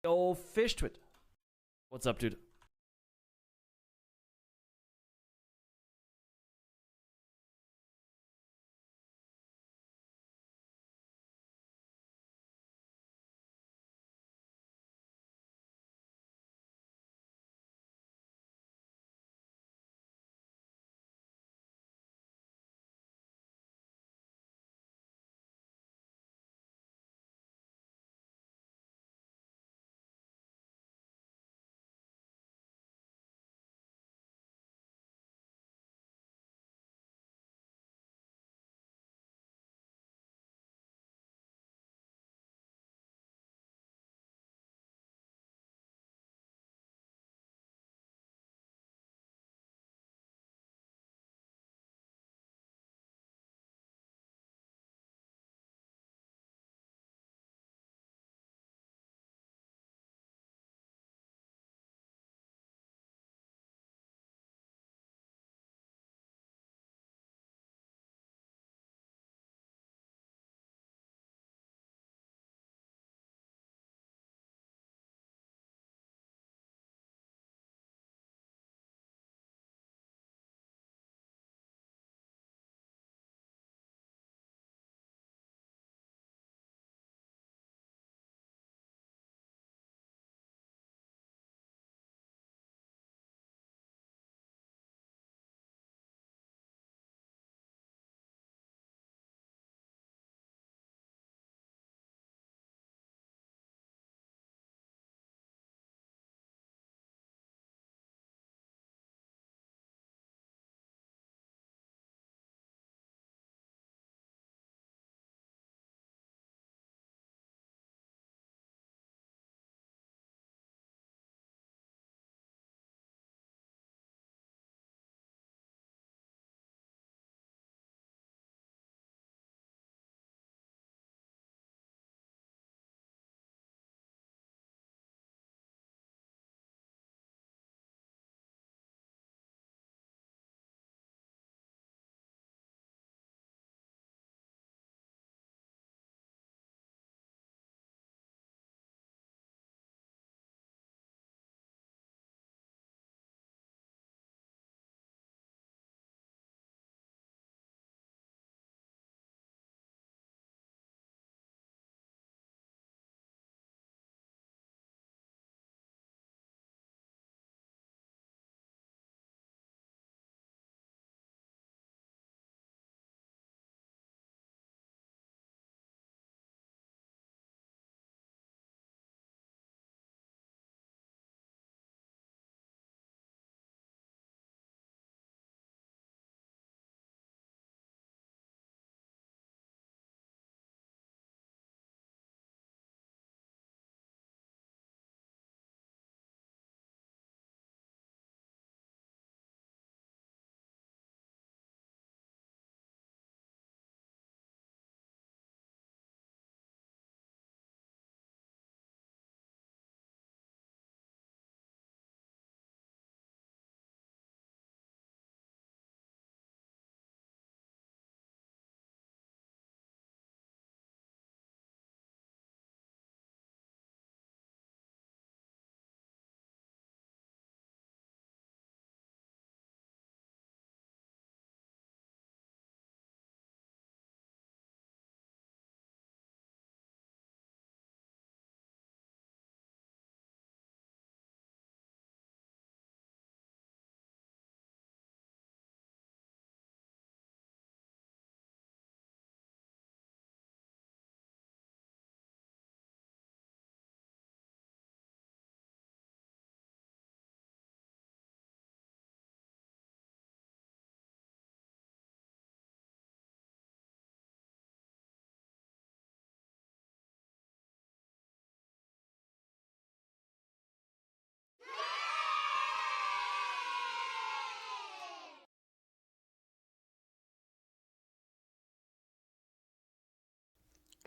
Yo, Fish Twit. What's up, dude?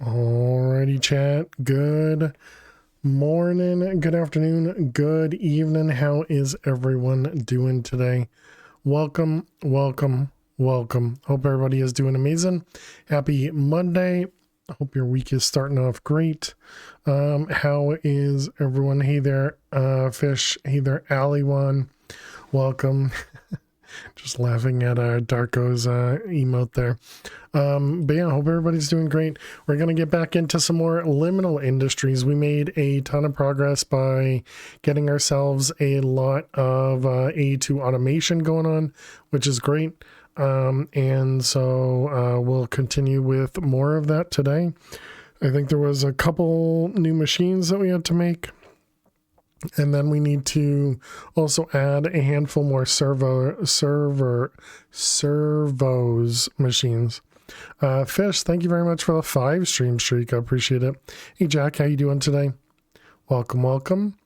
Alrighty, chat. Good morning, good afternoon, good evening. How is everyone doing today? Welcome, welcome, welcome. Hope everybody is doing amazing. Happy Monday. Hope your week is starting off great. How is everyone? Hey there, Fish. Hey there, Ali1. Welcome. Just laughing at Darko's emote there. But yeah, I hope everybody's doing great. We're going to get back into some more liminal industries. We made a ton of progress by getting ourselves a lot of A2 automation going on, which is great. And so we'll continue with more of that today. I think there was a couple new machines that we had to make. And then we need to also add a handful more servos machines. Fish, thank you very much for the 5 stream streak. I appreciate it. Hey Jack, how you doing today? Welcome.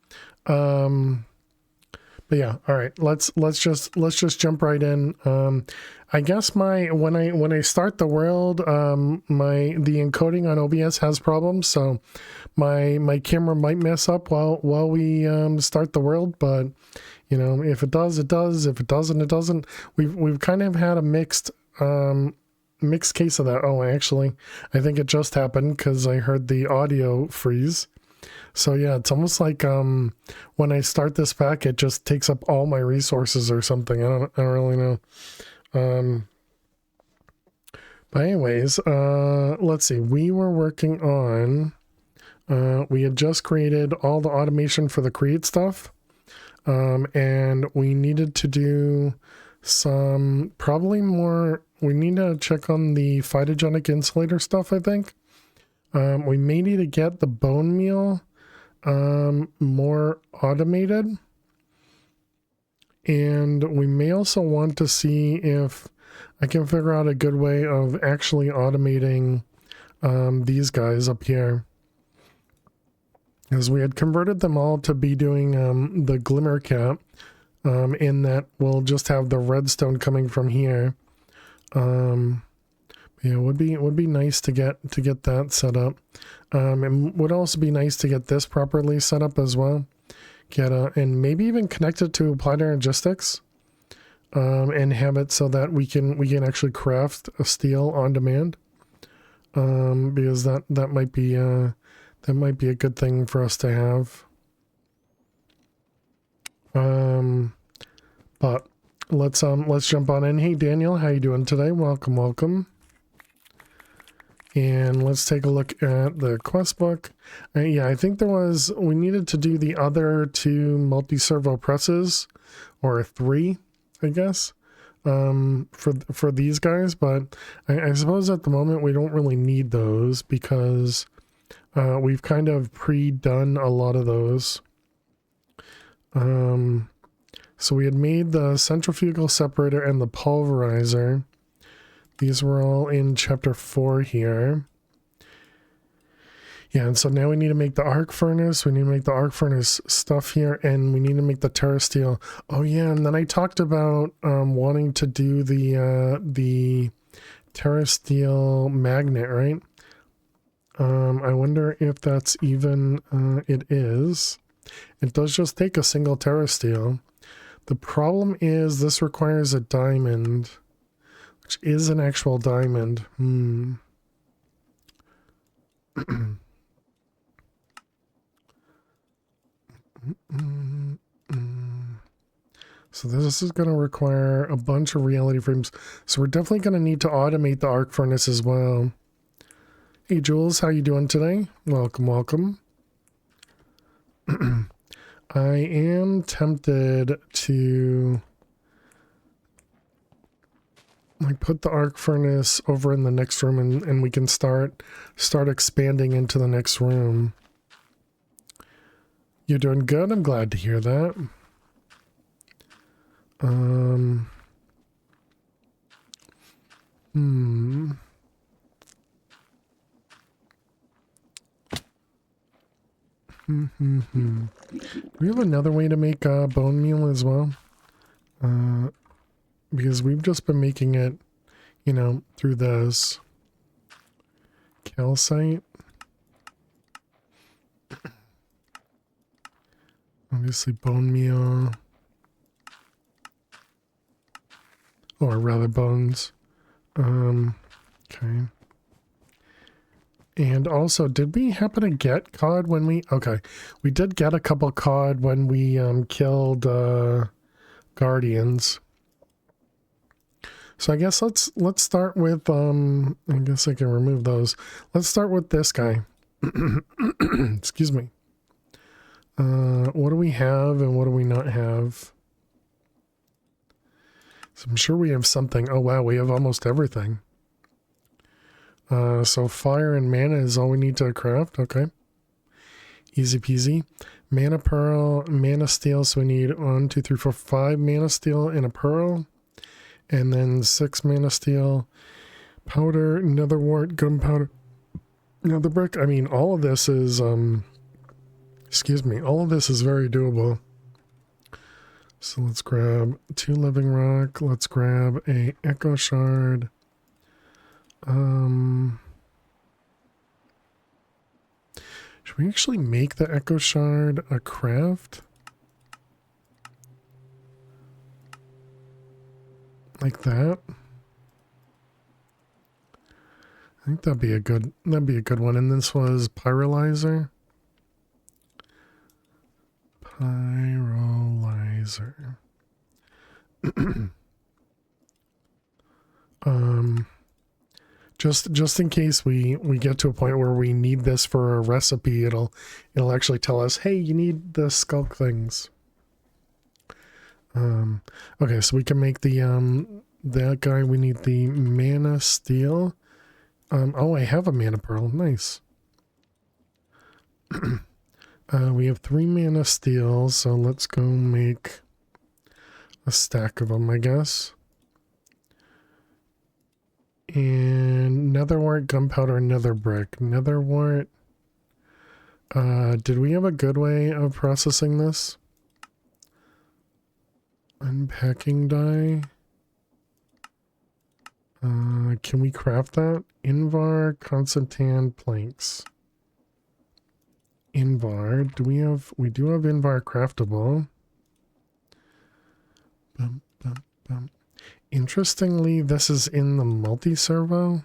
But yeah, all right. Let's just jump right in. I guess when I start the world, the encoding on OBS has problems, so my camera might mess up while we start the world. But you know, if it does, it does. If it doesn't, it doesn't. We've kind of had a mixed case of that. Oh, actually, I think it just happened because I heard the audio freeze. So yeah, it's almost like when I start this back, it just takes up all my resources or something. I don't really know. But anyways, let's see. We were working on. We had just created all the automation for the create stuff, and we needed to do some probably more. We need to check on the phytogenic insulator stuff. I think we may need to get the bone meal more automated, and we may also want to see if I can figure out a good way of actually automating these guys up here, as we had converted them all to be doing the glimmer cap, in that we'll just have the redstone coming from here. Yeah, it would be nice to get that set up. And would also be nice to get this properly set up as well. And maybe even connect it to applied logistics, and have it so that we can actually craft a steel on demand. Because that might be a good thing for us to have. But let's jump on in. Hey Daniel, how you doing today? Welcome. And let's take a look at the quest book. Yeah, I think we needed to do the other 2 multi-servo presses, or 3, I guess, for these guys. But I suppose at the moment we don't really need those because we've kind of pre-done a lot of those. So we had made the centrifugal separator and the pulverizer. These were all in chapter 4 here. Yeah, and so now we need to make the arc furnace. We need to make the arc furnace stuff here, and we need to make the terrasteel. Oh yeah, and then I talked about wanting to do the terrasteel magnet, right? I wonder if that's even it is. It does just take a single terrasteel. The problem is this requires a diamond, which is an actual diamond. So this is going to require a bunch of reality frames. So we're definitely going to need to automate the arc furnace as well. Hey Jules, how you doing today? Welcome. I am tempted to put the arc furnace over in the next room, and we can start expanding into the next room. You're doing good. I'm glad to hear that. We have another way to make bone meal as well, because we've just been making it, you know, through this calcite. Obviously bone meal, or rather bones. Okay. And also, did we happen to get cod when we... Okay, we did get a couple cod when we killed guardians. So I guess let's start with... I guess I can remove those. Let's start with this guy. Excuse me. What do we have and what do we not have? So I'm sure we have something. Oh wow, we have almost everything. So fire and mana is all we need to craft. Okay. Easy peasy. Mana pearl, mana steel. So we need 1, 2, 3, 4, 5 mana steel and a pearl. And then 6 mana steel, powder, nether wart, gunpowder, nether brick. I mean, all of this is, excuse me, all of this is very doable. So let's grab 2 living rock. Let's grab a echo shard. Should we actually make the echo shard a craft? Like that? I think that'd be a good one. And this was pyrolyzer. Pyrolyzer. Just in case we get to a point where we need this for a recipe, it'll actually tell us, hey, you need the skulk things. Okay, so we can make the that guy. We need the mana steel. Oh, I have a mana pearl. Nice. We have 3 mana steel, so let's go make a stack of them, I guess. And netherwart, gunpowder, nether brick. Netherwart. Did we have a good way of processing this? Unpacking die. Can we craft that? Invar, Constantan, planks. Invar. We do have Invar craftable. Bum, bum, bum. Interestingly, this is in the multi-servo.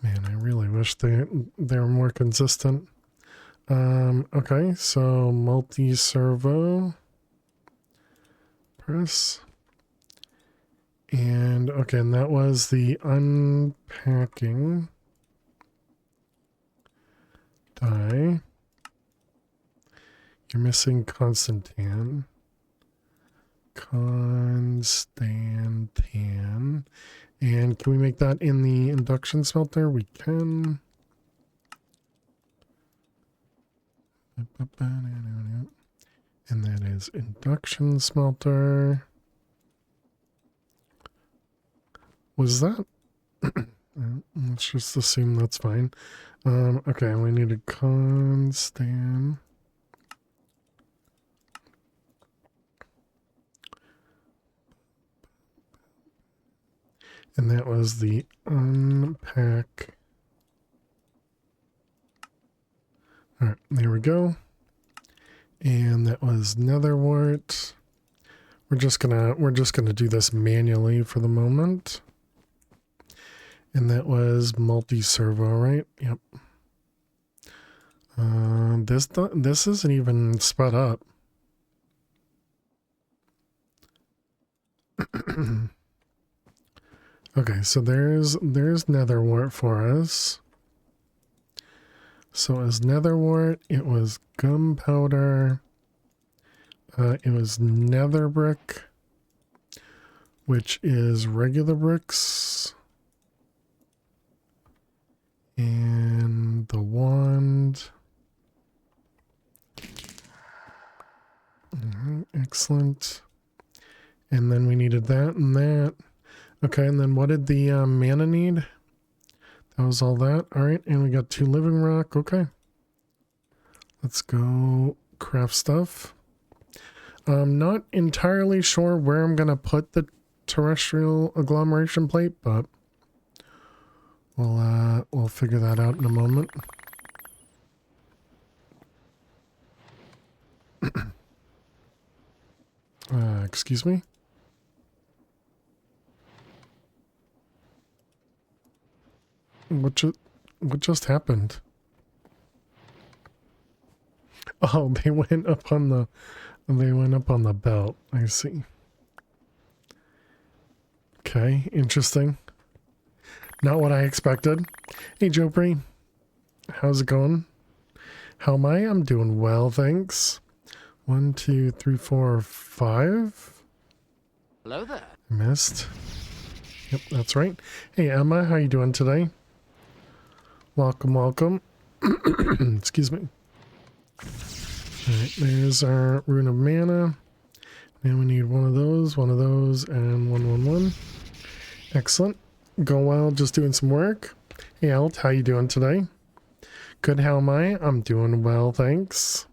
Man, I really wish they were more consistent. Okay, so multi-servo. Press. And, okay, and that was the unpacking die. You're missing Constantan. Constantan. And can we make that in the induction smelter? We can. And that is induction smelter. Was that? Let's just assume that's fine. Okay, we need a constant. And that was the unpack. All right, there we go. And that was netherwart. We're just gonna do this manually for the moment. And that was multi-servo, right? Yep. This isn't even sped up. Okay, so there's netherwart for us. So as netherwart, it was gunpowder. It was nether brick, which is regular bricks. And the wand. Excellent. And then we needed that and that. Okay, and then what did the mana need? That was all that. All right, and we got 2 living rock. Okay. Let's go craft stuff. I'm not entirely sure where I'm going to put the terrestrial agglomeration plate, but we'll figure that out in a moment. Excuse me. What just happened? Oh, they went up on the belt. I see. Okay, interesting. Not what I expected. Hey, Jopri. How's it going? How am I? I'm doing well, thanks. 1, 2, 3, 4, 5. Hello there. Missed. Yep, that's right. Hey, Emma, how you doing today? Welcome, welcome. Excuse me. Alright, there's our Rune of Mana. Now we need one of those, and 1. Excellent. Go well, just doing some work. Hey, Alt, how you doing today? Good, how am I? I'm doing well, thanks.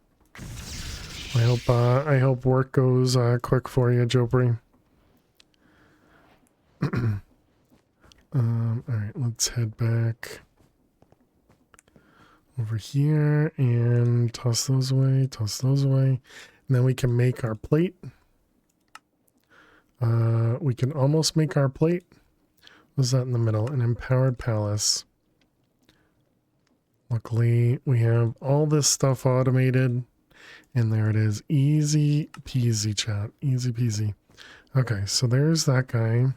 I hope work goes quick for you, Jopri. Alright, let's head back over here and toss those away. And then we can make our plate. We can almost make our plate. What's that in the middle? An empowered palace. Luckily, we have all this stuff automated. And there it is. Easy peasy, chat. Easy peasy. Okay, so there's that guy.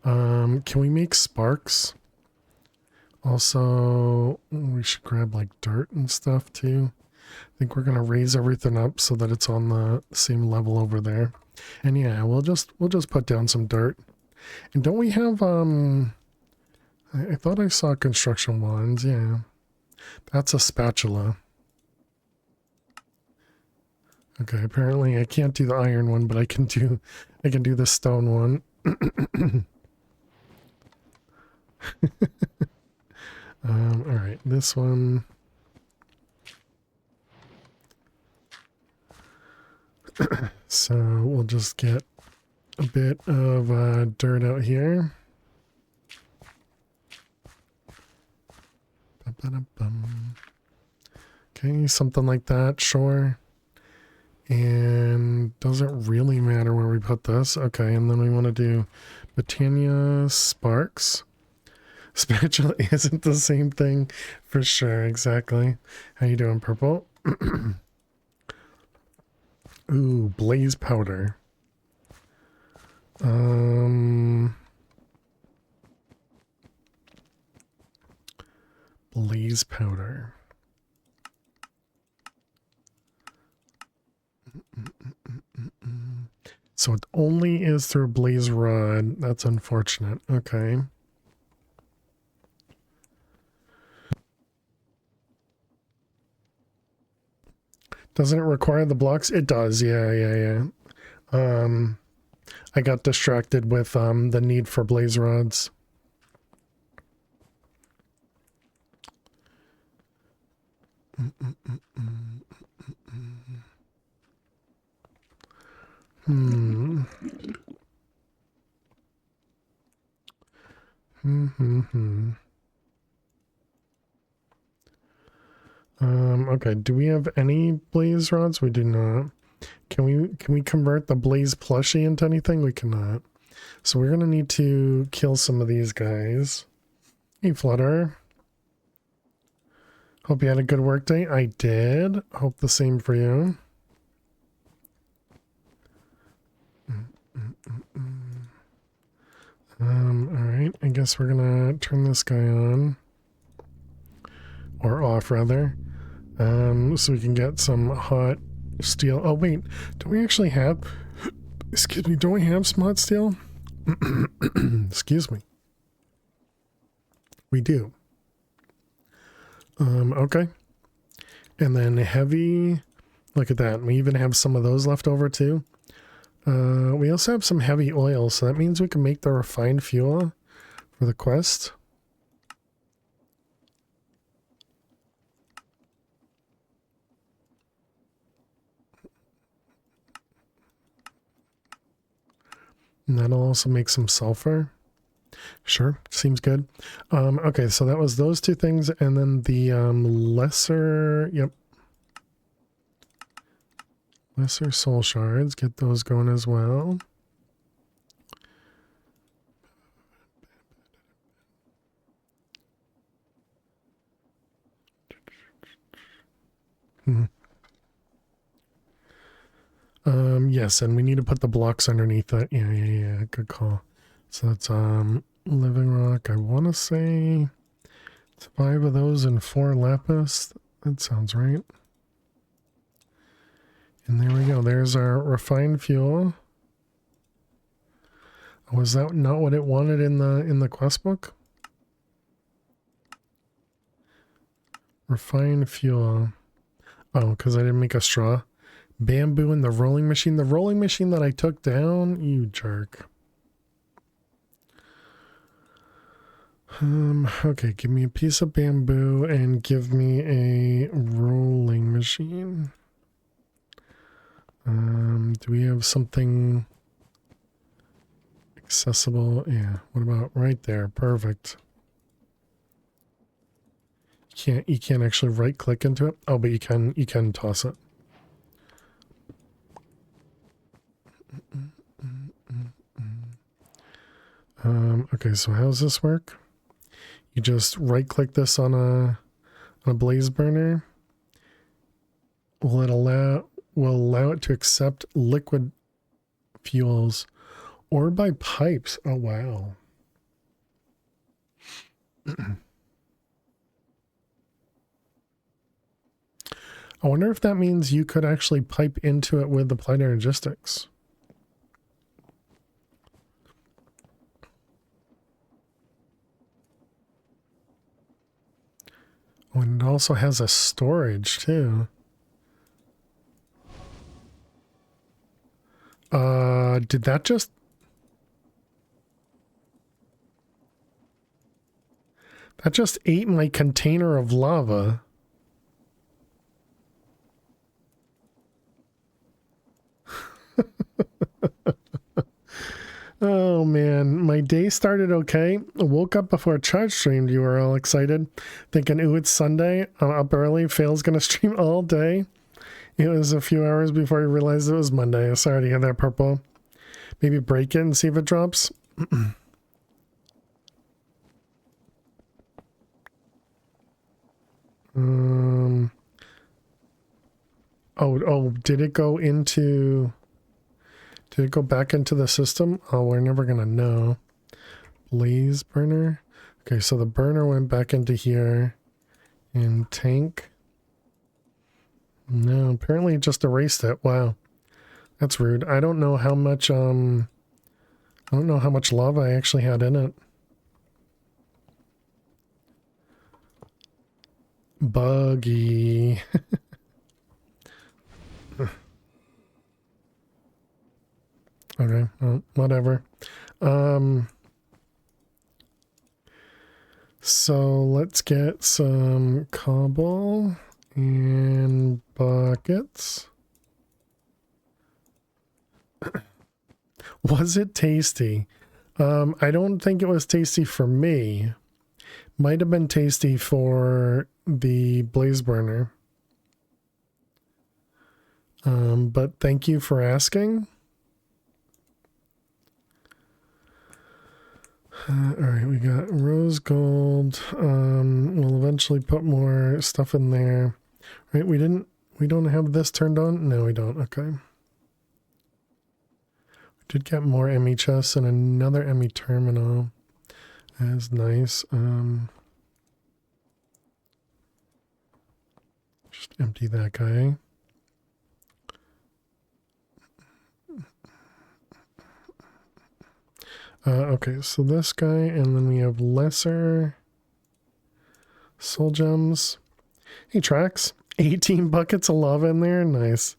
Can we make sparks? Also, we should grab like dirt and stuff too. I think we're gonna raise everything up so that it's on the same level over there. And yeah, we'll just put down some dirt. And don't we have I thought I saw construction wands, yeah. That's a spatula. Okay, apparently I can't do the iron one, but I can do the stone one. All right, this one. So we'll just get a bit of dirt out here. Okay, something like that, sure. And doesn't really matter where we put this. Okay, and then we want to do Botania Sparks. Spatula isn't the same thing for sure, exactly. How you doing, Purple? Ooh, blaze powder. Blaze powder. So it only is through blaze rod. That's unfortunate. Okay. Doesn't it require the blocks? It does. Yeah. I got distracted with the need for blaze rods. Okay, do we have any blaze rods? We do not. Can we convert the blaze plushie into anything? We cannot. So we're gonna need to kill some of these guys. Hey, Flutter. Hope you had a good work day. I did. Hope the same for you. Alright, I guess we're gonna turn this guy on. Or off, rather. So we can get some hot steel. Oh, wait. Don't we actually have... Excuse me, don't we have some hot steel? Excuse me. We do. Okay. And then heavy... Look at that. We even have some of those left over, too. We also have some heavy oil, so that means we can make the refined fuel for the quest. And that'll also make some sulfur. Sure, seems good. Okay, so that was those two things, and then the lesser, yep. Lesser soul shards, get those going as well. Yes, and we need to put the blocks underneath that. Yeah. Good call. So that's living rock. I want to say it's 5 of those and 4 lapis. That sounds right. And there we go. There's our refined fuel. Was that not what it wanted in the quest book? Refined fuel. Oh, because I didn't make a straw. Bamboo in the rolling machine. The rolling machine that I took down? You jerk. Okay, give me a piece of bamboo and give me a rolling machine. Do we have something accessible? Yeah, what about right there? Perfect. You can't actually right click into it. Oh, but you can toss it. Okay, so how does this work? You just right click this on a blaze burner. Will allow it to accept liquid fuels or by pipes. Oh wow. I wonder if that means you could actually pipe into it with applied energistics. Oh, and it also has a storage too. Did that just... That just ate my container of lava. Oh man, my day started okay. I woke up before charge streamed. You were all excited, thinking, ooh, it's Sunday. I'm up early. Fail's gonna stream all day. It was a few hours before I realized it was Monday. Sorry to hear that, Purple. Maybe break it and see if it drops. Oh, did it go into... Did it go back into the system? Oh, we're never gonna know. Blaze burner. Okay, so the burner went back into here. And tank. No, apparently it just erased it. Wow. That's rude. I don't know how much lava I actually had in it. Buggy. Okay, well, whatever. So let's get some cobble and buckets. Was it tasty? I don't think it was tasty for me. Might have been tasty for the blaze burner. But thank you for asking. All right, we got rose gold. We'll eventually put more stuff in there. Right, we don't have this turned on? No, we don't. Okay. We did get more ME chests and another ME terminal. That's nice. Just empty that guy. Okay, so this guy, and then we have lesser soul gems. Hey, Trax, 18 buckets of lava in there. Nice.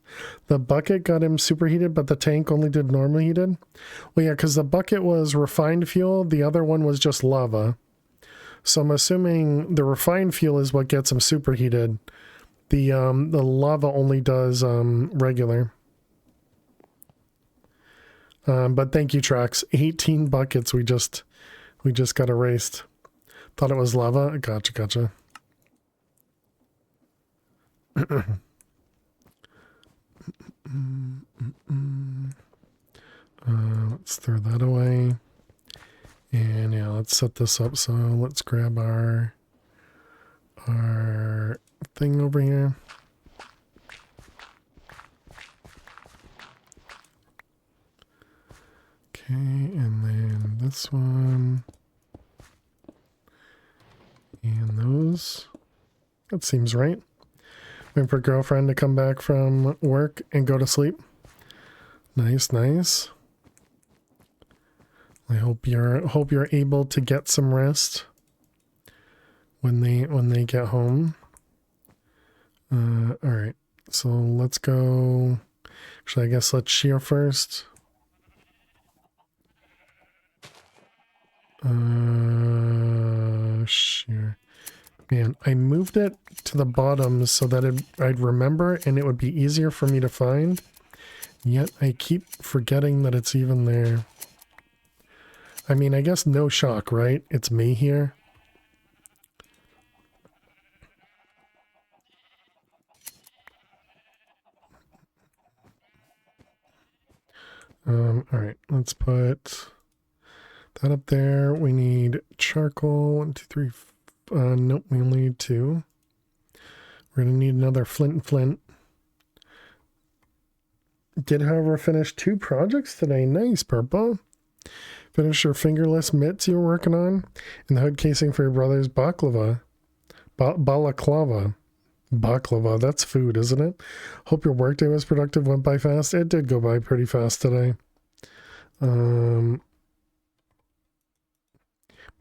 The bucket got him superheated, but the tank only did normally heated. Well, yeah, because the bucket was refined fuel. The other one was just lava. So I'm assuming the refined fuel is what gets him superheated. The lava only does regular. But thank you, Trax. 18 buckets we just got erased. Thought it was lava. Gotcha. Let's throw that away. And yeah, let's set this up. So let's grab our thing over here. Okay, and then this one. And those. That seems right. Wait for girlfriend to come back from work and go to sleep. Nice, nice. I hope you're able to get some rest when they get home. All right. So let's go. Actually, I guess let's shear first. Shear. Man, I moved it to the bottom so that I'd remember and it would be easier for me to find. Yet I keep forgetting that it's even there. I mean, I guess no shock, right? It's me here. All right, let's put that up there. We need charcoal. 1, 2, 3. Nope, we only need 2. We're gonna need another flint and flint. Did, however, finish 2 projects today. Nice, Purple. Finish your fingerless mitts you were working on, and the hood casing for your brother's baklava. Balaclava. Baklava, that's food, isn't it? Hope your workday was productive, went by fast. It did go by pretty fast today.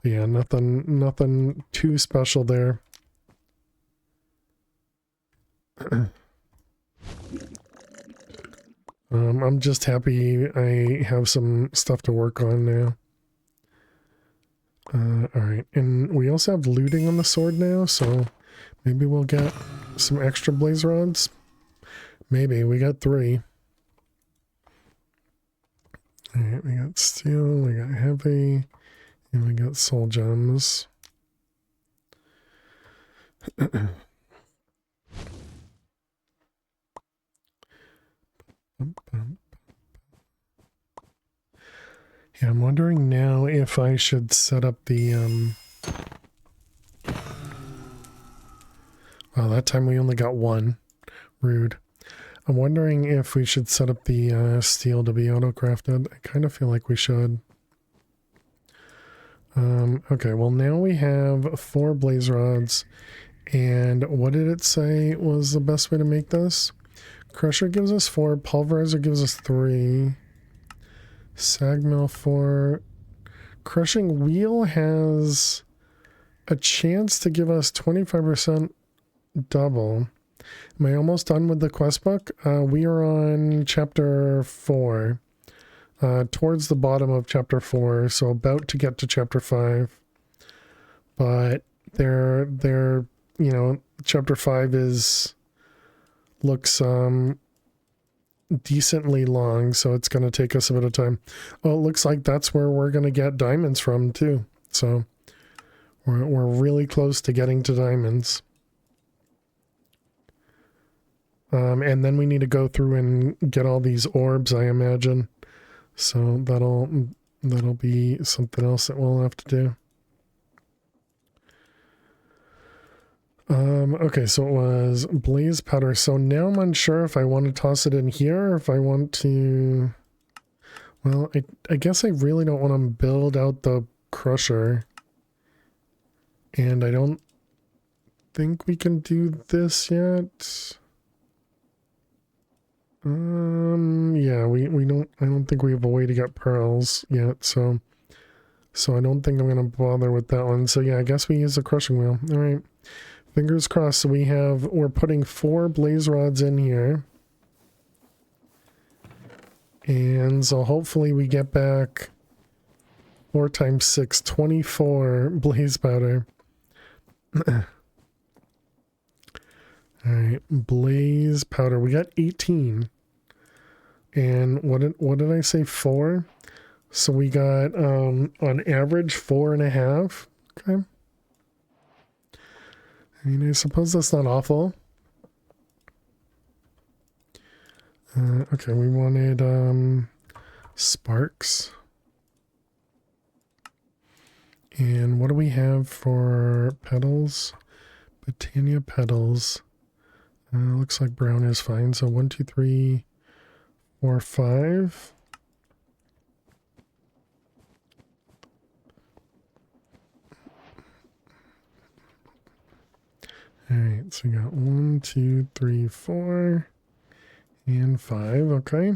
Yeah, nothing too special there. I'm just happy I have some stuff to work on now. Alright, and we also have looting on the sword now, so maybe we'll get some extra blaze rods. Maybe, we got 3. Alright, we got steel, we got heavy, and we got soul gems. Yeah, I'm wondering now if I should set up the, Well, that time we only got 1. Rude. I'm wondering if we should set up the steel to be auto-crafted. I kind of feel like we should. Okay, well now we have 4 blaze rods. And what did it say was the best way to make this? Crusher gives us 4. Pulverizer gives us 3. Sag mill 4. Crushing wheel has a chance to give us 25% double. Am I almost done with the quest book? We are on chapter 4. Towards the bottom of chapter 4, so about to get to chapter 5. But they're you know, chapter 5 looks decently long, so it's going to take us a bit of time. Well, it looks like that's where we're going to get diamonds from too. So we're really close to getting to diamonds. And then we need to go through and get all these orbs, I imagine. So that'll be something else that we'll have to do. Okay, so it was blaze powder. So now I'm unsure if I want to toss it in here or if I want to... Well, I guess I really don't want to build out the crusher. And I don't think we can do this yet. Yeah, we don't, I don't think we have a way to get pearls yet, so I don't think I'm gonna bother with that one. So yeah, I guess we use the crushing wheel. All right, fingers crossed. So we're putting 4 blaze rods in here, and so hopefully we get back 4 times 6, 24 blaze powder. All right, blaze powder. We got 18. And what did I say? 4? So we got on average 4.5. Okay. I mean, I suppose that's not awful. Okay, we wanted sparks. And what do we have for petals? Botania petals. Looks like brown is fine. So 1, 2, 3, 4, 5. All right, so we got 1, 2, 3, 4, and 5. Okay.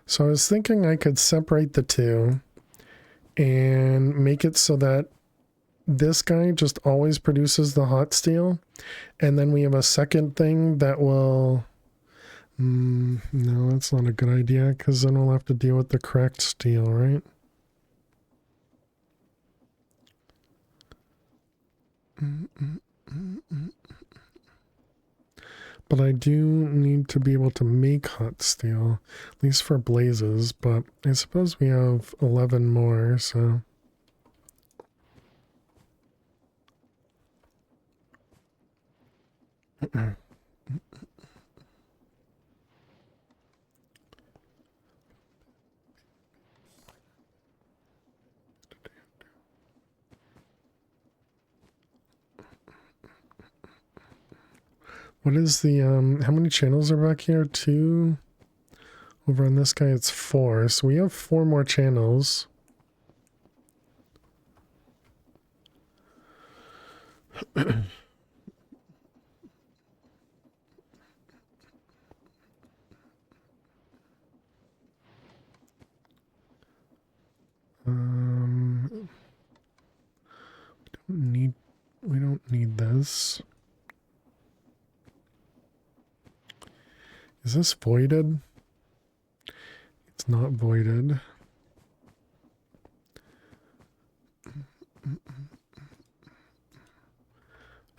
So I was thinking I could separate the two and make it so that this guy just always produces the hot steel, and then we have a second thing that will no, that's not a good idea, because then we'll have to deal with the cracked steel, right? But I do need to be able to make hot steel, at least for blazes, but I suppose we have 11 more, so what is the how many channels are back here? 2. Over on this guy it's 4, so we have 4 more channels. We don't need this. Is this voided? It's not voided.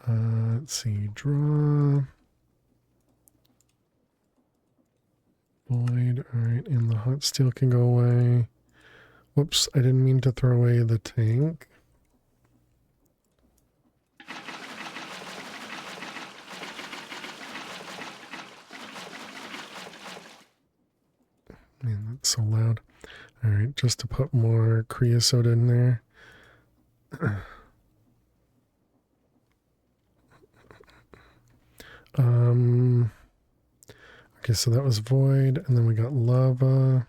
Let's see, draw. Void, alright, and the hot steel can go away. Whoops, I didn't mean to throw away the tank. Man, that's so loud. Alright, just to put more creosote in there. Okay, so that was void, and then we got lava.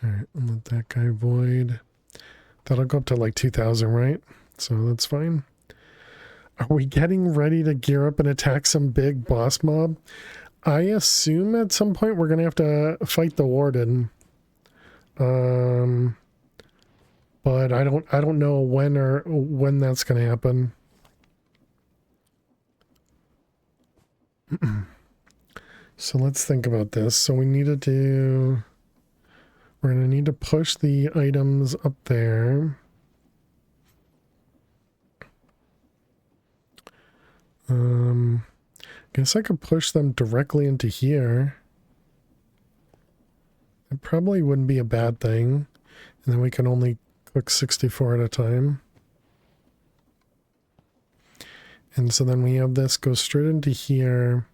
Alright, I'll let that guy void. That'll go up to like 2,000, right? So that's fine. Are we getting ready to gear up and attack some big boss mob? I assume at some point we're gonna have to fight the warden. But I don't know when that's gonna happen. So let's think about this. So we need to do, we're gonna need to push the items up there. Guess I could push them directly into here. It probably wouldn't be a bad thing. And then we can only cook 64 at a time. And so then we have this go straight into here.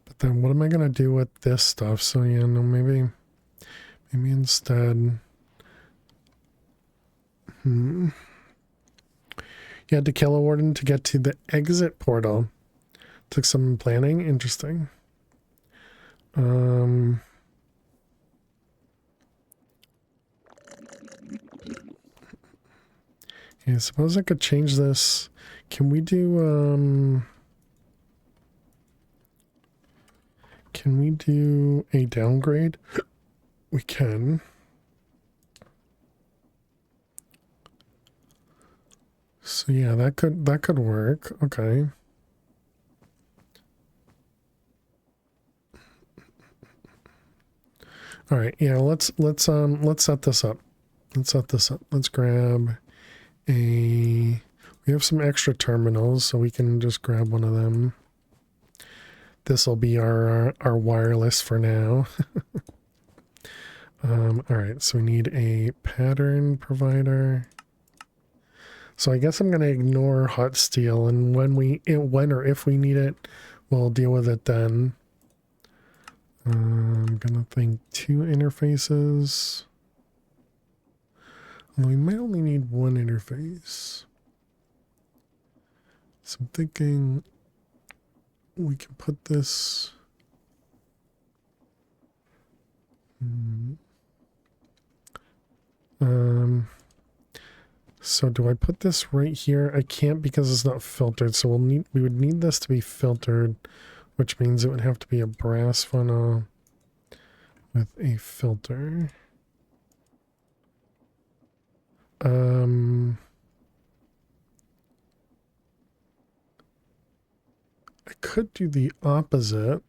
But then what am I going to do with this stuff? So yeah, no, maybe instead. You had to kill a warden to get to the exit portal. Took some planning. Interesting. Yeah, I suppose I could change this. Can we do a downgrade? We can. So yeah, that could work. Okay. All right. Yeah, let's set this up. Let's grab we have some extra terminals, so we can just grab one of them. This will be our wireless for now. All right, so we need a pattern provider. So I guess I'm going to ignore hot steel, and when or if we need it, we'll deal with it then. I'm going to think 2 interfaces. We might only need one interface. So I'm thinking we can put this. So do I put this right here? I can't because it's not filtered. So we would need this to be filtered, which means it would have to be a brass funnel with a filter. I could do the opposite.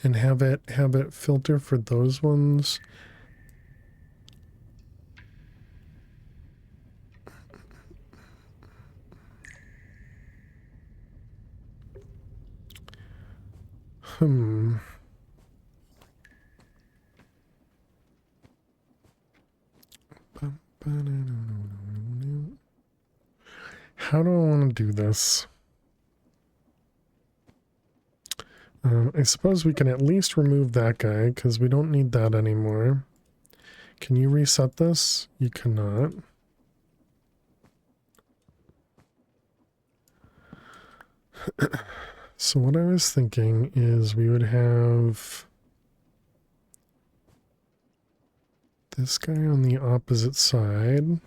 And have it filter for those ones. How do I want to do this? I suppose we can at least remove that guy because we don't need that anymore. Can you reset this? You cannot. So what I was thinking is we would have this guy on the opposite side,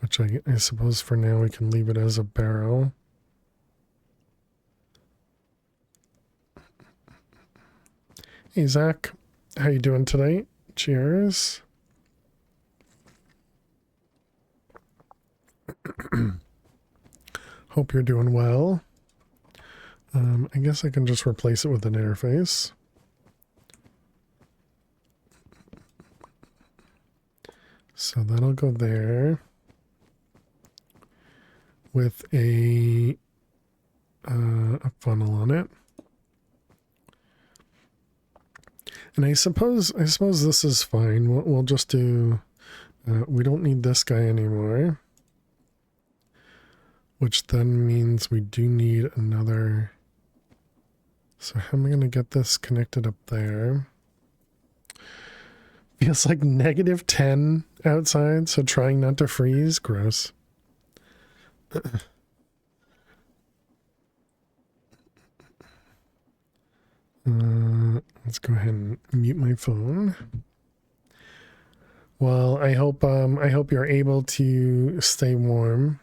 which I suppose for now we can leave it as a barrel. Hey Zach, how you doing today? Cheers. Hope you're doing well. I guess I can just replace it with an interface. So that'll go there with a funnel on it. And I suppose this is fine. We'll just do. We don't need this guy anymore, which then means we do need another. So how am I going to get this connected up there? Feels like -10 outside, so trying not to freeze. Gross. Let's go ahead and mute my phone. Well, I hope you're able to stay warm.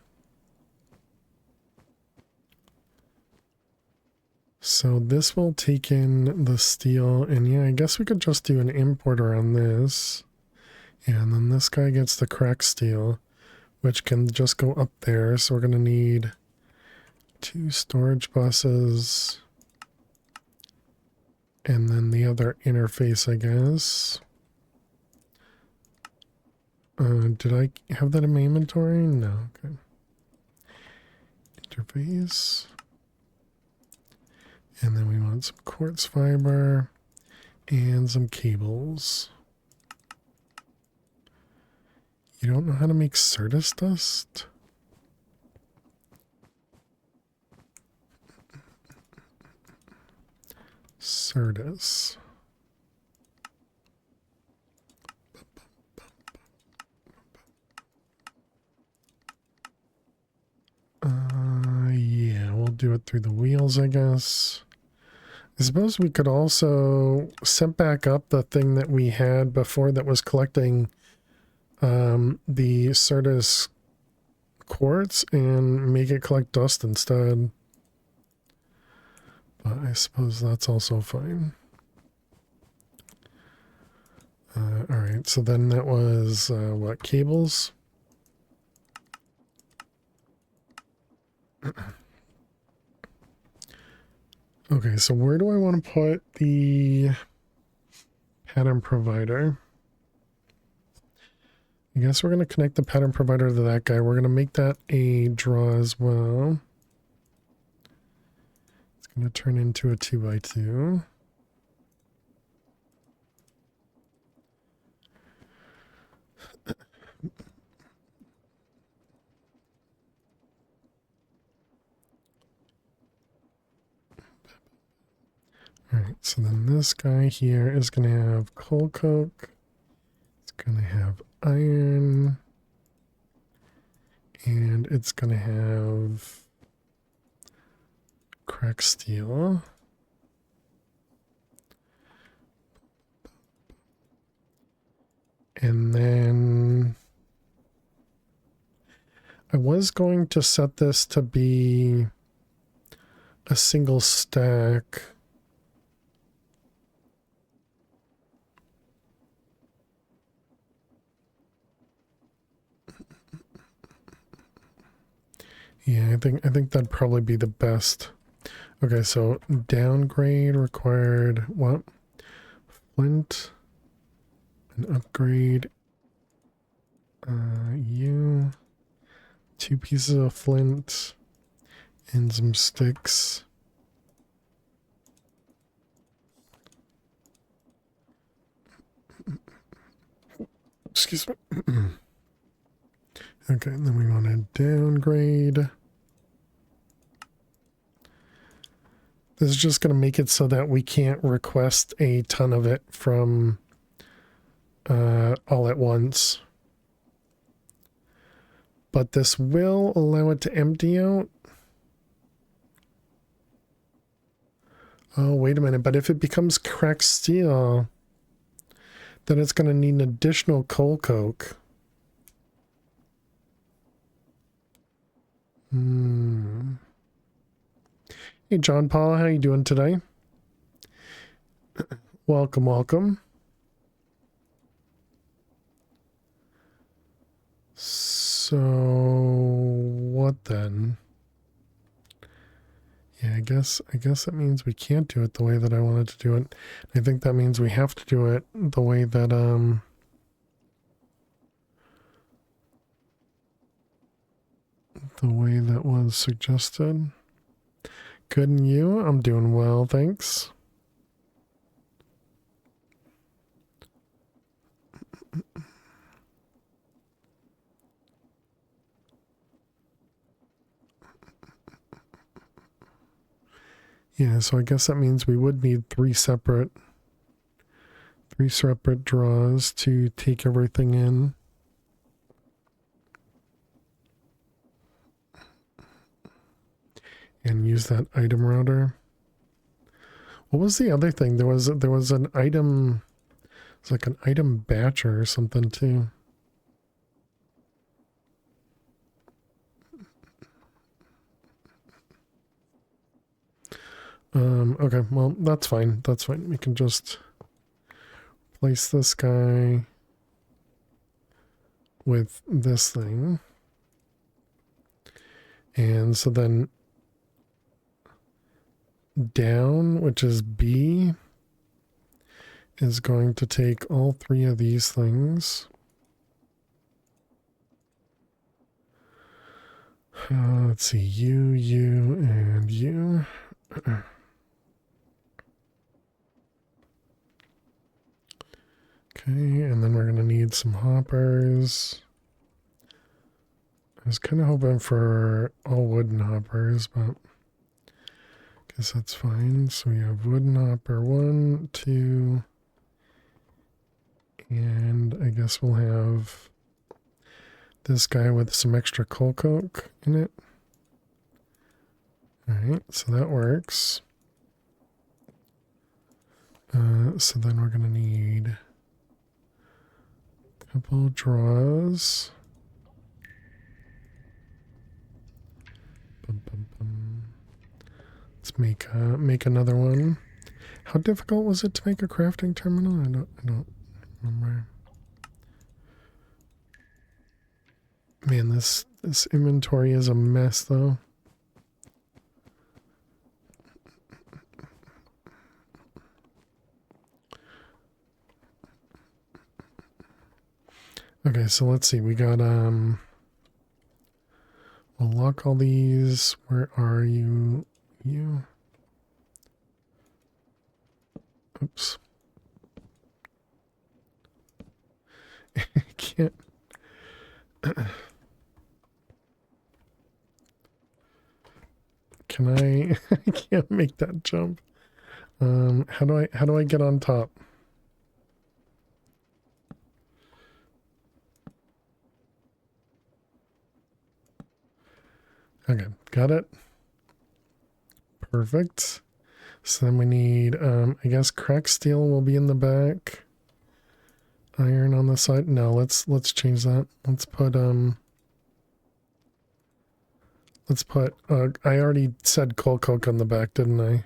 So this will take in the steel, and yeah, I guess we could just do an importer on this. And then this guy gets the cracked steel, which can just go up there. So we're going to need 2 storage buses. And then the other interface, I guess. Did I have that in my inventory? No, okay. Interface. And then we want some quartz fiber and some cables. You don't know how to make Certus dust? Certus. Yeah, we'll do it through the wheels, I guess. I suppose we could also set back up the thing that we had before that was collecting the Certus quartz and make it collect dust instead. But I suppose that's also fine. Alright, so then that was, what, cables? Okay, so where do I want to put the pattern provider? I guess we're going to connect the pattern provider to that guy. We're going to make that a draw as well. It's going to turn into a 2x2. Alright, so then this guy here is going to have coal coke. It's going to have iron. And it's going to have cracked steel. And then I was going to set this to be a single stack. Yeah, I think that'd probably be the best. Okay, so downgrade required what? Flint. An upgrade. You. 2 pieces of flint. And some sticks. Excuse me. Okay, and then we want to downgrade. This is just going to make it so that we can't request a ton of it from all at once. But this will allow it to empty out. Oh, wait a minute. But if it becomes cracked steel, then it's going to need an additional coal coke. Hey, John Paul, how you doing today? Welcome, welcome. So, what then? Yeah, I guess that means we can't do it the way that I wanted to do it. I think that means we have to do it the way that was suggested. Good, and you? I'm doing well, thanks. Yeah, so I guess that means we would need three separate draws to take everything in. And use that item router. What was the other thing? There was an item. It's like an item batcher or something too. Okay, well, that's fine. That's fine. We can just place this guy with this thing. And so then down, which is B, is going to take all 3 of these things. Let's see, you, and you. Okay, and then we're going to need some hoppers. I was kind of hoping for all wooden hoppers, but I guess that's fine. So we have wooden hopper 1, 2, and I guess we'll have this guy with some extra coal coke in it. Alright, so that works. So then we're going to need a couple draws. Let's make another one. How difficult was it to make a crafting terminal? I don't remember. Man, this inventory is a mess though. Okay, so let's see. We got we'll lock all these. Where are you? You. Oops. I can't. Can I? I can't make that jump. How do I get on top? Okay, got it. Perfect. So then we need, I guess cracked steel will be in the back. Iron on the side. No, let's change that. Let's put, I already said coal coke on the back, didn't I?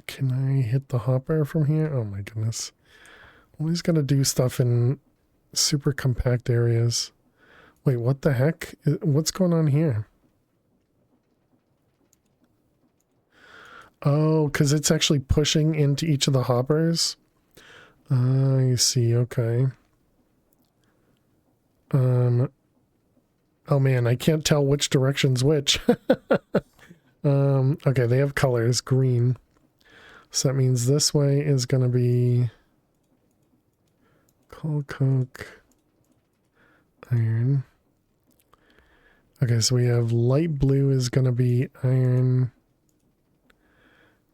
Can I hit the hopper from here? Oh my goodness. Always gotta do stuff in super compact areas. Wait, what the heck? What's going on here? Oh, because it's actually pushing into each of the hoppers? I see, okay. Oh man, I can't tell which direction's which. Okay, they have colors, green. So that means this way is gonna be coal coke, iron. Okay, so we have light blue is gonna be iron.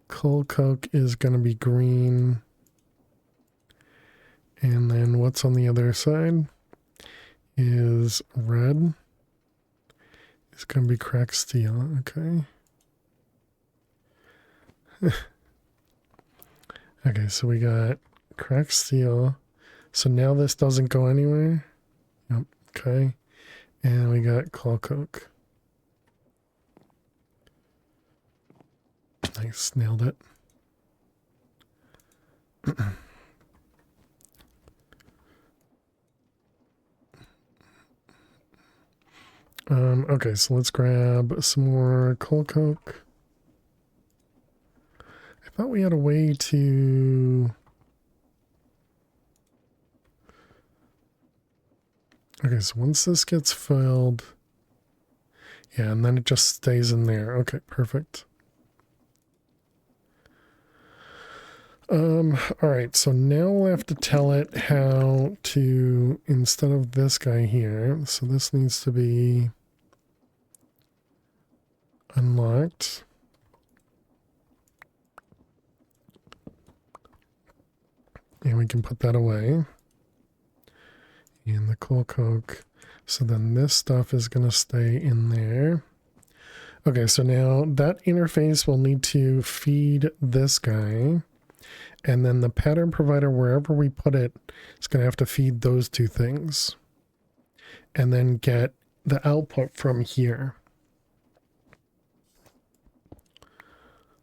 Coal coke is gonna be green. And then what's on the other side is red. It's gonna be cracked steel, okay. Okay, so we got cracked steel. So now this doesn't go anywhere. Yep, okay. And we got coal coke. Nice, nailed it. Okay, so let's grab some more coal coke. I thought we had a way to... Okay, so once this gets filled... Yeah, and then it just stays in there. Okay, perfect. Alright, so now we'll have to tell it how to, instead of this guy here, so this needs to be unlocked. And we can put that away. And the coal coke. So then this stuff is going to stay in there. Okay, so now that interface will need to feed this guy. And then the pattern provider, wherever we put it, is going to have to feed those two things. And then get the output from here.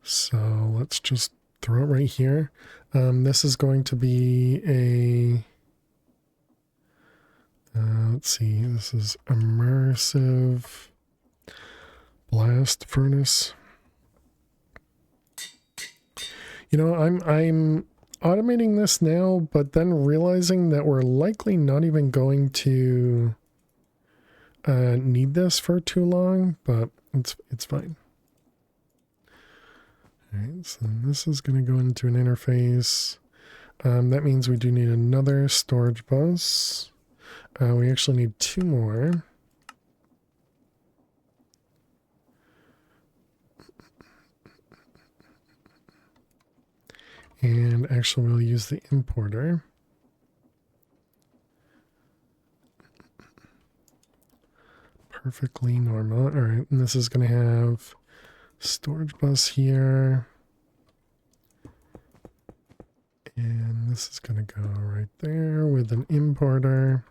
So let's just throw it right here. This is going to be a... let's see, this is immersive blast furnace. You know, I'm automating this now, but then realizing that we're likely not even going to need this for too long, but it's fine. All right, so this is going to go into an interface. That means we do need another storage bus. We actually need two more. And actually we'll use the importer. Perfectly normal. All right, and this is going to have storage bus here. And this is going to go right there with an importer.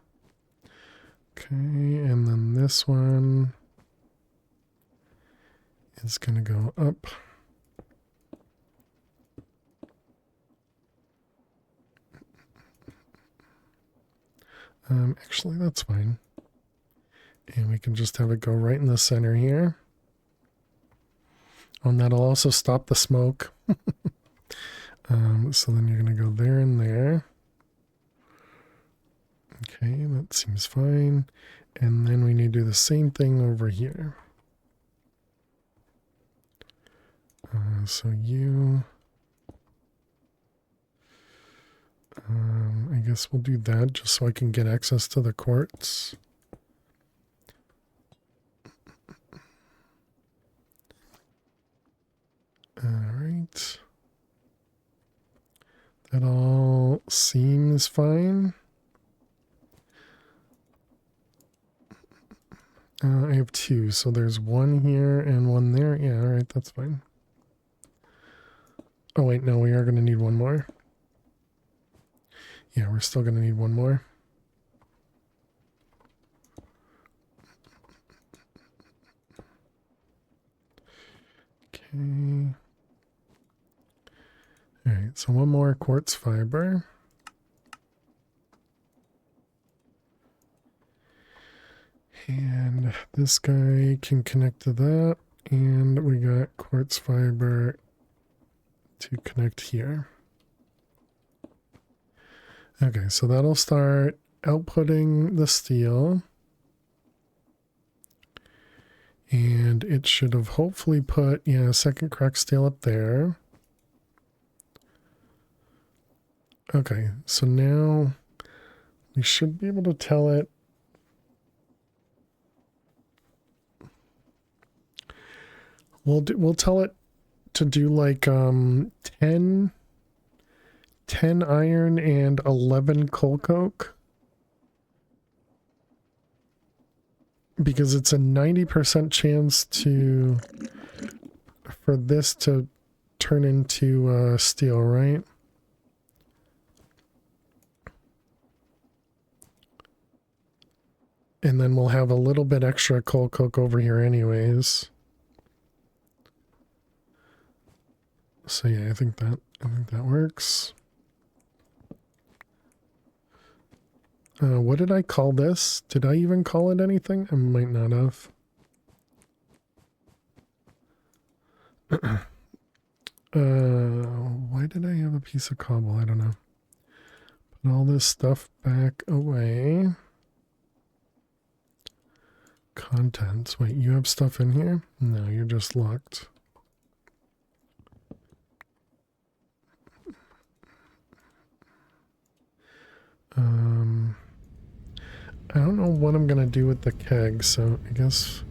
Okay, and then this one is going to go up. Actually, that's fine. And we can just have it go right in the center here. Oh, and that'll also stop the smoke. So then you're going to go there and there. Okay, that seems fine. And then we need to do the same thing over here. So you... I guess we'll do that just so I can get access to the quartz. right. That all seems fine. I have two, so there's one here and one there. Yeah, all right, that's fine. Oh wait, no, we are going to need one more. Yeah, we're still going to need one more. Okay. All right, so one more quartz fiber. And this guy can connect to that. And we got quartz fiber to connect here. Okay, so that'll start outputting the steel. And it should have hopefully put, yeah, second crack steel up there. Okay, so now we should be able to tell it. We'll tell it to do like 10 iron and 11 coal coke. Because it's a 90% chance for this to turn into steel, right? And then we'll have a little bit extra coal coke over here anyways. So yeah, I think that works. What did I call this? Did I even call it anything? I might not have. Why did I have a piece of cobble? I don't know. Put all this stuff back away. Contents. Wait, you have stuff in here? No, you're just locked. I don't know what I'm gonna do with the keg, so I guess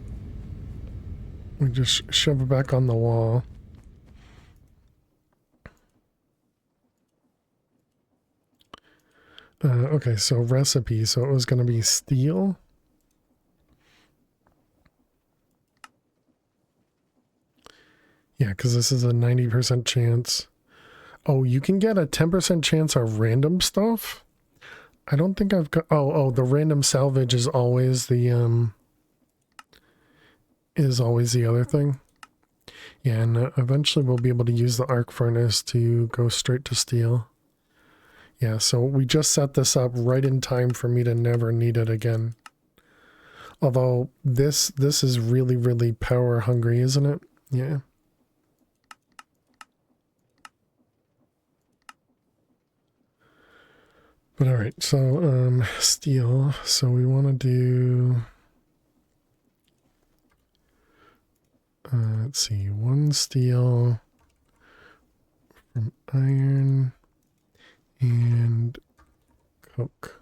we just shove it back on the wall. Okay, so recipe. So it was gonna be steel. Yeah, because this is a 90% chance. Oh, you can get a 10% chance of random stuff? I don't think I've got... Oh, the random salvage is always the other thing. Yeah, and eventually we'll be able to use the arc furnace to go straight to steel. Yeah, so we just set this up right in time for me to never need it again. Although this is really, really power hungry, isn't it? Yeah. But all right, so steel. So we want to do, let's see, one steel from iron and coke.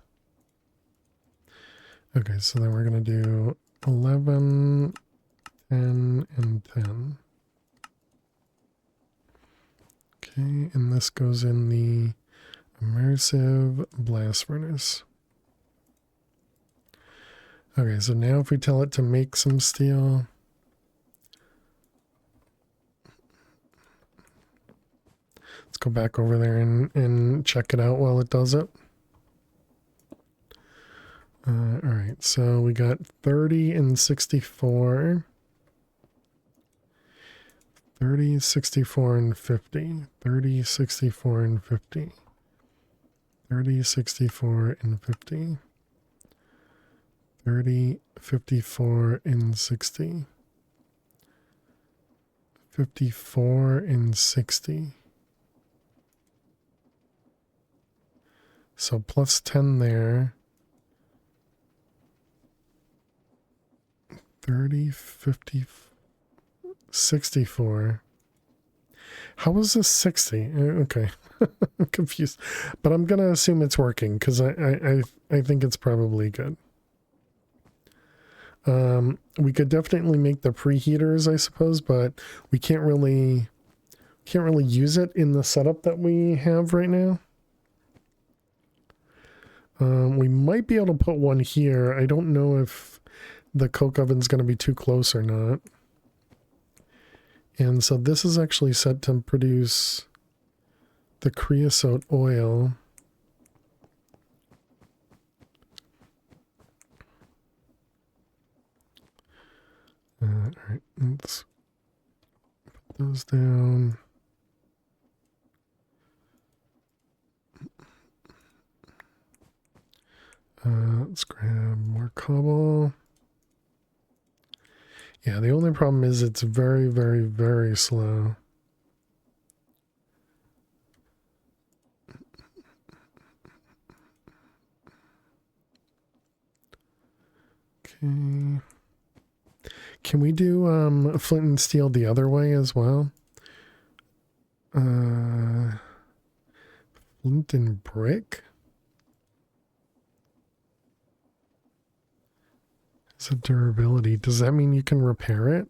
Okay, so then we're going to do 11, 10, and 10. Okay, and this goes in the immersive blast furnace. Okay, so now if we tell it to make some steel, let's go back over there and check it out while it does it. All right, so we got 30 and 64. 30, 64, and 50. 30, 64, and 50. 30, 64, and 50. 30, 54, and 60. 54 and 60. So plus 10 there. 30, 50, 64. How is this 60? Okay. I'm confused. But I'm going to assume it's working because I think it's probably good. We could definitely make the preheaters, I suppose, but we can't really can't really use it in the setup that we have right now. We might be able to put one here. I don't know if the coke oven's going to be too close or not. And so this is actually set to produce the creosote oil. All right, let's put those down. Let's grab more cobble. Yeah, the only problem is it's very, very, very slow. Okay. Can we do flint and steel the other way as well? Flint and brick? It's a durability. Does that mean you can repair it?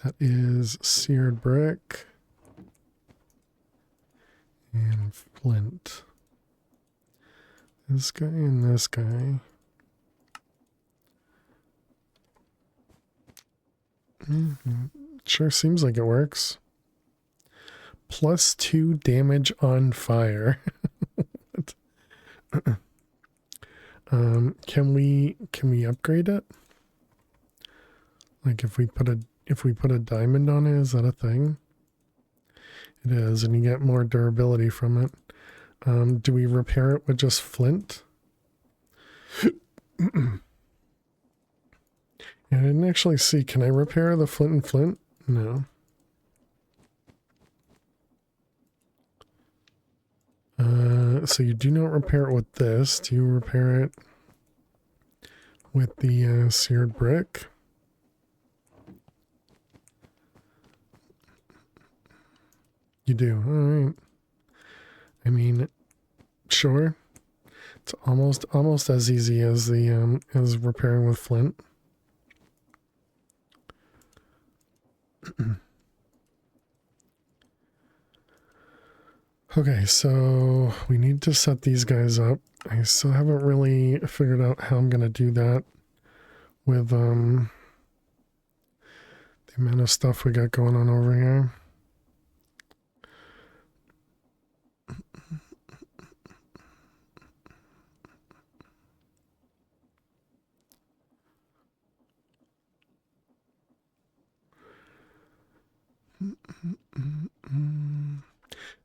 That is seared brick and flint. This guy and this guy. Sure seems like it works. +2 damage on fire. Can we upgrade it? Like if we put a diamond on it, is that a thing? It is, and you get more durability from it. Do we repair it with just flint? I didn't actually see. Can I repair the flint and flint? No. So you do not repair it with this. Do you repair it with the seared brick? You do. All right. I mean, sure. It's almost as easy as the as repairing with flint. Okay, so we need to set these guys up. I still haven't really figured out how I'm gonna do that with the amount of stuff we got going on over here.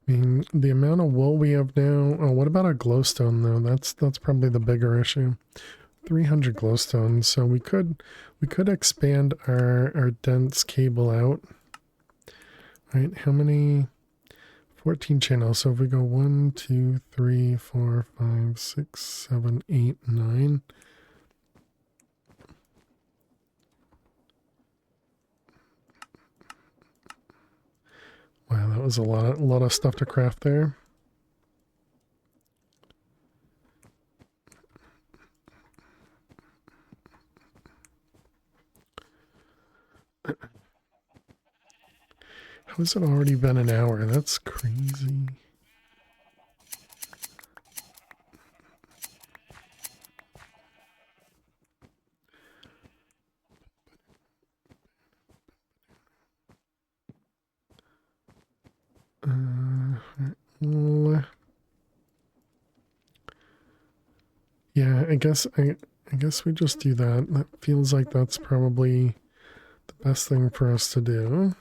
I mean, the amount of wool we have now. Oh, what about our glowstone though? That's probably the bigger issue. 300 glowstone. So we could expand our dense cable out. Right? How many? 14 channels. So if we go 1, 2, 3, 4, 5, 6, 7, 8, 9. Wow, that was a lot of stuff to craft there. How has it already been an hour? That's crazy. Yeah, I guess we just do that. That feels like that's probably the best thing for us to do.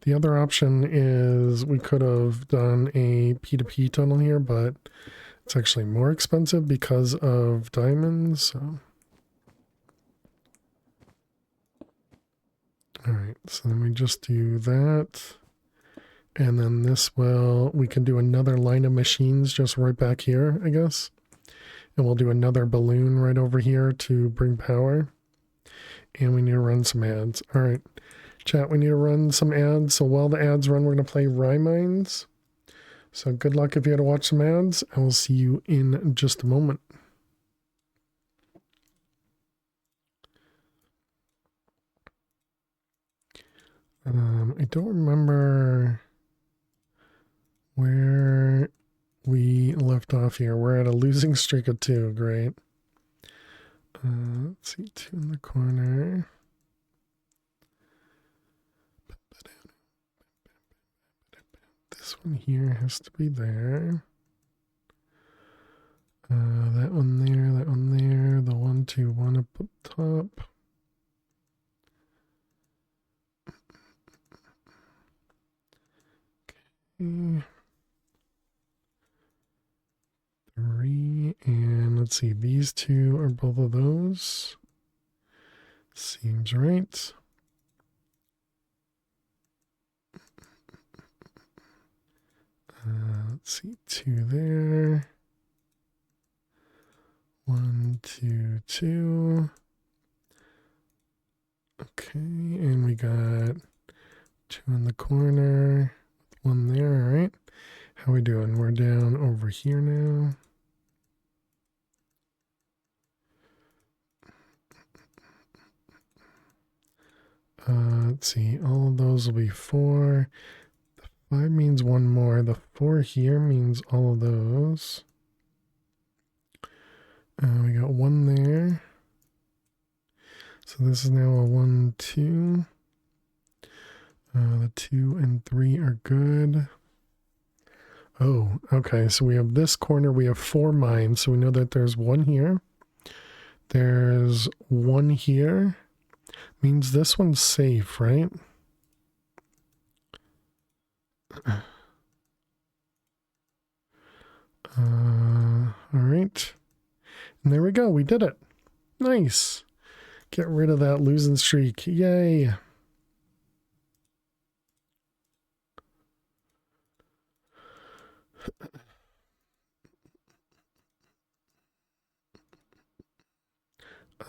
The other option is we could have done a P2P tunnel here, but it's actually more expensive because of diamonds. So. All right, so then we just do that. And then this will, we can do another line of machines just right back here, I guess. And we'll do another balloon right over here to bring power. and we need to run some ads. All right, chat, we need to run some ads. So while the ads run, we're going to play Rhyme Minds. So good luck if you had to watch some ads. I will see you in just a moment. I don't remember where we left off here. We're at a losing streak of 2. Great. Let's see, 2 in the corner. This one here has to be there. That one there, that one there, the 1, 2, 1 up top. Okay. 3, and let's see, these 2 are both of those. Seems right. Let's see, 2 there. 1, 2, 2. Okay, and we got 2 in the corner, 1 there, all right. How we doing? We're down over here now. Let's see, all of those will be 4. The 5 means 1 more. The 4 here means all of those. We got 1 there. So this is now a 1, 2. The 2 and 3 are good. Oh, okay. So we have this corner. We have 4 mines. So we know that there's 1 here. There's 1 here. Means this one's safe, right? All right. And there we go. We did it. Nice. Get rid of that losing streak. Yay.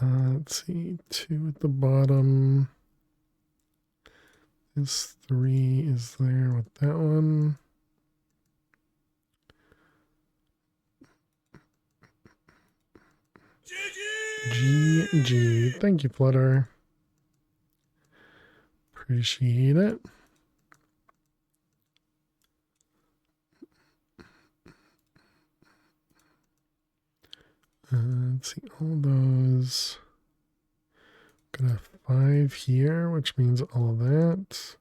Let's see. 2 at the bottom. This 3 is there with that one. GG. Thank you, Flutter. Appreciate it. Let's see, all those. Got a 5 here, which means all of that.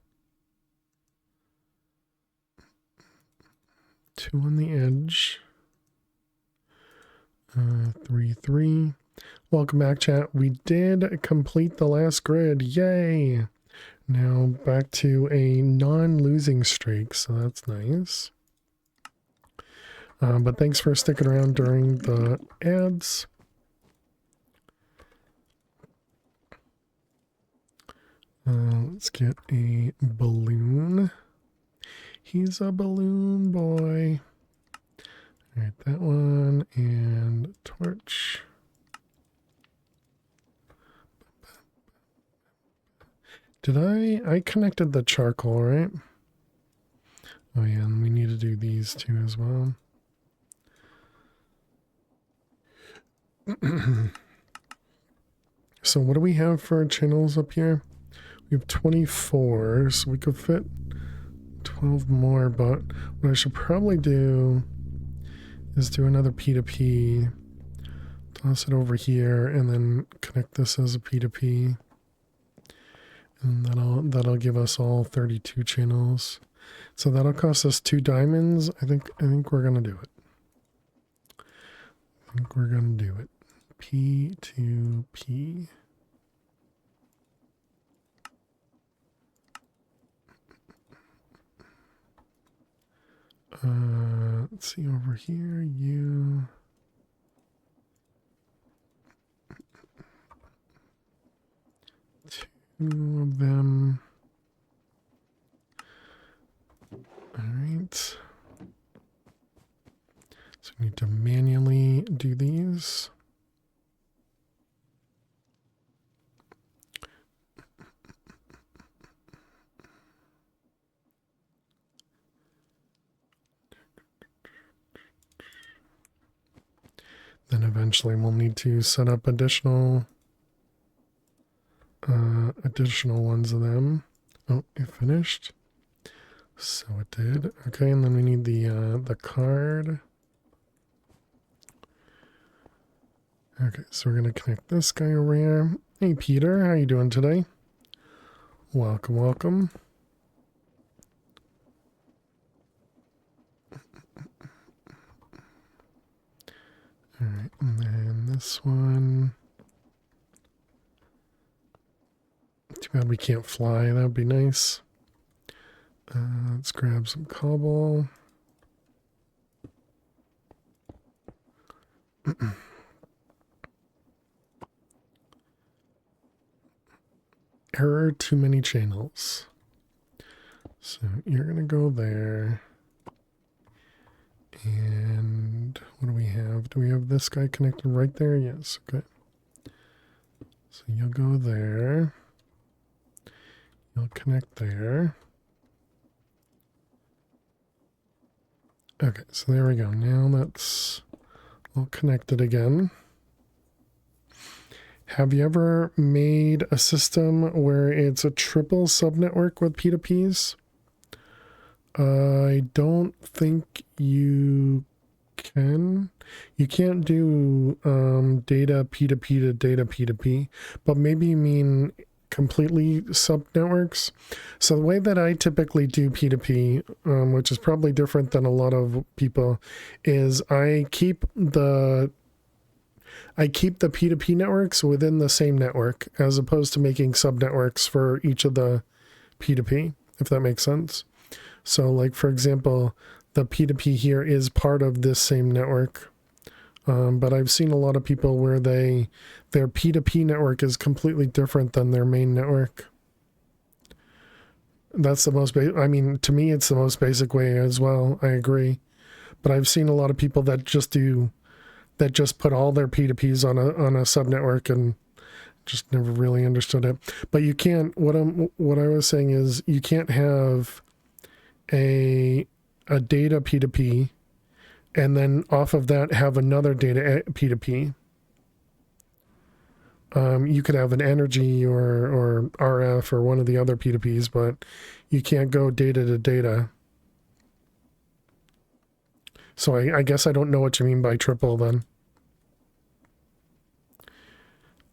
2 on the edge. 3, 3. Welcome back, chat. We did complete the last grid. Yay! Now back to a non-losing streak, so that's nice. But thanks for sticking around during the ads. Let's get a balloon. He's a balloon boy. All right, that one and torch. Did I connected the charcoal, right? Oh yeah, and we need to do these 2 as well. So what do we have for channels up here? We have 24, so we could fit 12 more, but what I should probably do is do another P2P, toss it over here, and then connect this as a P2P. And that'll give us all 32 channels. So that'll cost us 2 diamonds. I think we're gonna do it. I think we're gonna do it. P2P. Let's see over here. You. Two of them. All right. So we need to manually do these. And eventually we'll need to set up additional ones of them. Oh, it finished. So it did. Okay, and then we need the card. Okay, so we're gonna connect this guy over here. Hey Peter, how you doing today? Welcome, welcome. Alright, and then this one. Too bad we can't fly, that would be nice. Let's grab some cobble. Error, too many channels. So you're gonna go there. And what do we have? Do we have this guy connected right there? Yes, okay. So you'll go there. You'll connect there. Okay, so there we go. Now that's all connected again. Have you ever made a system where it's a triple subnetwork with P2Ps? I don't think you can. You can't do data P2P to data P2P, but maybe you mean completely subnetworks. So the way that I typically do P2P, which is probably different than a lot of people, is I keep the P2P networks within the same network, as opposed to making subnetworks for each of the P2P, if that makes sense. So like, for example, the P2P here is part of this same network. But I've seen a lot of people where their P2P network is completely different than their main network. That's the most, I mean, to me, it's the most basic way as well. I agree. But I've seen a lot of people that just put all their P2Ps on a subnetwork and just never really understood it. But you can't, what I was saying is you can't have a data P2P and then off of that have another data P2P. You could have an energy or RF or one of the other P2Ps, but you can't go data to data. So I guess I don't know what you mean by triple then.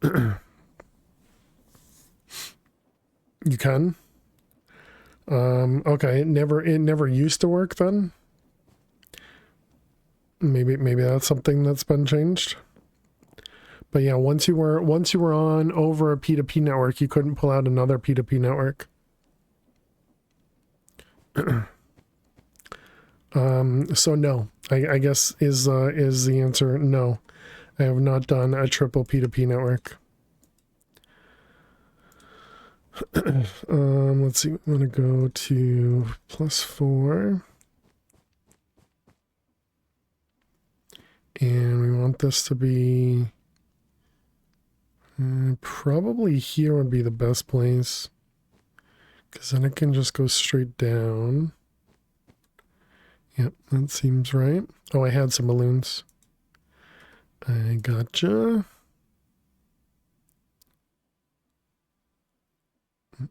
You can? Okay, it never used to work then? Maybe that's something that's been changed. But yeah, once you were on over a P2P network, you couldn't pull out another P2P network. So no, I guess is the answer no. I have not done a triple P2P network. Let's see, I'm gonna go to +4. And we want this to be probably here would be the best place, because then it can just go straight down. Yep, that seems right. Oh, I had some balloons. I gotcha. All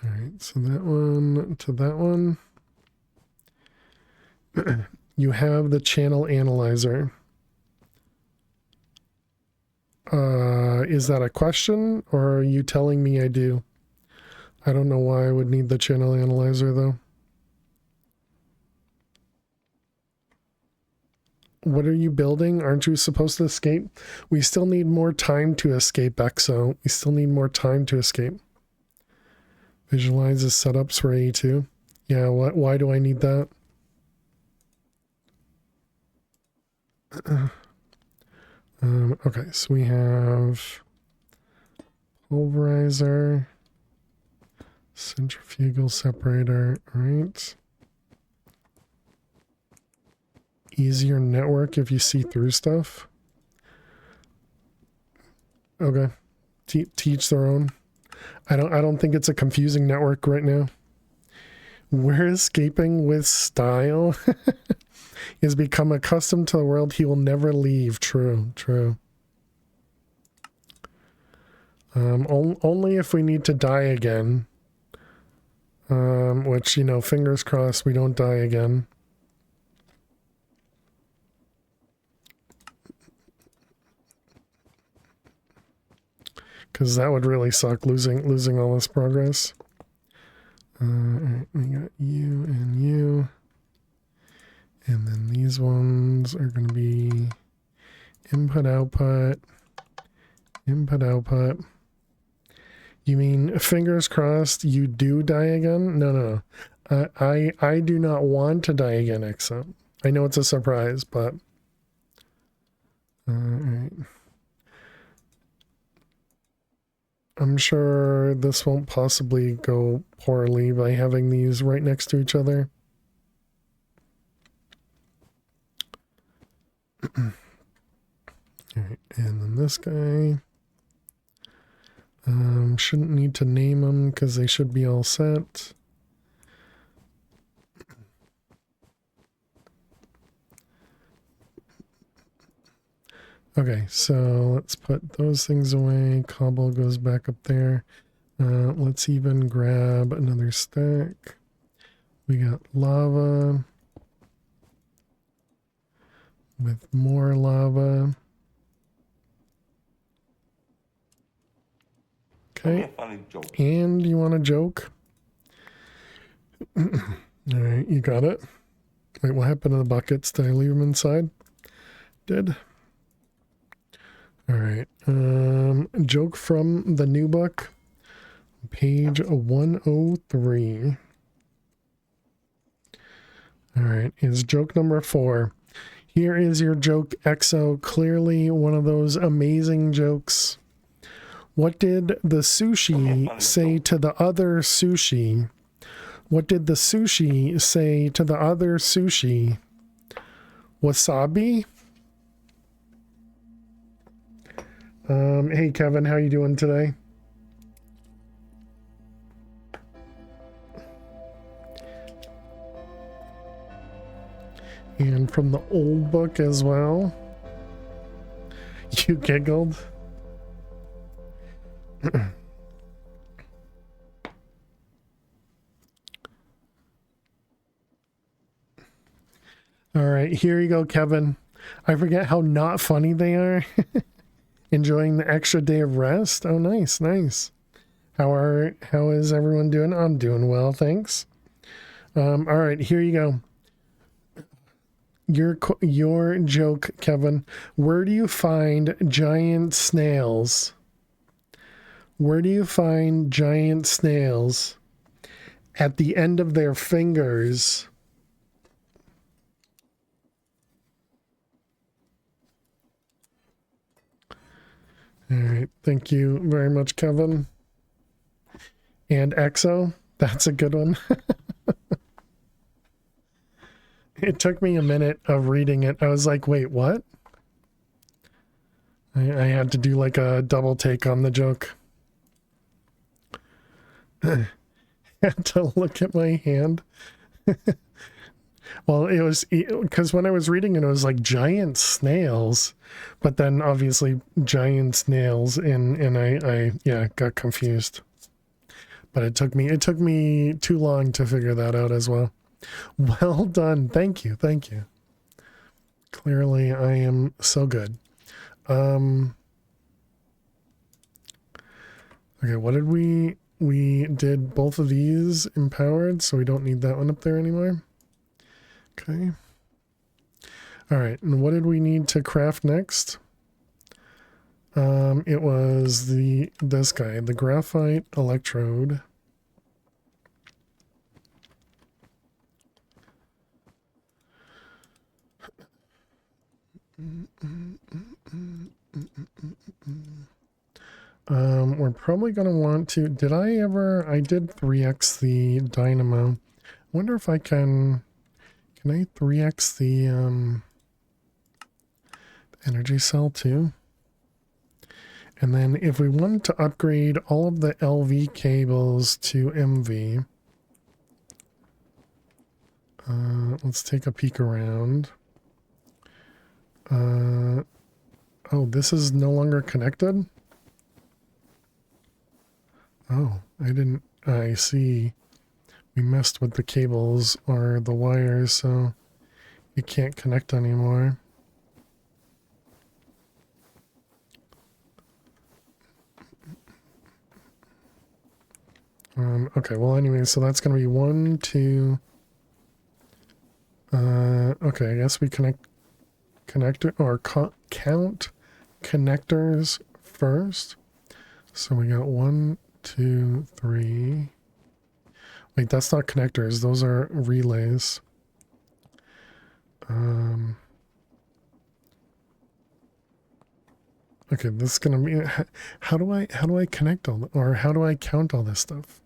right, so that one to that one. You have the channel analyzer. Is that a question, or are you telling me I do? I don't know why I would need the channel analyzer though. What are you building? Aren't you supposed to escape? We still need more time to escape, Exo. We still need more time to escape. Visualizes setups for A2. Yeah, why do I need that? Okay, so we have pulverizer, centrifugal separator, right? Easier network if you see through stuff. Okay, teach their own. I don't think it's a confusing network right now. We're escaping with style. is become accustomed to the world he will never leave. True, true. Only if we need to die again. Which, you know, fingers crossed we don't die again. Because that would really suck, losing all this progress. Alright, we got you and you. And then these ones are going to be input, output, input, output. You mean, fingers crossed, you do die again? No. I do not want to die again, Exo. I know it's a surprise, but... Alright. I'm sure this won't possibly go poorly by having these right next to each other. Alright, and then this guy... shouldn't need to name them because they should be all set. Okay, so let's put those things away. Cobble goes back up there. Let's even grab another stack. We got lava with more lava. Okay, and you want a joke? Alright, you got it. Wait, what happened to the buckets? Did I leave them inside? Did. Alright, joke from the new book, page 103. Alright, is joke number 4. Here is your joke, Exo. Clearly one of those amazing jokes. What did the sushi say to the other sushi? What did the sushi say to the other sushi? Wasabi? Hey Kevin, how you doing today? And from the old book as well. You giggled. All right, here you go, Kevin. I forget how not funny they are. Enjoying the extra day of rest. Oh, nice, nice. How is everyone doing? I'm doing well, thanks. All right, here you go. Your joke, Kevin. Where do you find giant snails? Where do you find giant snails? At the end of their fingers. All right, thank you very much, Kevin. And Exo, that's a good one. It took me a minute of reading it. I was like, wait, what? I had to do like a double take on the joke. I had to look at my hand. Well, it was because when I was reading it, it was like giant snails, but then obviously giant snails, and I got confused. But it took me too long to figure that out as well. Well done. Thank you. Thank you. Clearly I am so good. Okay, what did we did both of these empowered, so we don't need that one up there anymore. Okay. All right, and what did we need to craft next? It was this guy, the graphite electrode. We're probably going to want to... I did 3x the dynamo. I wonder if I can... Can I 3x the energy cell too? And then if we wanted to upgrade all of the LV cables to MV... let's take a peek around. Oh, this is no longer connected? Oh, I see. We messed with the cables or the wires, so it can't connect anymore. Okay, well anyway, so that's going to be 1, 2... okay, I guess we count connectors first. So we got 1, 2, 3... Wait, that's not connectors, those are relays. Okay, this is gonna be... How do I connect all... Or how do I count all this stuff?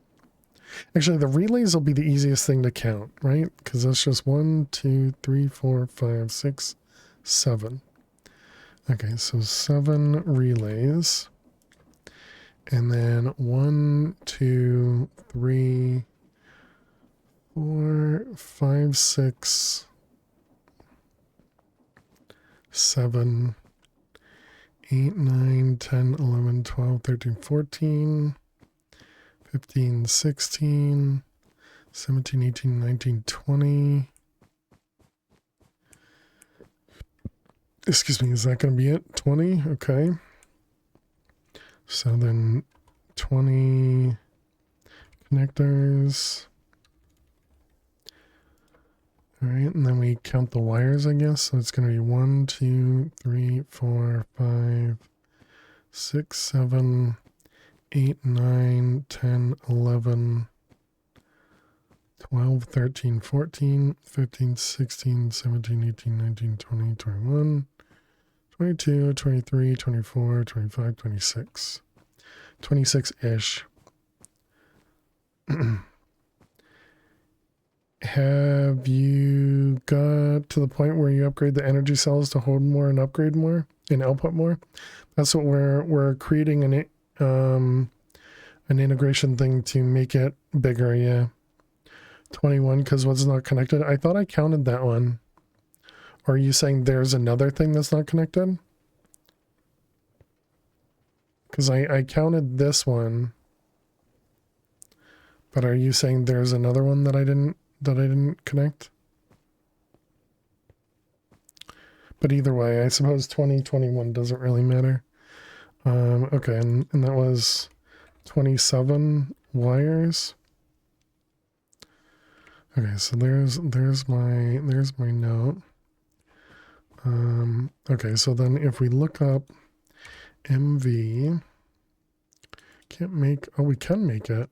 Actually, the relays will be the easiest thing to count, right? Because that's just 1, 2, 3, 4, 5, 6, 7. Okay, so 7 relays. And then 1, 2, 3, 4, 5, 6, 7, 8, 9, 10, 11, 12, 13, 14, 15, 16, 17, 18, 19, 20. Excuse me, is that going to be it? 20? Okay. So then 20 connectors. All right, and then we count the wires, I guess. So it's going to be 1, 2, 3, 4, 5, 6, 7, 8, 9, 10, 11, 12, 13, 14, 15, 16, 17, 18, 19, 20, 21, 22, 23, 24, 25, 26. 26-ish. Have you got to the point where you upgrade the energy cells to hold more and upgrade more and output more? That's what we're creating an integration thing to make it bigger. Yeah, 21 because what's not connected. I thought I counted that one. Or are you saying there's another thing that's not connected? Because I counted this one. But are you saying there's another one that I didn't connect? But either way, I suppose 2021 doesn't really matter. Okay, and that was 27 wires. Okay, so there's my note. Okay, so then if we look up MV, we can make it.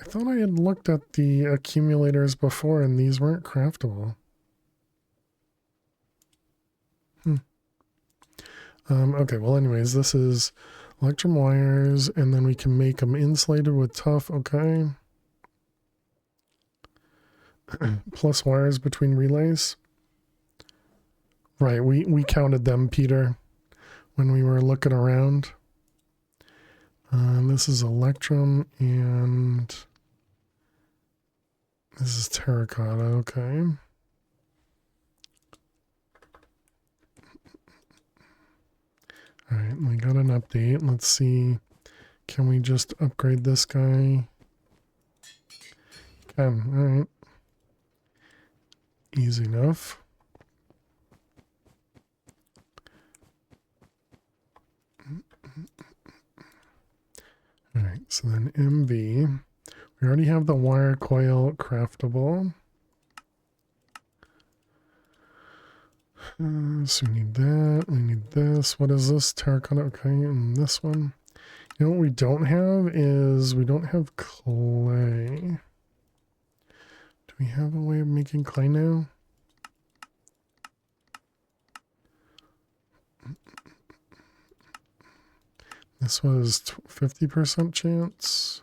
I thought I had looked at the accumulators before and these weren't craftable. Okay, well anyways, this is electrum wires and then we can make them insulated with tough, okay. Plus wires between relays. Right, we counted them, Peter, when we were looking around. This is electrum and this is terracotta, okay. All right, we got an update. Let's see. Can we just upgrade this guy? Can, all right. Easy enough. All right, so then MV. We already have the wire coil craftable. So we need that, we need this. What is this? Terracotta, okay, and this one. You know what we don't have is, we don't have clay. Do we have a way of making clay now? This was 50% chance.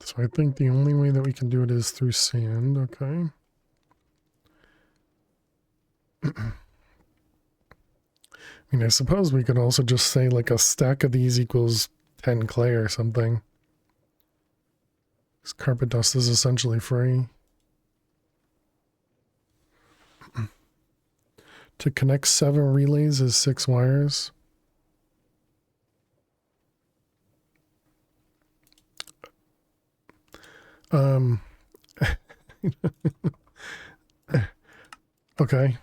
So I think the only way that we can do it is through sand, okay. I mean, I suppose we could also just say like a stack of these equals 10 clay or something. This carpet dust is essentially free. To connect 7 relays is 6 wires. Okay.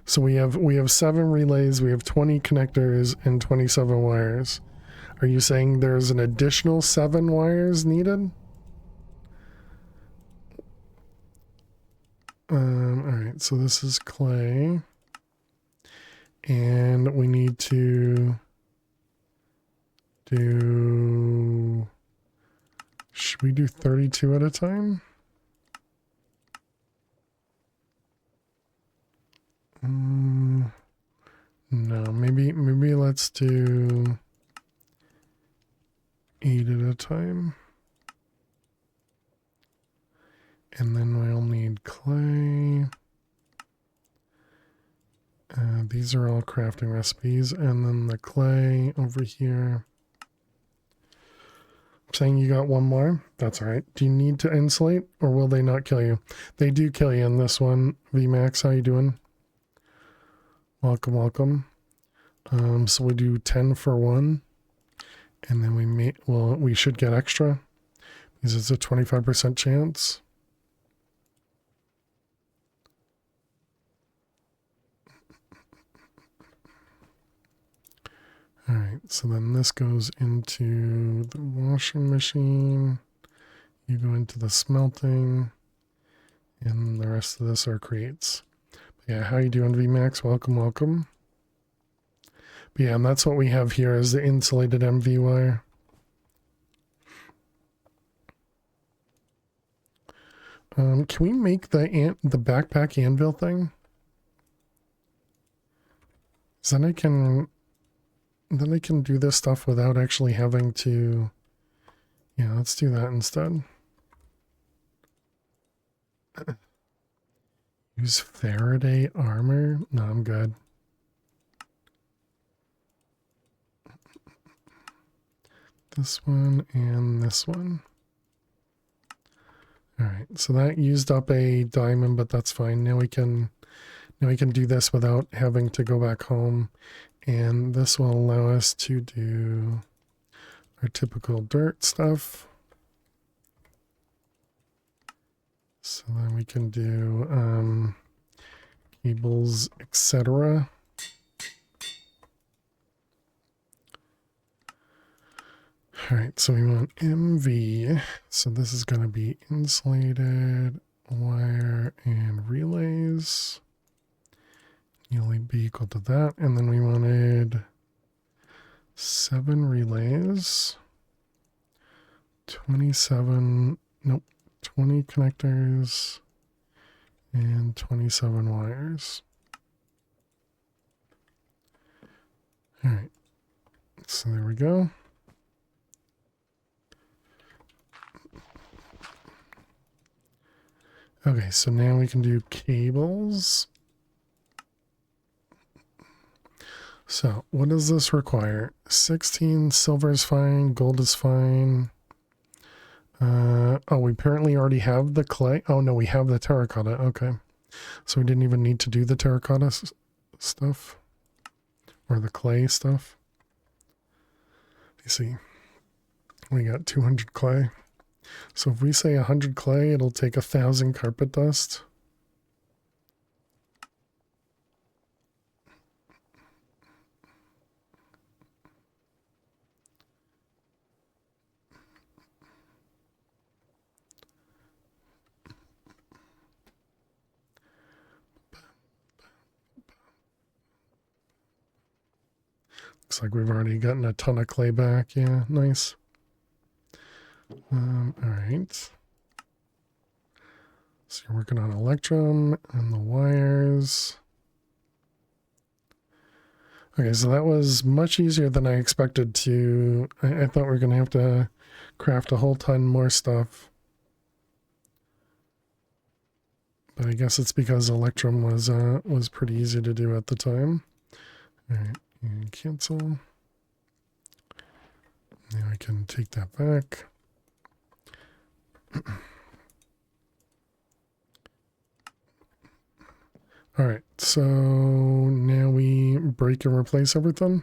So we have 7 relays, we have 20 connectors and 27 wires. Are you saying there's an additional 7 wires needed? Alright, so this is clay. And we need to do... Should we do 32 at a time? No, maybe let's do 8 at a time. And then we'll need clay. These are all crafting recipes. And then the clay over here. I'm saying you got one more. That's all right. Do you need to insulate or will they not kill you? They do kill you in this one. VMAX, how you doing? Welcome, welcome. So we do 10 for 1. And then we should get extra because it's a 25% chance. All right, so then this goes into the washing machine. You go into the smelting, and the rest of this are creates. But yeah, how you doing, VMAX? Welcome, welcome. But yeah, and that's what we have here is the insulated MV wire. Can we make the backpack anvil thing? So then I can do this stuff without actually having to... Yeah, let's do that instead. Use Faraday armor? No, I'm good. This one and this one. Alright, so that used up a diamond, but that's fine. Now we can do this without having to go back home. And this will allow us to do our typical dirt stuff. So then we can do cables, etc. Alright, so we want MV. So this is going to be insulated wire and relays. You'll be equal to that. And then we wanted 7 relays, 27, nope, 20 connectors, and 27 wires. All right, so there we go. Okay, so now we can do cables. So, what does this require? 16 silver is fine, gold is fine. Oh, we apparently already have the clay. Oh, no, we have the terracotta. Okay. So we didn't even need to do the terracotta stuff. Or the clay stuff. You see. We got 200 clay. So if we say 100 clay, it'll take 1,000 carpet dust. Looks like we've already gotten a ton of clay back. Yeah, nice. All right. So you're working on electrum and the wires. Okay, so that was much easier than I expected to. I thought we were going to have to craft a whole ton more stuff. But I guess it's because Electrum was pretty easy to do at the time. All right, and cancel. Now I can take that back. All right, so now we break and replace everything.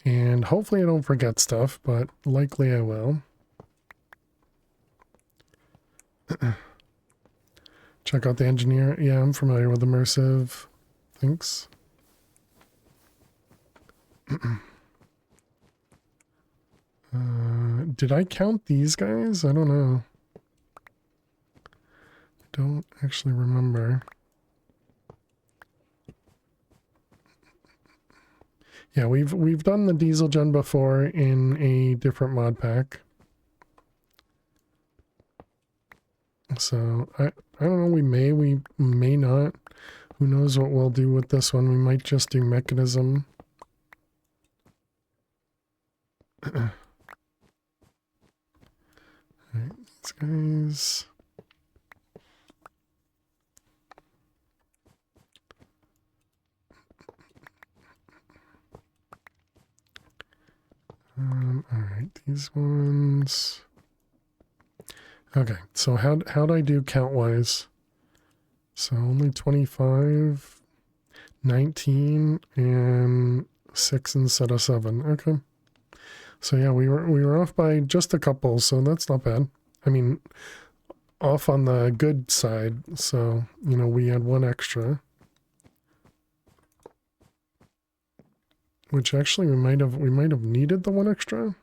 And hopefully I don't forget stuff, but likely I will. Check out the engineer. Yeah, I'm familiar with immersive. Thanks. Did I count these guys? I don't know. Don't actually remember. Yeah, we've done the diesel gen before in a different mod pack. So I don't know, we may not. Who knows what we'll do with this one. We might just do mechanism. Alright, these guys. Alright, these ones. Okay, so how'd I do count-wise? So only 25, 19, and 6 instead of 7. Okay. So yeah, we were off by just a couple, so that's not bad. I mean, off on the good side. So, you know, we had one extra. Which actually we might have needed the one extra.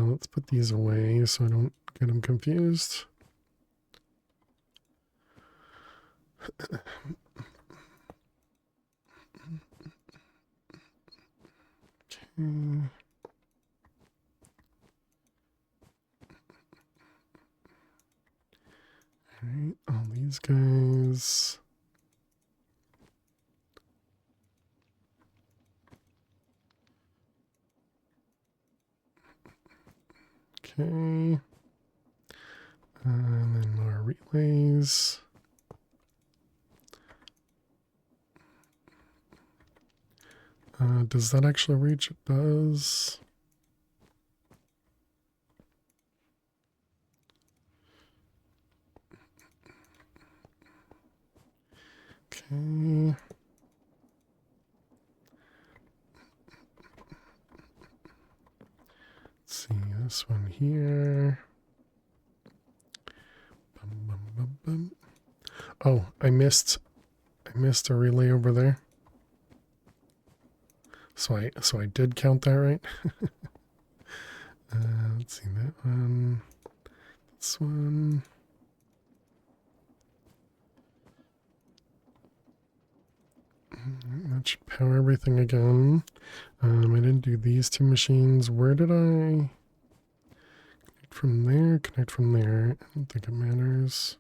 Let's put these away so I don't get them confused. Okay. Alright, all these guys. Okay. And then more relays. Does that actually reach? It does. Okay. Let's see this one here. Bum, bum, bum, bum. Oh, I missed a relay over there. So I did count that right. Let's see that one. This one. That should power everything again. I didn't do these two machines. Where did I connect from there? Connect from there. I don't think it matters.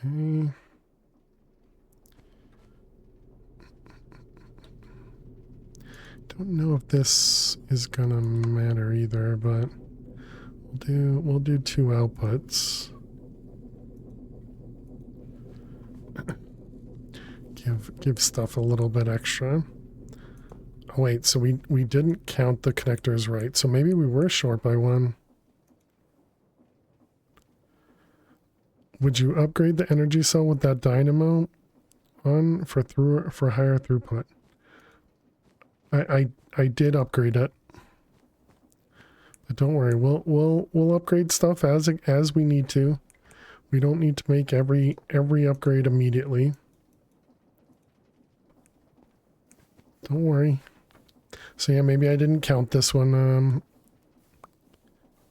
Okay. Don't know if this is gonna matter either, but we'll do two outputs. give stuff a little bit extra. Oh wait, so we didn't count the connectors right, so maybe we were short by one. Would you upgrade the energy cell with that dynamo on for higher throughput? I did upgrade it. But don't worry, we'll upgrade stuff as we need to. We don't need to make every upgrade immediately. Don't worry. So yeah, maybe I didn't count this one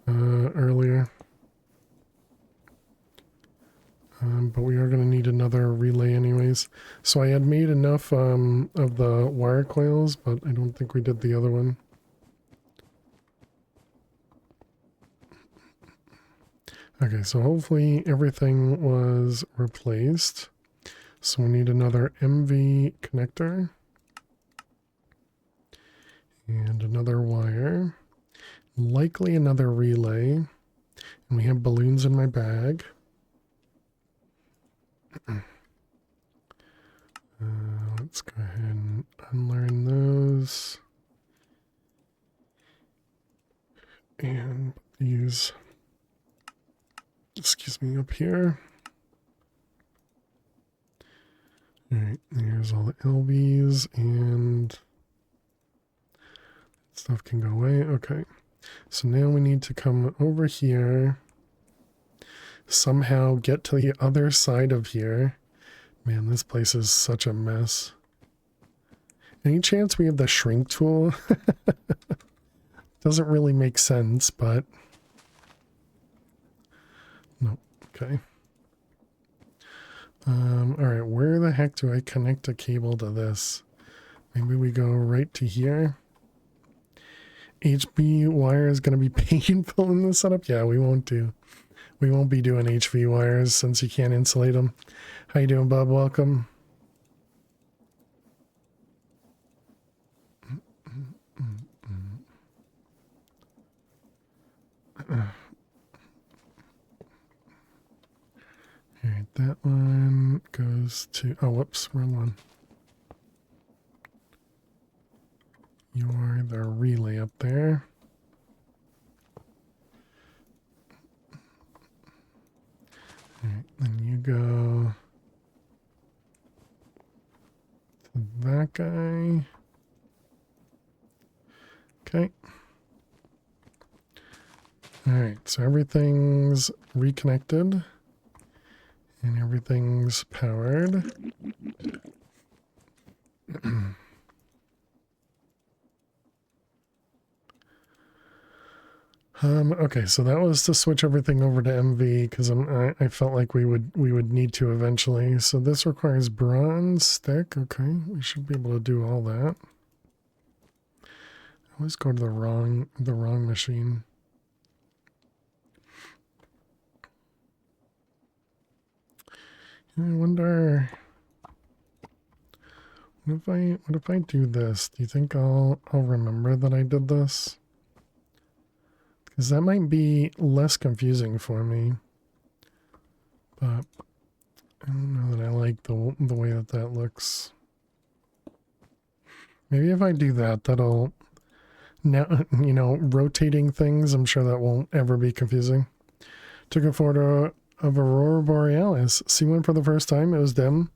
earlier. But we are going to need another relay anyways. So I had made enough of the wire coils, but I don't think we did the other one. Okay, so hopefully everything was replaced. So we need another MV connector. And another wire. Likely another relay. And we have balloons in my bag. Let's go ahead and unlearn those. And put these, excuse me, up here. Alright, here's all the LVs and stuff can go away. Okay, so now we need to come over here, somehow get to the other side of here. Man, this place is such a mess. Any chance we have the shrink tool? Doesn't really make sense, but no. Okay. Alright, where the heck do I connect a cable to this? Maybe we go right to here. HV wire is going to be painful in the setup. Yeah, we won't be doing HV wires since you can't insulate them. How you doing, Bob? Welcome. Alright, that one goes to, oh, whoops, wrong one. You're the relay up there. Alright, then you go to that guy. Okay. Alright, so everything's reconnected. And everything's powered. Okay, so that was to switch everything over to MV because I felt like we would need to eventually. So this requires bronze stick. Okay, we should be able to do all that. I always go to the wrong machine. I wonder, what if I do this? Do you think I'll remember that I did this? Because that might be less confusing for me. But I don't know that I like the way that looks. Maybe if I do that, that'll, now, you know, rotating things, I'm sure that won't ever be confusing. Took a photo of Aurora Borealis. See one for the first time. It was dim.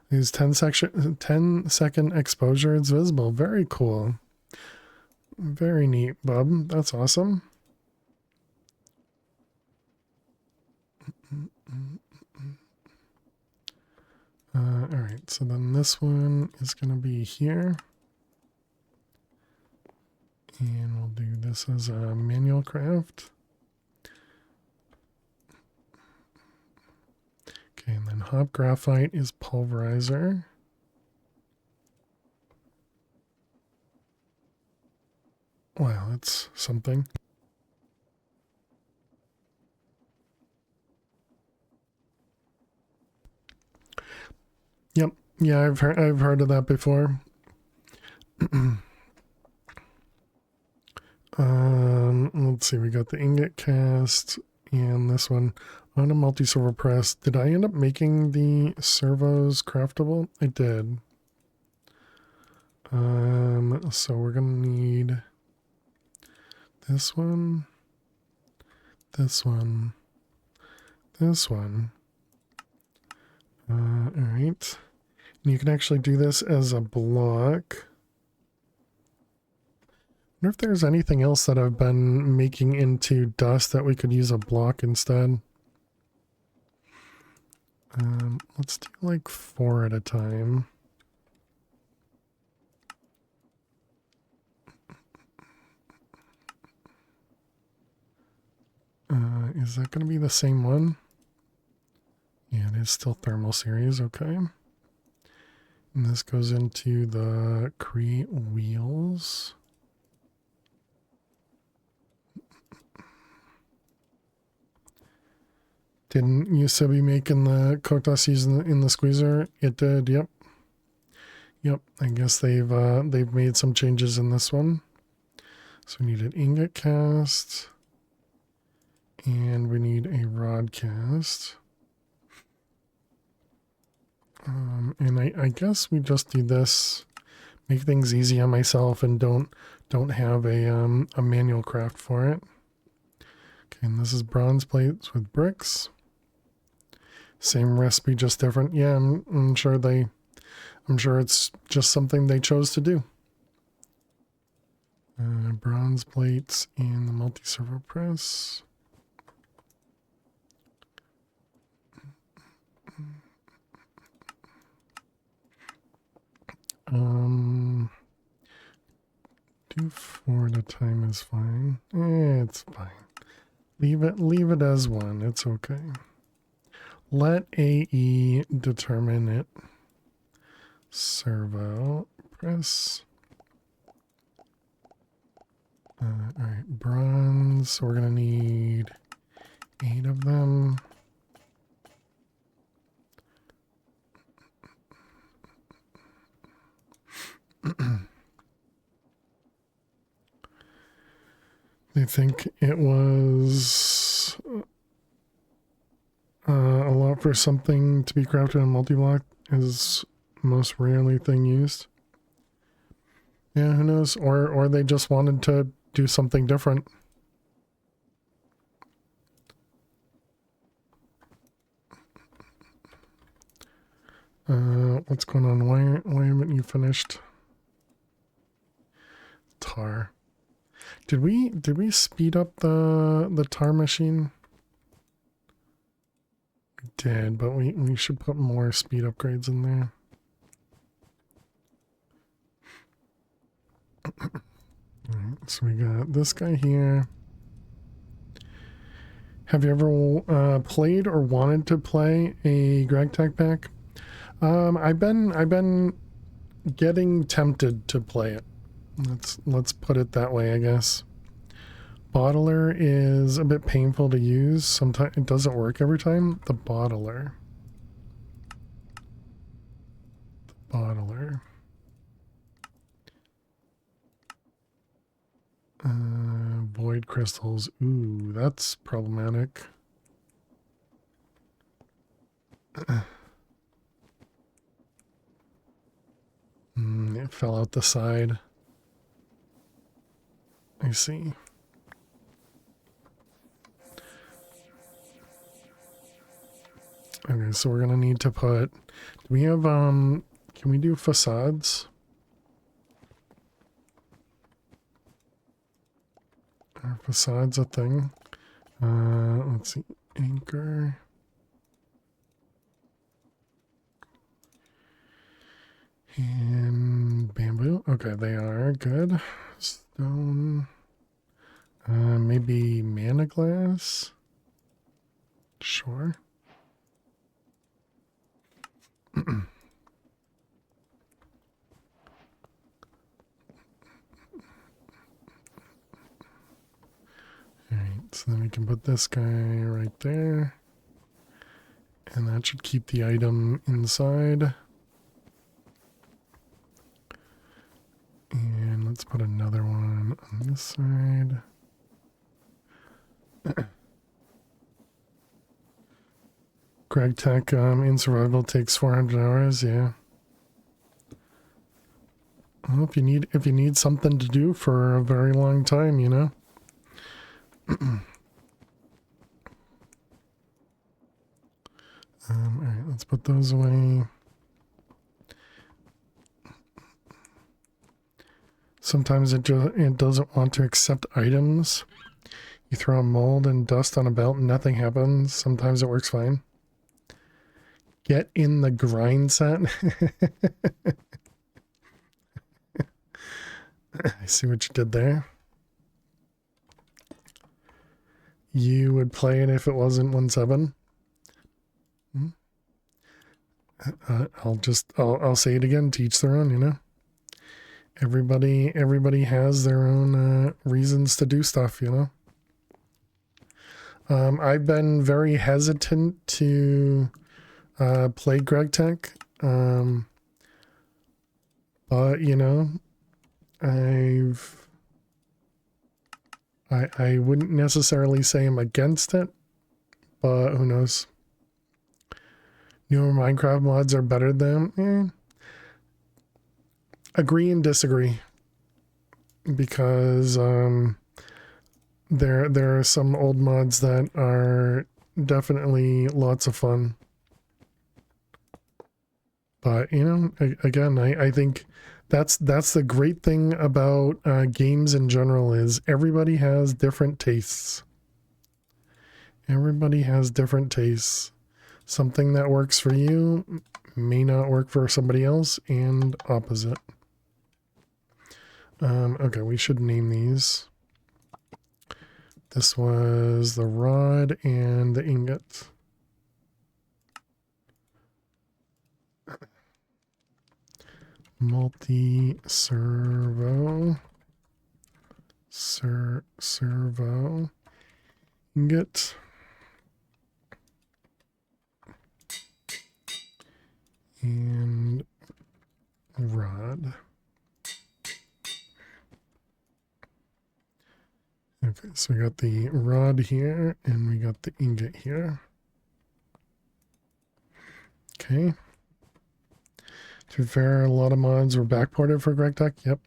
It was 10-second exposure. It's visible. Very cool. Very neat, bub. That's awesome. Alright, so then this one is going to be here. And we'll do this as a manual craft. Okay, and then hop graphite is pulverizer. Wow, that's something. Yep. Yeah, I've heard of that before. Let's see, we got the ingot cast and this one on a multi-servo press. Did I end up making the servos craftable? I did. So we're gonna need this one, this one, this one. All right. And you can actually do this as a block. I wonder if there's anything else that I've been making into dust that we could use a block instead. Let's do like 4 at a time. Is that going to be the same one? Yeah, it is still thermal series, okay. And this goes into the create wheels. Didn't used to be making the cooked Aussies in the squeezer. It did, yep. Yep, I guess they've made some changes in this one. So we need an ingot cast. And we need a rod cast. And I guess we just do this. Make things easy on myself and don't have a manual craft for it. Okay, and this is bronze plates with bricks. Same recipe, just different. Yeah, I'm sure it's just something they chose to do. Bronze plates in the multi-servo press. Do 4 at a time is fine. It's fine. Leave it as 1. It's okay. Let AE determine it. Servo press. Alright, bronze. So we're gonna need 8 of them. I think it was a lot for something to be crafted in multi-block is most rarely thing used. Yeah, who knows? Or they just wanted to do something different. What's going on? Why haven't you finished? Tar. Did we speed up the tar machine? We did, but we should put more speed upgrades in there. Alright, so we got this guy here. Have you ever played or wanted to play a GregTech pack? I've been getting tempted to play it. Let's put it that way, I guess. Bottler is a bit painful to use. Sometimes it doesn't work every time. The bottler. Void crystals. Ooh, that's problematic. It fell out the side. I see. Okay, so we're gonna need to put, do we have, can we do facades? Are facades a thing? Let's see, anchor. And bamboo. Okay, they are good. Stone. Maybe mana glass. Sure. Alright, so then we can put this guy right there. And that should keep the item inside. And let's put another one on this side. GregTech in survival takes 400 hours, yeah. Well, if you need something to do for a very long time, you know. Alright, let's put those away. Sometimes it doesn't want to accept items. You throw a mold and dust on a belt and nothing happens. Sometimes it works fine. Get in the grind set. I see what you did there. You would play it if it wasn't 1.7. I'll say it again, to each their own, you know. Everybody has their own reasons to do stuff, you know. I've been very hesitant to play Greg Tech, but you know, I wouldn't necessarily say I'm against it, but who knows? Newer Minecraft mods are better than. Agree and disagree, because there are some old mods that are definitely lots of fun. But you know, again, I think that's the great thing about games in general is everybody has different tastes. Everybody has different tastes. Something that works for you may not work for somebody else, and opposite. Okay, we should name these. This was the rod and the ingot. Multi-servo. Servo. Ingot. And rod. Okay, so we got the rod here and we got the ingot here. Okay. To be fair, a lot of mods were backported for Greg Tech. Yep.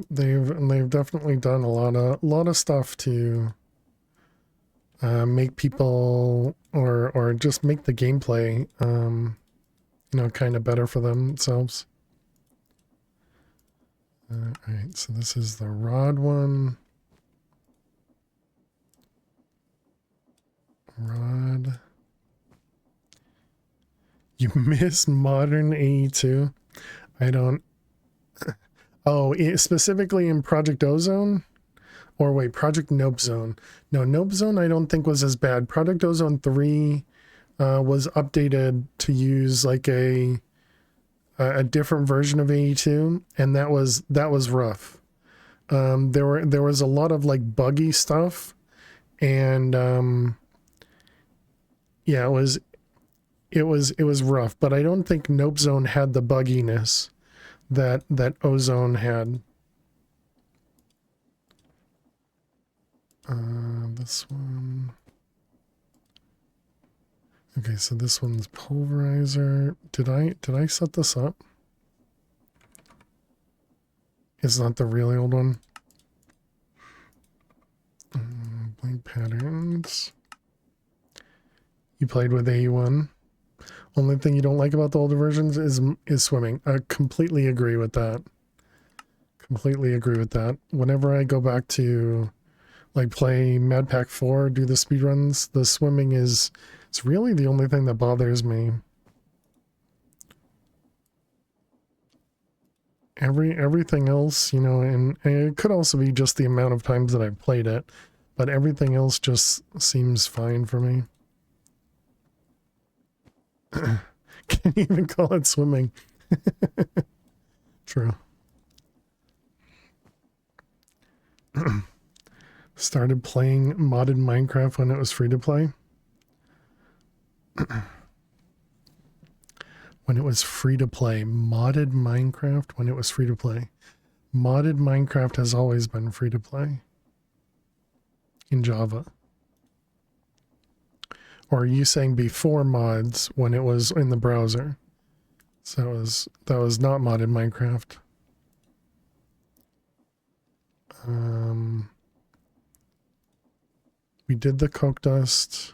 They've definitely done a lot of stuff to make people or just make the gameplay you know, kind of better for themselves. All right, so this is the rod one. Rod. You miss modern AE2? I don't. Oh, specifically in Project Ozone? Or wait, Project Nope Zone. No, Nope Zone I don't think was as bad. Project Ozone 3 was updated to use like a different version of AE2, and that was rough. There was a lot of like buggy stuff, and yeah, it was rough, but I don't think Nope Zone had the bugginess that Ozone had. This one. Okay, so this one's pulverizer. Did I set this up? It's not the really old one. Blank patterns. You played with AE1. Only thing you don't like about the older versions is swimming. I completely agree with that. Completely agree with that. Whenever I go back to like play Mad Pack 4, do the speedruns, the swimming it's really the only thing that bothers me. Everything else, you know, and it could also be just the amount of times that I've played it, but everything else just seems fine for me. Can't even call it swimming. True. Started playing modded Minecraft when it was free to play. When it was free to play. Modded Minecraft when it was free to play. Modded Minecraft has always been free to play. In Java. Or are you saying before mods when it was in the browser? So that was not modded Minecraft. We did the coke dust.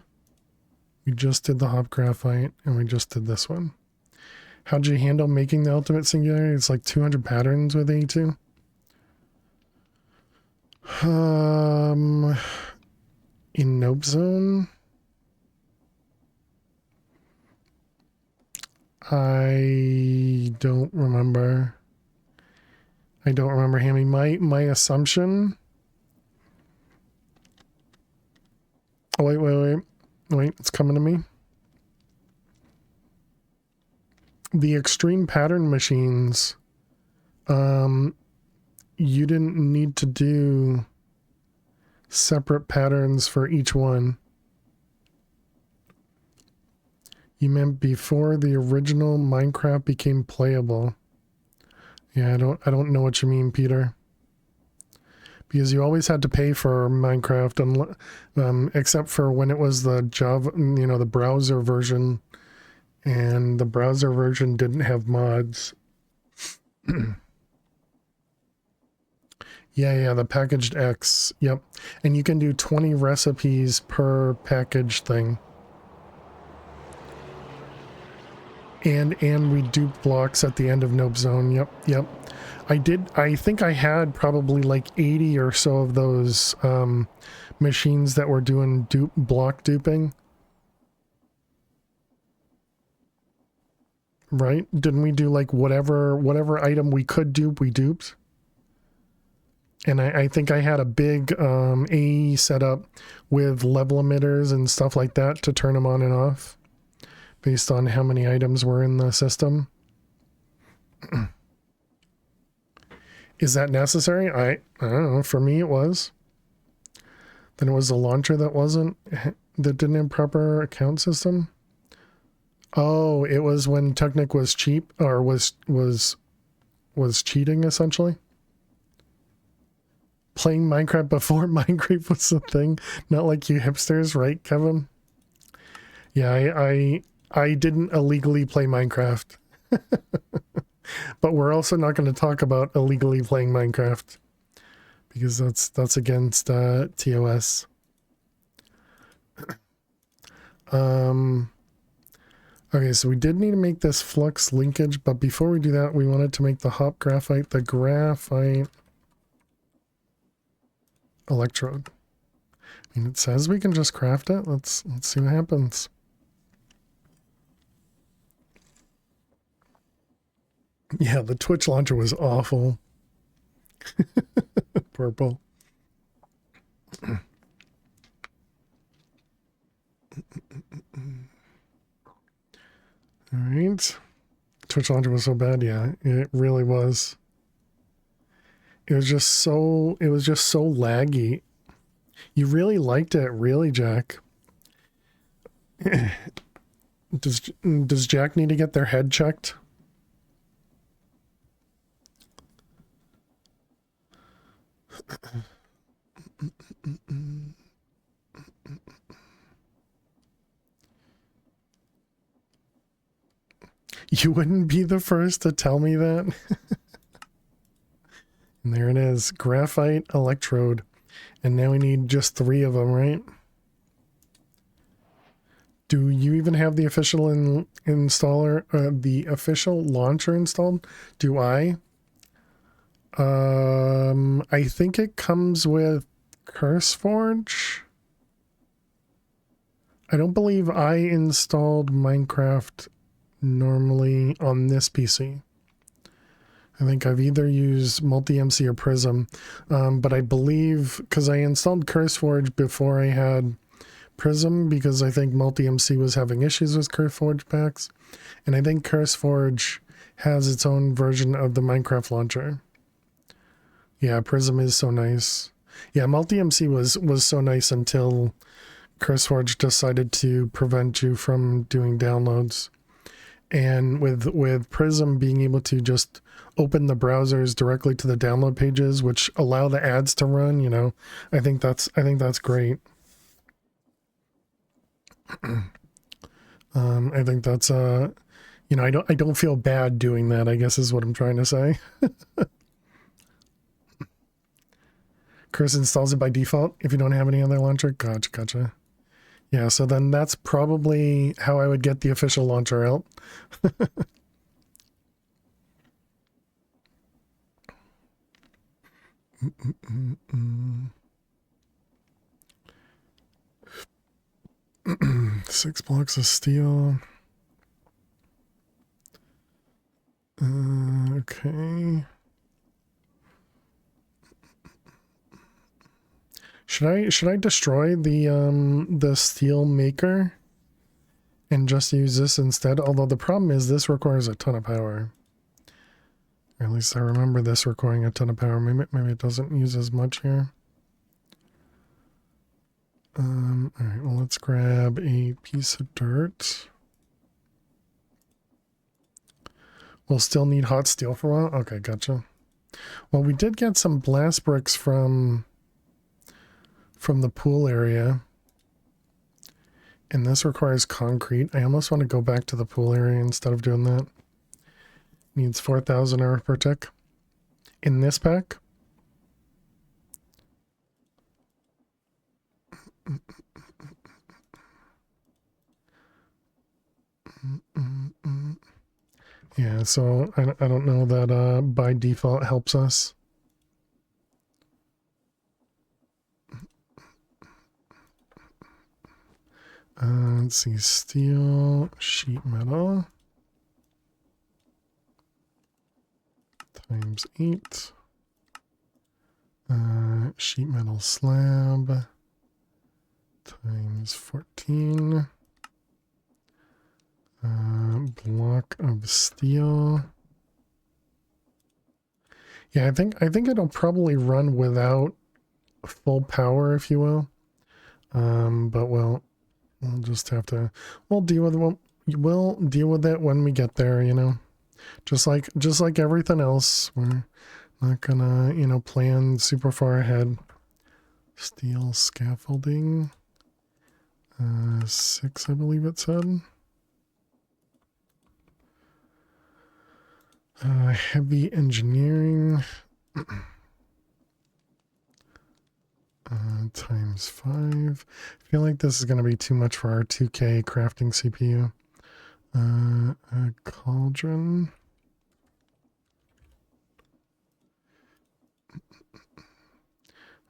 We just did the hop graphite, and we just did this one. How'd you handle making the ultimate singularity? It's like 200 patterns with A2. In Nope Zone, I don't remember. Hammy. My assumption. Oh, wait, it's coming to me. The extreme pattern machines, you didn't need to do separate patterns for each one. You meant before the original Minecraft became playable. Yeah, I don't know what you mean, Peter. Because you always had to pay for Minecraft, except for when it was the Java, the browser version, and the browser version didn't have mods. Yeah, the packaged X. Yep. And you can do 20 recipes per package thing. And we dupe blocks at the end of Nope Zone. Yep. I think I had probably like 80 or so of those machines that were doing block duping. Right? Didn't we do like whatever item we could dupe, we duped? And I think I had a big AE setup with level emitters and stuff like that to turn them on and off based on how many items were in the system. Is that necessary? I don't know. For me, it was. Then it was the launcher that didn't have proper account system. Oh, it was when Technic was cheap, or was cheating essentially. Playing Minecraft before Minecraft was the thing, not like you hipsters, right, Kevin? Yeah, I didn't illegally play Minecraft. But we're also not going to talk about illegally playing Minecraft because that's against TOS. Okay, so we did need to make this flux linkage, but before we do that, we wanted to make the hop graphite, the graphite electrode. I mean, it says we can just craft it. Let's see what happens. Yeah, the Twitch launcher was awful. Purple. All right. Twitch launcher was so bad. Yeah, it really was. It was just so laggy. You really liked it, really, Jack. Does Jack need to get their head checked? You wouldn't be the first to tell me that. And there it is, graphite electrode. And now we need just 3 of them, right? Do you even have the official installer, the official launcher installed? Do I? I think it comes with CurseForge. I don't believe I installed Minecraft normally on this PC. I think I've either used Multi-MC or Prism, but I believe, because I installed CurseForge before I had Prism, because I think Multi-MC was having issues with CurseForge packs, and I think CurseForge has its own version of the Minecraft launcher. Yeah, Prism is so nice. Yeah, Multi-MC was so nice until CurseForge decided to prevent you from doing downloads. And with Prism being able to just open the browsers directly to the download pages, which allow the ads to run, I think that's great. I think that's I don't feel bad doing that, I guess is what I'm trying to say. Curse installs it by default if you don't have any other launcher. Gotcha. Yeah, so then that's probably how I would get the official launcher out. 6 blocks of steel. Okay. Should I destroy the steel maker and just use this instead? Although the problem is this requires a ton of power. Or at least I remember this requiring a ton of power. Maybe it doesn't use as much here. All right, well, let's grab a piece of dirt. We'll still need hot steel for a while. Okay, gotcha. Well, we did get some blast bricks from the pool area. And this requires concrete. I almost want to go back to the pool area instead of doing that. Needs 4,000 hour per tick. In this pack. Yeah, so I don't know that by default helps us. Let's see, steel, sheet metal, times 8. Sheet metal slab, times 14. Block of steel. Yeah, I think it'll probably run without full power, if you will. But we'll just have to. We'll deal with it when we get there. You know, just like everything else, we're not gonna plan super far ahead. Steel scaffolding. 6, I believe it said. Heavy engineering. Times 5. I feel like this is going to be too much for our 2K crafting CPU. A cauldron.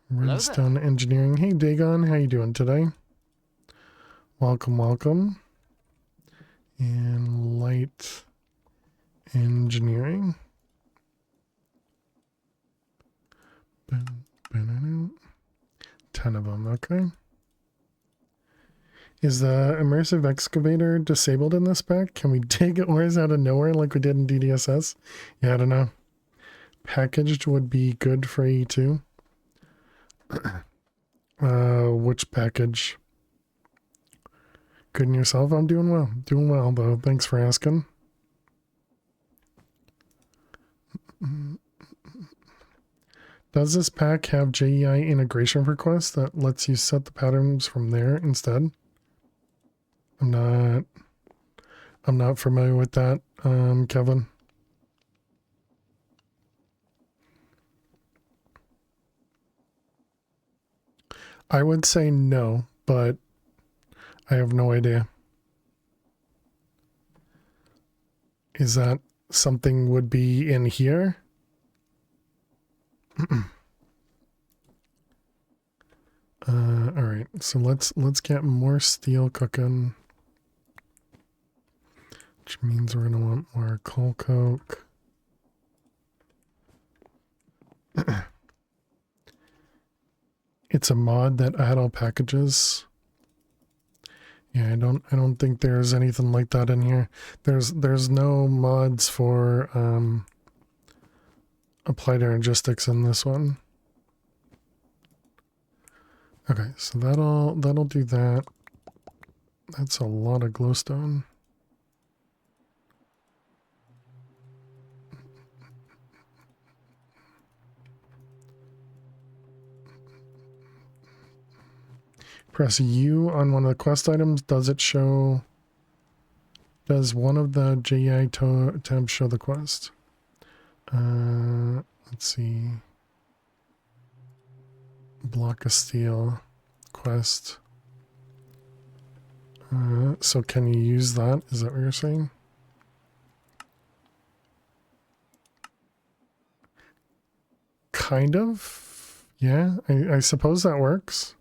Redstone engineering. Hey Dagon, how you doing today? Welcome, welcome. And light engineering. 10 of them, okay. Is the immersive excavator disabled in this pack? Can we dig ores out of nowhere like we did in DDSS? Yeah, I don't know. Packaged would be good for E2. Which package? Good in yourself? I'm doing well. Doing well, though. Thanks for asking. Does this pack have JEI integration requests that lets you set the patterns from there instead? I'm not familiar with that, Kevin. I would say no, but I have no idea. Is that something would be in here? All right, so let's get more steel cooking, which means we're gonna want more coal coke. It's a mod that add all packages. Yeah, I don't think there's anything like that in here. There's no mods for applied energistics in this one. Okay, so that'll do that. That's a lot of glowstone. Press U on one of the quest items. Does it show? Does one of the JEI tabs show the quest? Let's see. Block of steel quest. So can you use that? Is that what you're saying? Kind of. Yeah, I suppose that works.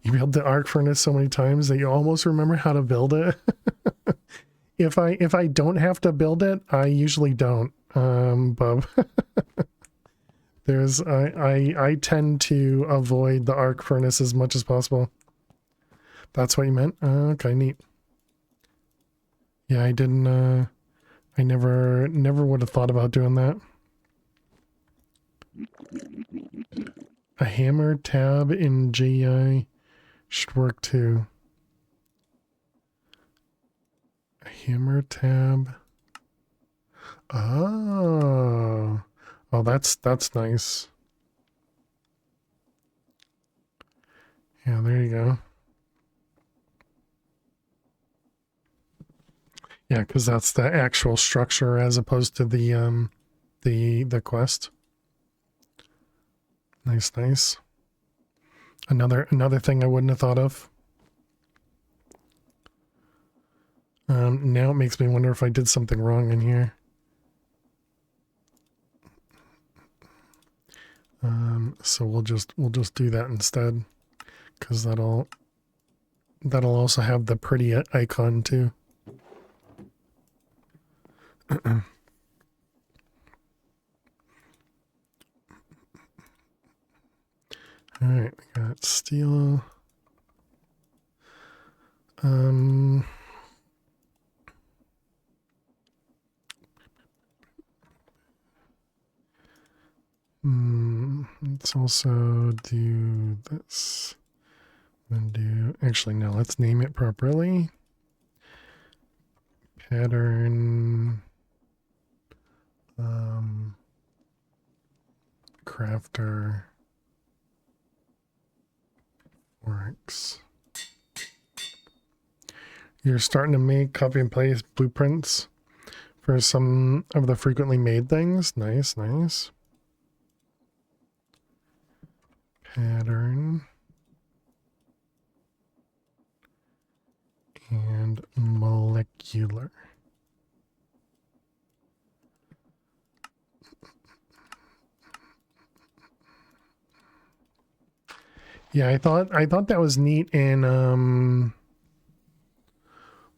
You build the arc furnace so many times that you almost remember how to build it. If I don't have to build it, I usually don't. But I tend to avoid the arc furnace as much as possible. That's what you meant? Okay, neat. Yeah, I didn't I never would have thought about doing that. a hammer tab in GI should work too. A hammer tab. Oh, oh, that's nice. Yeah, there you go. Yeah, because that's the actual structure as opposed to the quest. Nice, nice. Another thing I wouldn't have thought of. Now it makes me wonder if I did something wrong in here. So we'll just do that instead, because that'll also have the pretty icon too. All right, we got steel. Let's also do this. And do, actually, no, let's name it properly. Pattern crafter works. You're starting to make copy and paste blueprints for some of the frequently made things. Nice, nice. Pattern and molecular. Yeah, I thought that was neat. And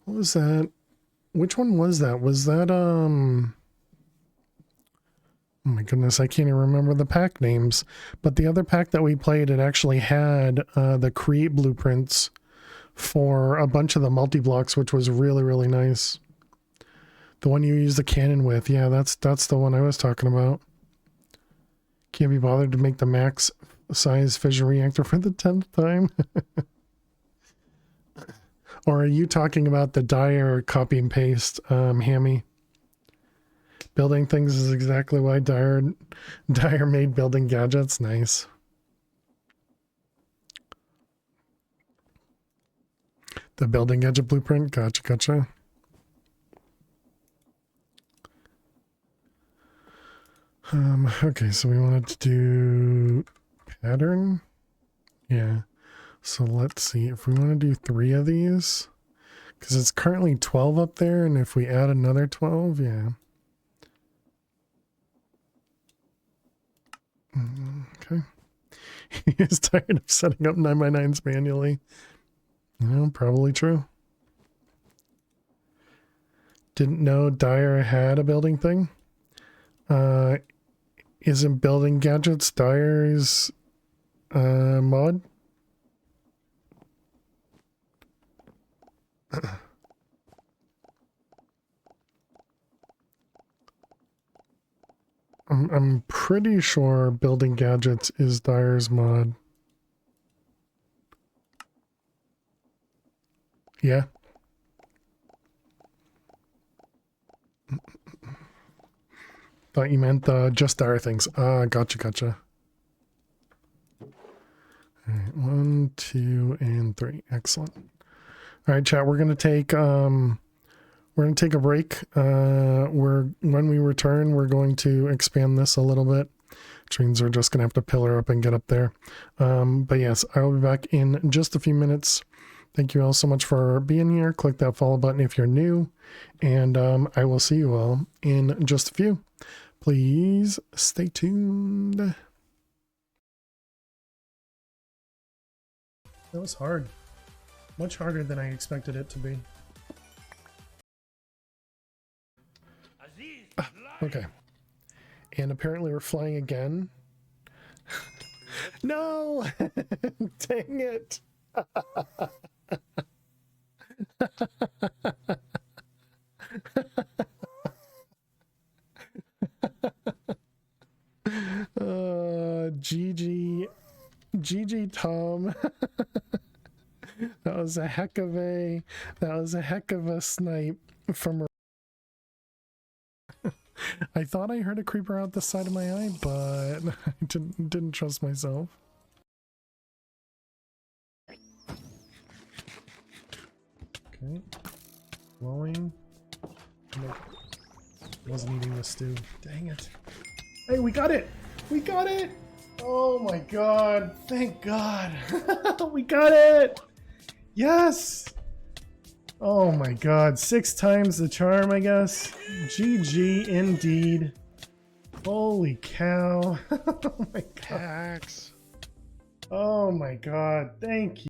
what was that? Which one was that? Was that oh my goodness, I can't even remember the pack names. But the other pack that we played, it actually had the create blueprints for a bunch of the multi-blocks, which was really, really nice. The one you use the cannon with, yeah, that's the one I was talking about. Can't be bothered to make the max size fission reactor for the 10th time. Or are you talking about the Dyer copy and paste, Hammy? Building things is exactly why Dyer made building gadgets. Nice. The building gadget blueprint. Gotcha, gotcha. Okay, so we wanted to do pattern. Yeah. So let's see if we want to do 3 of these, because it's currently 12 up there, and if we add another 12, yeah. Okay. He is tired of setting up 9x9s manually. You know, probably true. Didn't know Dyer had a building thing. Isn't building gadgets Dyer's mod? I'm pretty sure building gadgets is Dyer's mod. Yeah. Thought you meant just Dyer things. Gotcha, gotcha. All right, 1, 2, and 3. Excellent. All right, chat. We're gonna take a break. When we return, we're going to expand this a little bit, which means we're just gonna have to pillar up and get up there. But yes, I will be back in just a few minutes. Thank you all so much for being here. Click that follow button if you're new, and I will see you all in just a few. Please stay tuned. That was hard. Much harder than I expected it to be. Okay. And apparently we're flying again. No! Dang it! GG GG Tom. That was a heck of a snipe from. I thought I heard a creeper out the side of my eye, but I didn't trust myself. Okay. Blowing. Wasn't eating the stew. Dang it. Hey, we got it! We got it! Oh my god. Thank God. We got it! Yes! Oh my god. 6 times the charm, I guess. GG indeed. Holy cow. Oh my god. Hacks. Oh my god. Thank you.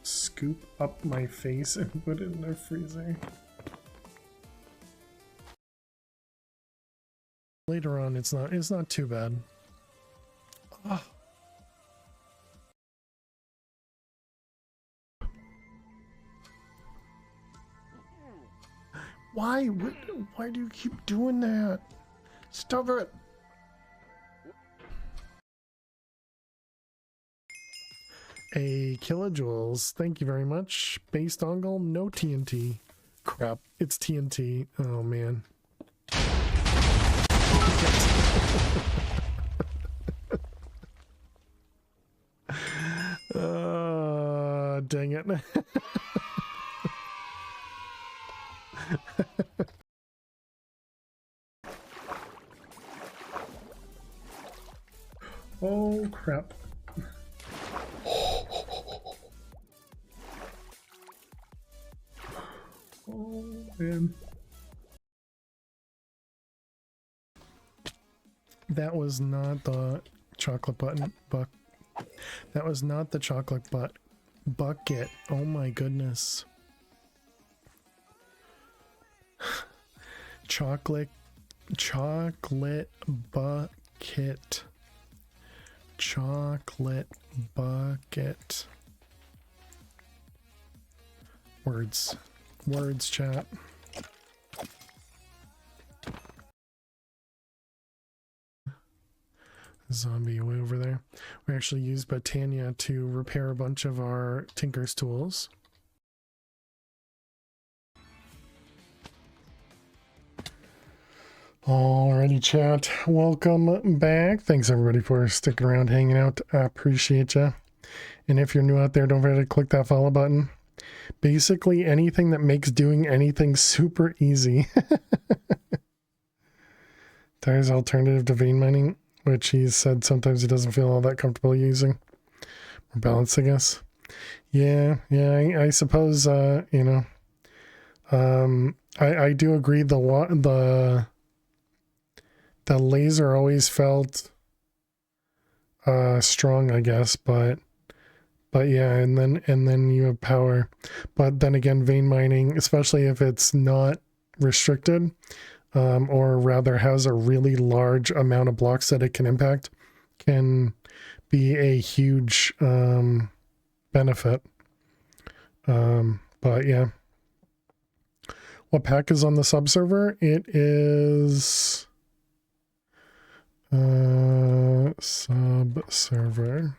Scoop up my face and put it in the freezer. Later on, it's not too bad. Oh. Why? Why do you keep doing that? Stop it! A kilojoules. Thank you very much. Base dongle, no TNT. Crap, it's TNT. Oh man. Dang it. Oh crap. Oh man. That was not the chocolate button that was not the chocolate bucket. Oh my goodness. Chocolate bucket. Chocolate bucket. Words, chat. Zombie way over there. We actually used Botania to repair a bunch of our Tinker's tools. Alrighty, chat. Welcome back. Thanks everybody for sticking around, hanging out. I appreciate you. And if you're new out there, don't forget to click that follow button. Basically anything that makes doing anything super easy. Tyre's alternative to vein mining, which he said sometimes he doesn't feel all that comfortable using. More balance, I guess. Yeah, I suppose, you know, I do agree the laser always felt strong, I guess, but yeah, and then you have power. But then again, vein mining, especially if it's not restricted, or rather has a really large amount of blocks that it can impact, can be a huge benefit. But yeah. What pack is on the subserver? It is subserver.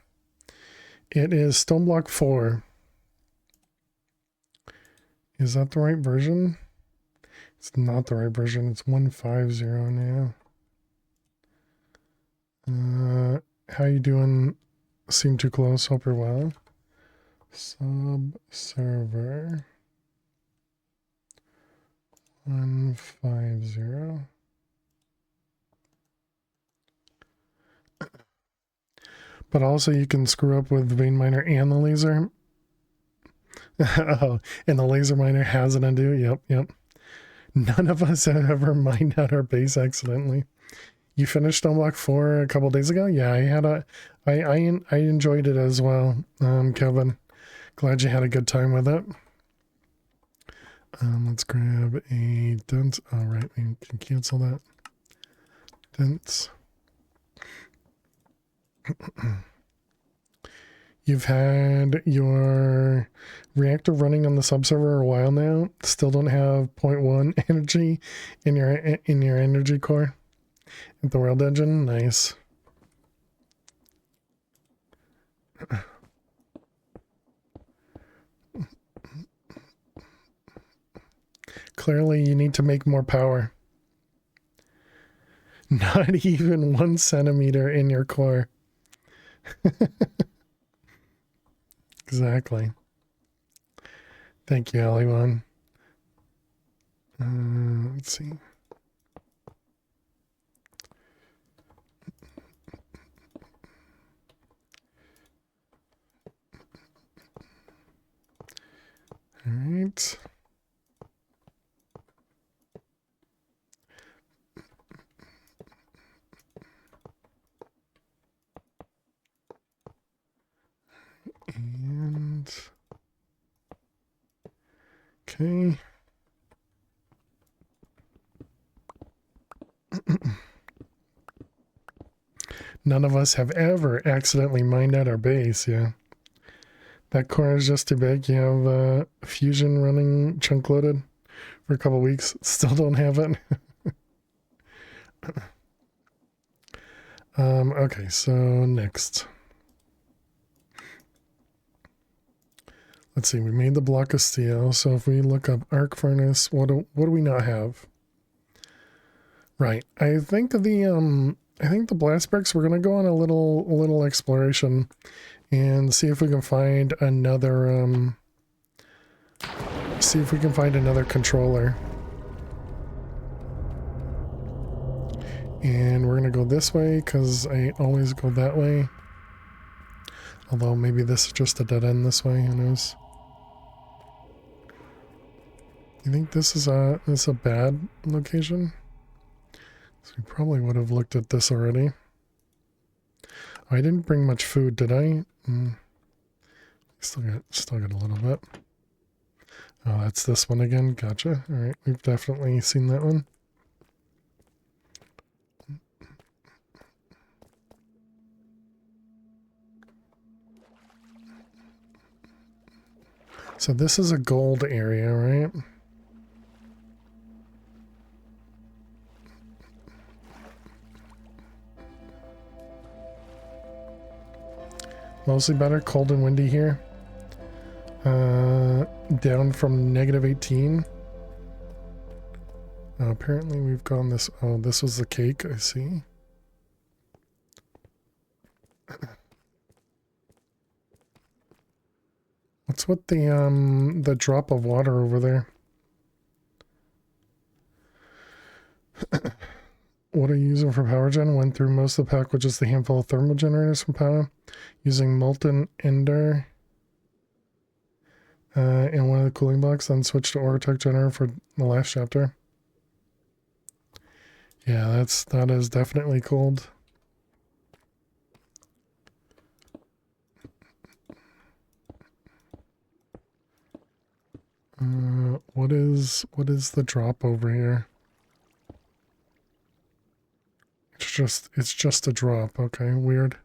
It is Stoneblock 4. Is that the right version? It's not the right version. It's 150 now. How you doing? Seem too close. Hope you're well. Subserver 150. But also you can screw up with the vein miner and the laser. Oh, and the laser miner has an undo. Yep. None of us have ever mined out our base accidentally. You finished Stoneblock 4 a couple days ago? Yeah, I enjoyed it as well, Kevin. Glad you had a good time with it. Let's grab a dents. All right, we can cancel that. Dents. You've had your reactor running on the subserver a while now. Still don't have 0.1 energy in your energy core at the world engine. Nice. Clearly, you need to make more power. Not even 1 centimeter in your core. Exactly. Thank you, Ali1. Let's see. All right. And okay. None of us have ever accidentally mined out our base, yeah. That core is just too big. You have fusion running chunk loaded for a couple weeks. Still don't have it. Okay, so next. Let's see, we made the block of steel. So if we look up arc furnace, what do we not have? Right. I think the blast bricks, we're gonna go on a little exploration and see if we can find another controller. And we're gonna go this way because I always go that way. Although maybe this is just a dead end this way, who knows? You think this is a bad location? So we probably would have looked at this already. Oh, I didn't bring much food, did I? Still got a little bit. Oh, that's this one again. Gotcha. All right, we've definitely seen that one. So this is a gold area, right? Mostly better, cold and windy here. Down from -18. Apparently we've gone this. Oh, this was the cake, I see. What's with the drop of water over there? What are you using for power gen? Went through most of the pack with just a handful of thermal generators from power, using molten ender in one of the cooling blocks, then switched to Orotech generator for the last chapter. Yeah, that is definitely cold. What is the drop over here? It's just a drop. Okay, weird.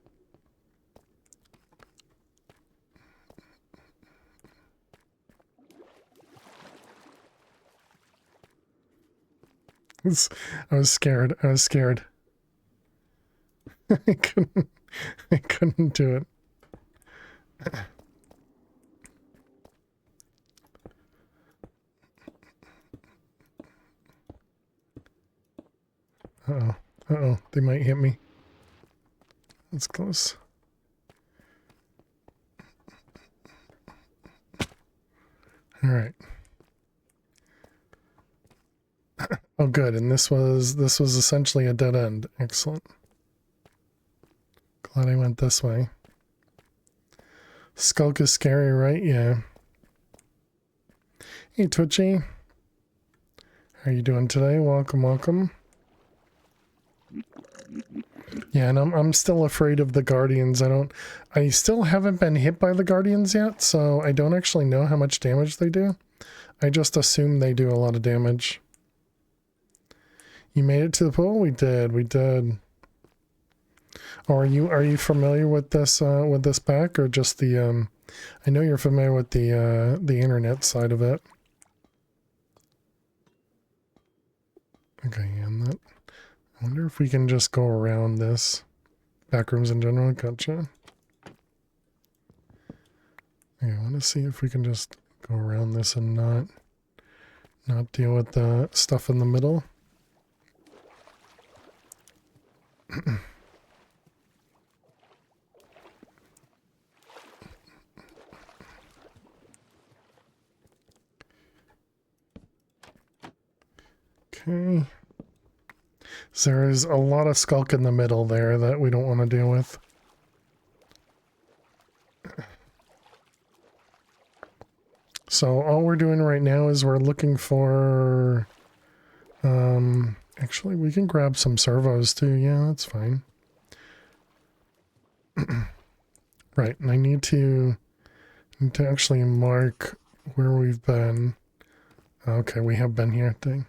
I was scared. I was scared. I couldn't do it. Uh-oh. Uh-oh. They might hit me. That's close. All right. Oh, good. And this was essentially a dead end. Excellent. Glad I went this way. Skulk is scary, right? Yeah. Hey, Twitchy. How are you doing today? Welcome, welcome. Yeah, and I'm still afraid of the Guardians. I still haven't been hit by the Guardians yet, so I don't actually know how much damage they do. I just assume they do a lot of damage. You made it to the pool? We did. Oh, are you familiar with this pack, or just the I know you're familiar with the internet side of it. Okay, and that, I wonder if we can just go around this. Backrooms in general, gotcha. Okay, I want to see if we can just go around this and not deal with the stuff in the middle. Okay. So there is a lot of skulk in the middle there that we don't want to deal with. So all we're doing right now is we're looking for... actually, we can grab some servos too. Yeah, that's fine. Right, and I need to actually mark where we've been. Okay, we have been here, thing.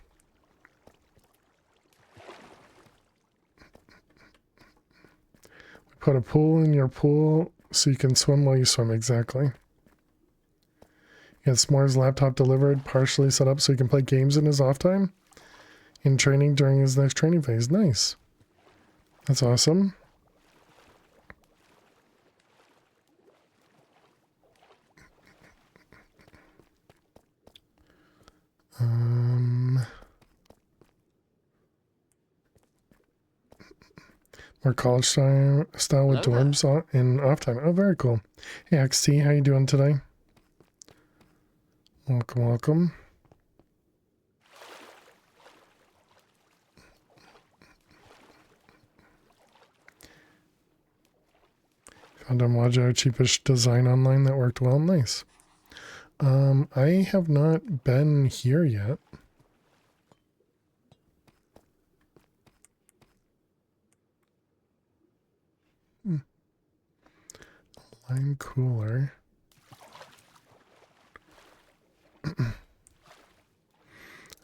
Put a pool in your pool so you can swim while you swim, exactly. Get S'more's laptop delivered, partially set up so he can play games in his off time. In training during his next training phase. Nice. That's awesome. More college style with dorms in off time. Oh, very cool. Hey, XT, how you doing today? Welcome, welcome. Found a modular cheapest design online that worked well. Nice. I have not been here yet. Lime cooler.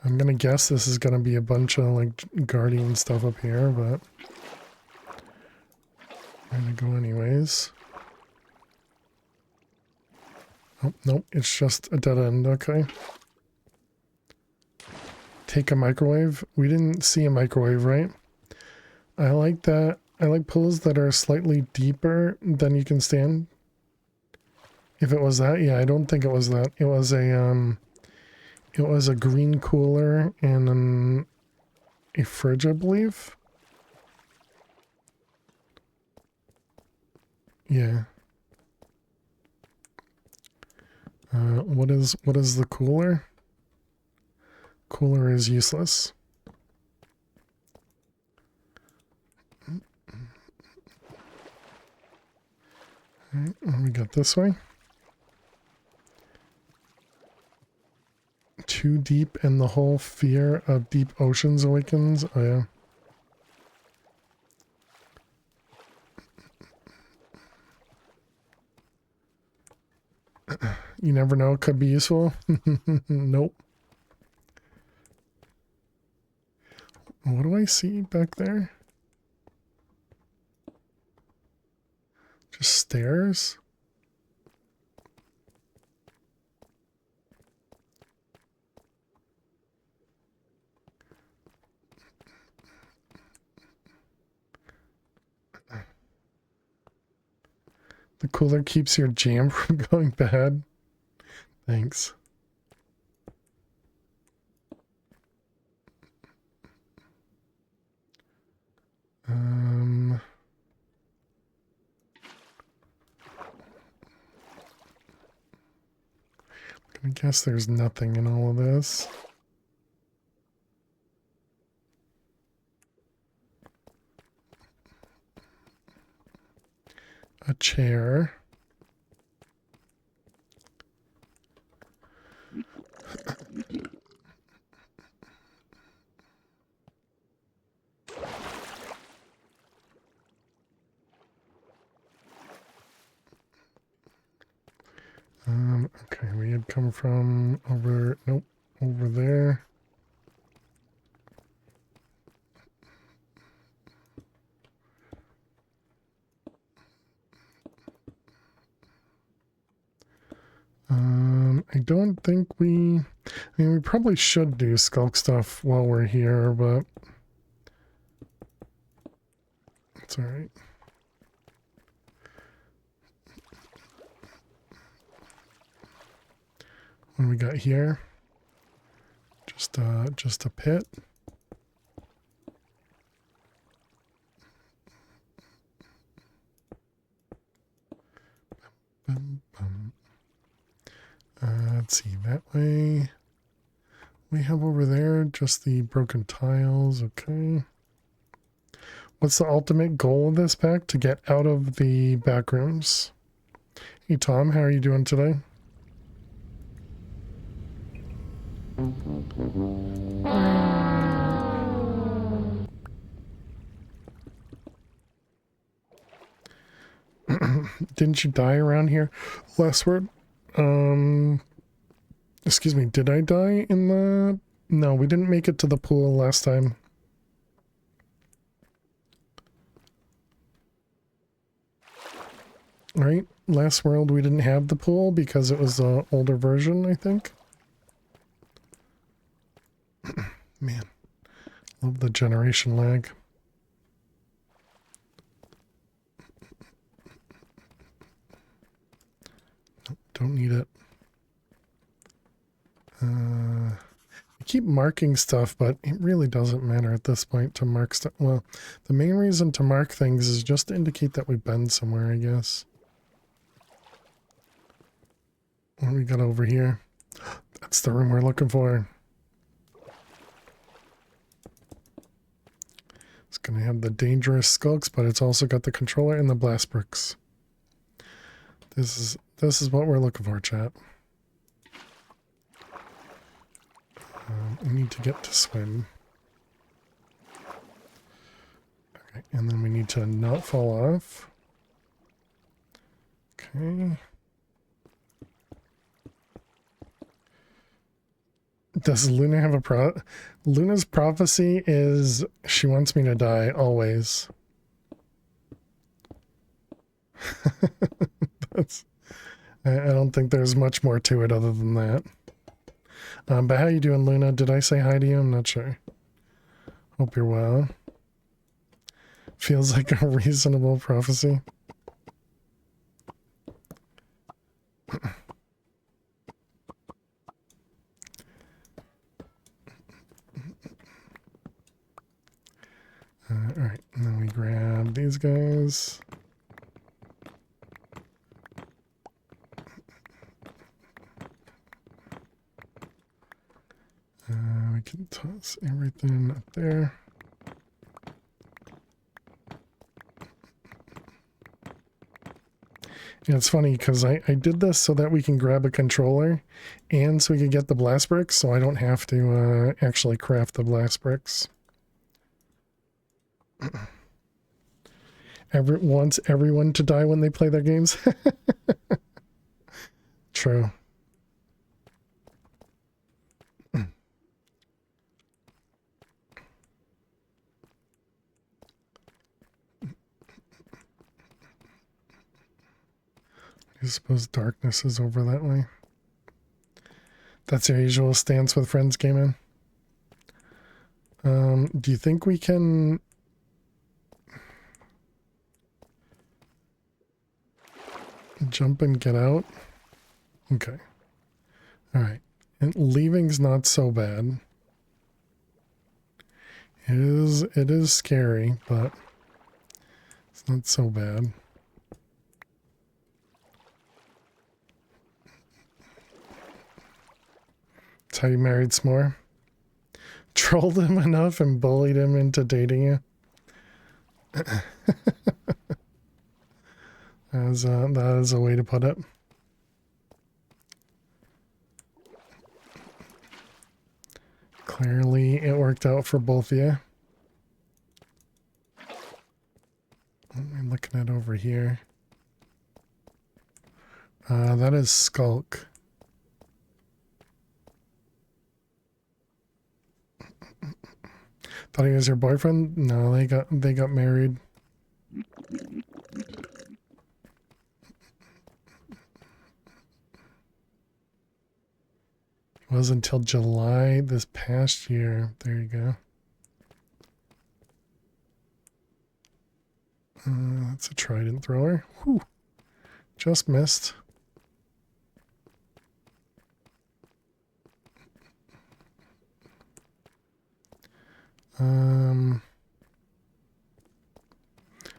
I'm gonna guess this is gonna be a bunch of like guardian stuff up here, but I'm gonna go anyways. Oh, nope, it's just a dead end, okay. Take a microwave. We didn't see a microwave, right? I like that. I like pools that are slightly deeper than you can stand. If it was that, yeah, I don't think it was that. It was a green cooler and a fridge, I believe. Yeah. What is the cooler? Cooler is useless. Alright, what we got this way? Too deep and the whole fear of deep oceans awakens. Oh yeah. You never know, it could be useful. Nope. What do I see back there? Just stairs? The cooler keeps your jam from going bad. Thanks. I guess there's nothing in all of this. A chair. Okay, we had come from over, nope, over there. I don't think I mean, we probably should do skulk stuff while we're here, but it's alright. What do we got here? Just a pit. Bum, bum. Let's see, that way. We have over there just the broken tiles. Okay. What's the ultimate goal of this pack? To get out of the back rooms. Hey Tom, how are you doing today? Didn't you die around here? Last word. Excuse me, did I die in the... No, we didn't make it to the pool last time. Right? Last world we didn't have the pool because it was an older version, I think. Man, love the generation lag. Nope, don't need it. I keep marking stuff, but it really doesn't matter at this point to mark stuff. Well, the main reason to mark things is just to indicate that we've been somewhere, I guess. What do we got over here? That's the room we're looking for. It's going to have the dangerous skulks, but it's also got the controller and the blast bricks. This is what we're looking for, chat. We need to get to swim. Okay, and then we need to not fall off. Okay. Does Luna have a Luna's prophecy is she wants me to die always. I don't think there's much more to it other than that. But how you doing, Luna? Did I say hi to you? I'm not sure. Hope you're well. Feels like a reasonable prophecy. Alright, and then we grab these guys. We can toss everything up there. Yeah, it's funny because I did this so that we can grab a controller and so we can get the blast bricks, so I don't have to actually craft the blast bricks. Wants everyone to die when they play their games. True. I suppose darkness is over that way. That's your usual stance with friends gaming. Do you think we can... jump and get out? Okay. Alright. And leaving's not so bad. It is scary, but it's not so bad. That's how you married S'more? Trolled him enough and bullied him into dating you? That is a way to put it. Clearly it worked out for both of you. I'm looking at over here. That is Skulk. Thought he was your boyfriend? No, they got married. It was until July this past year. There you go. That's a trident thrower. Whew. Just missed.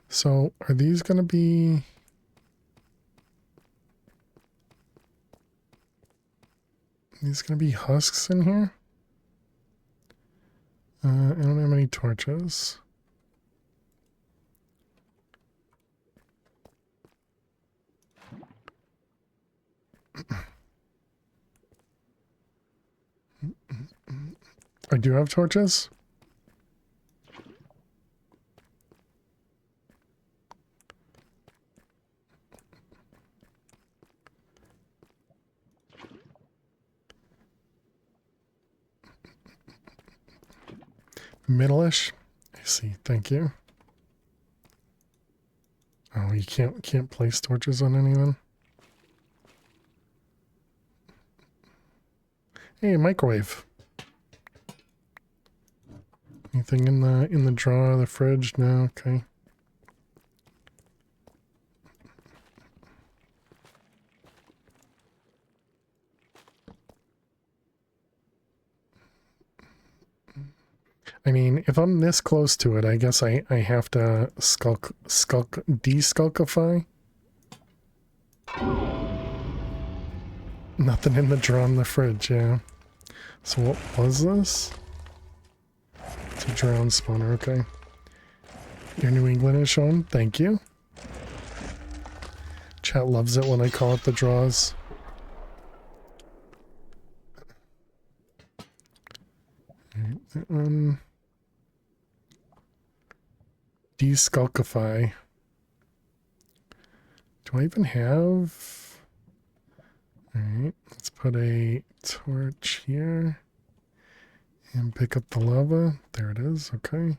So are these going to be... These going to be husks in here? I don't have any torches. I do have torches. Middle-ish. I see. Thank you. Oh, you can't place torches on anyone. Hey, microwave. Anything in the drawer, the fridge? No, okay. I mean, if I'm this close to it, I guess I have to de-skulkify. Nothing in the drawer in the fridge, yeah. So what was this? It's a drown spawner, okay. Your New England is shown, thank you. Chat loves it when I call it the draws. Alright, that one. De-skulkify. Do I even have... Alright, let's put a torch here. And pick up the lava. There it is, okay.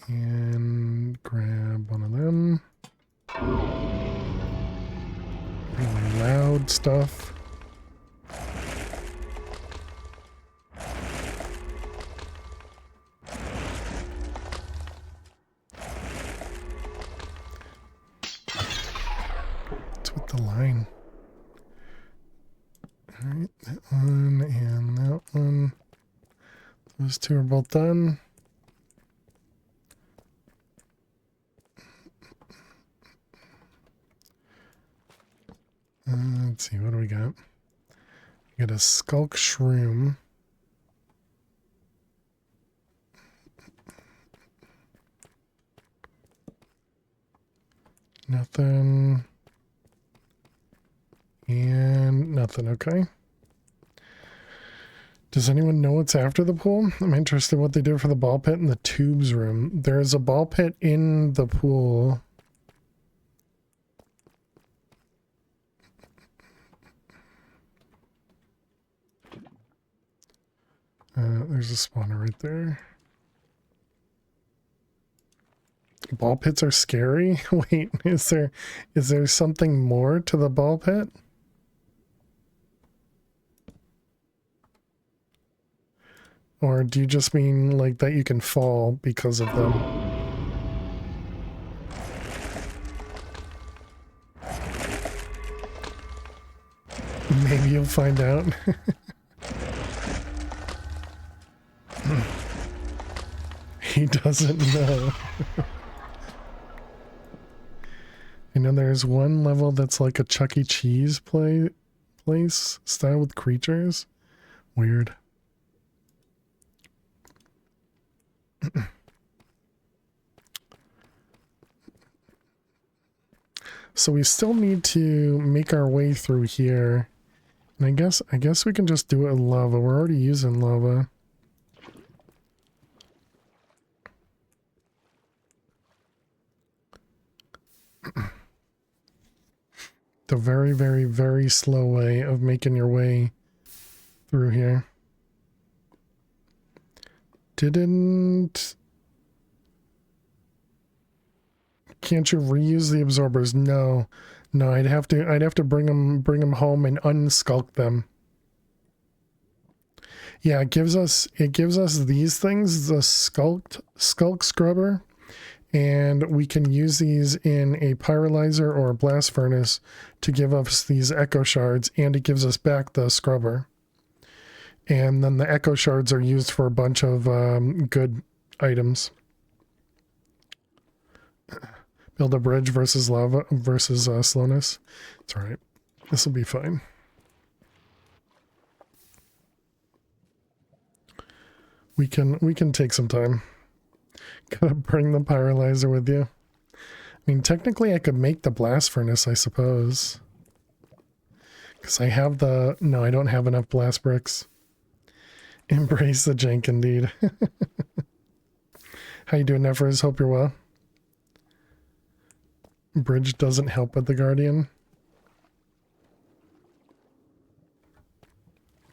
And grab one of them. Really loud stuff. What's with the line? Alright, that one and that one. Those two are both done. Let's see, what do we got? We got a skulk shroom. Nothing. And nothing, okay. Does anyone know what's after the pool? I'm interested in what they did for the ball pit in the tubes room. There's a ball pit in the pool. There's a spawner right there. Ball pits are scary? Wait, is there something more to the ball pit? Or do you just mean like that you can fall because of them? Maybe you'll find out. He doesn't know. I know there's one level that's like a Chuck E. Cheese place style with creatures. Weird. So we still need to make our way through here. And I guess we can just do it in lava. We're already using lava. The very, very, very slow way of making your way through here. Can't you reuse the absorbers? No. I'd have to bring them home and unskulk them. Yeah, it gives us these things, the skulk scrubber, and we can use these in a pyrolyzer or a blast furnace to give us these echo shards, and it gives us back the scrubber. And then the echo shards are used for a bunch of good items. Build a bridge versus lava versus slowness. It's alright. This will be fine. We can take some time. Gotta bring the pyrolyzer with you. I mean, technically I could make the blast furnace, I suppose. Because I have the... No, I don't have enough blast bricks. Embrace the jank, indeed. How you doing, Nevers? Hope you're well. Bridge doesn't help with the Guardian.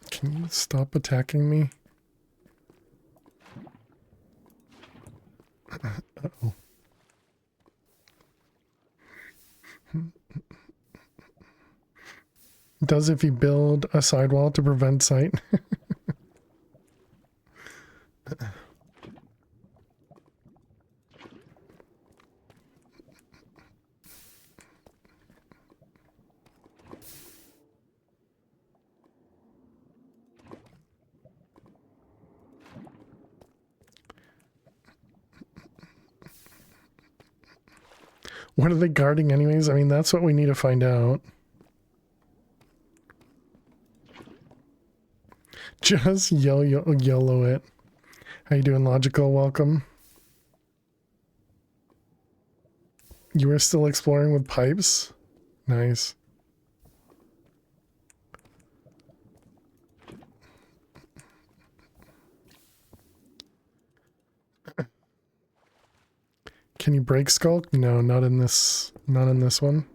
Can you stop attacking me? Uh-oh. Does if you build a sidewall to prevent sight. What are they guarding anyways? I mean, that's what we need to find out. Just YOLO it. How you doing, Logical? Welcome. You were still exploring with pipes? Nice. Can you break Skulk? No, not in this one.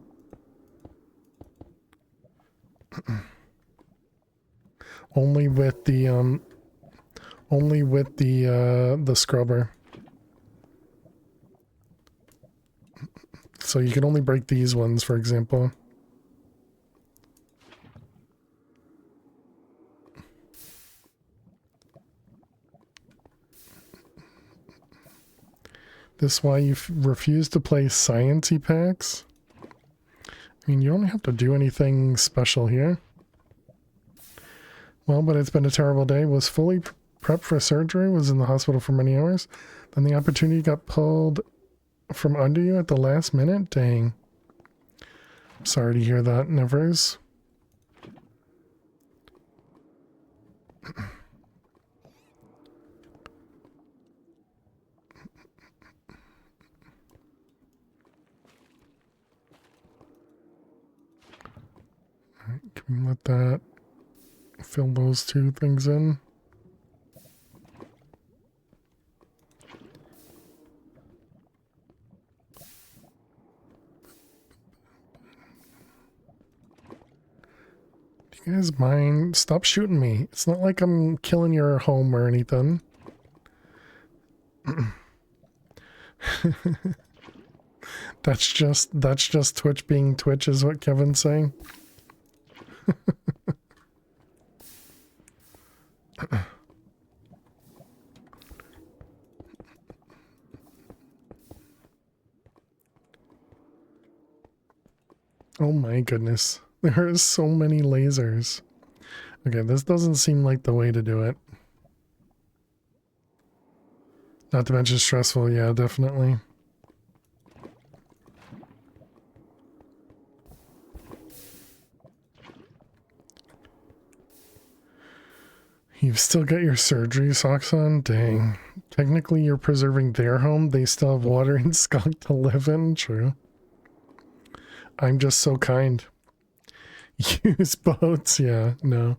Only with the scrubber. So you can only break these ones, for example. This why you refuse to play sciencey packs? I mean, you don't have to do anything special here. Well, but it's been a terrible day. Was fully prepped for surgery, was in the hospital for many hours. Then the opportunity got pulled from under you at the last minute? Dang. Sorry to hear that, Nevers. Alright, can we let that fill those two things in? Do you guys mind? Stop shooting me. It's not like I'm killing your home or anything. That's just Twitch being Twitch is what Kevin's saying. Oh my goodness. There are so many lasers. Okay, this doesn't seem like the way to do it. Not to mention stressful, yeah, definitely. You've still got your surgery socks on? Dang. Technically, you're preserving their home. They still have water and skunk to live in. True. I'm just so kind. Use boats. Yeah, no.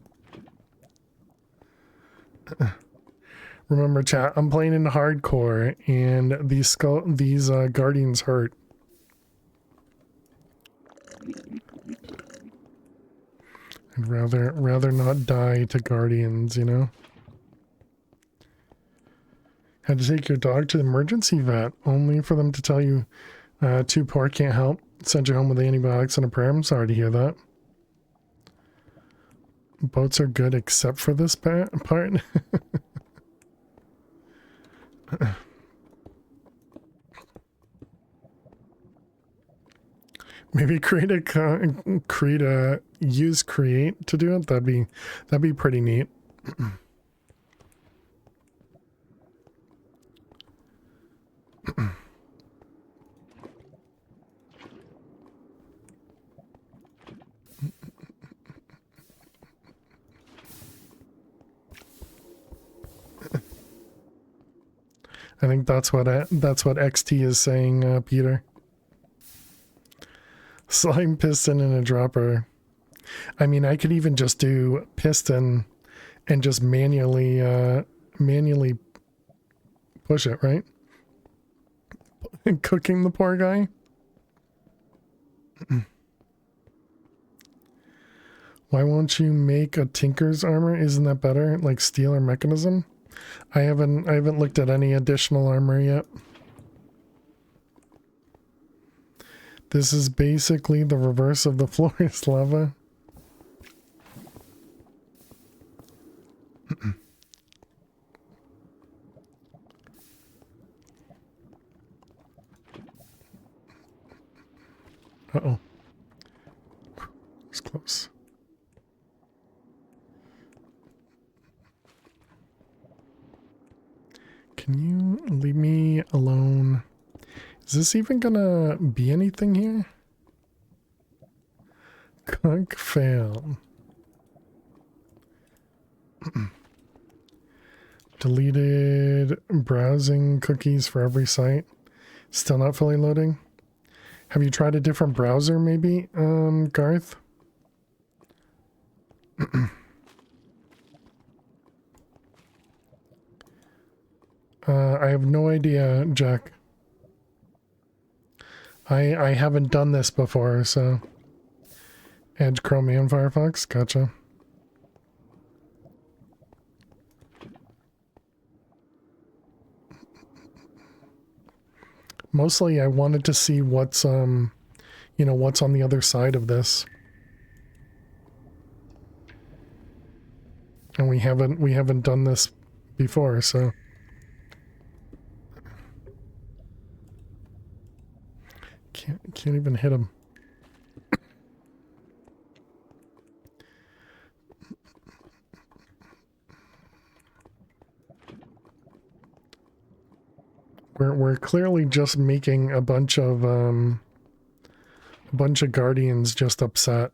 Remember, chat, I'm playing in hardcore, and these guardians hurt. I'd rather not die to guardians, you know? Had to take your dog to the emergency vet, only for them to tell you, too poor, can't help. Send you home with antibiotics and a prayer. I'm sorry to hear that. Boats are good except for this part. Maybe use create to do it. That'd be pretty neat. I think that's what XT is saying, Peter. Slime piston and a dropper. I mean, I could even just do piston and just manually push it, right? Cooking the poor guy. Why won't you make a Tinker's armor? Isn't that better? Like steel or mechanism? I haven't looked at any additional armor yet. This is basically the reverse of the floor is lava. Uh-oh. It's close. Can you leave me alone? Is this even gonna be anything here? Cook fail. Deleted browsing cookies for every site. Still not fully loading. Have you tried a different browser maybe, Garth? I have no idea, Jack. I haven't done this before, so... Edge, Chrome, and Firefox? Gotcha. Mostly I wanted to see what's, you know, what's on the other side of this. And we haven't done this before, so... Can't even hit him. We're clearly just making a bunch of guardians just upset.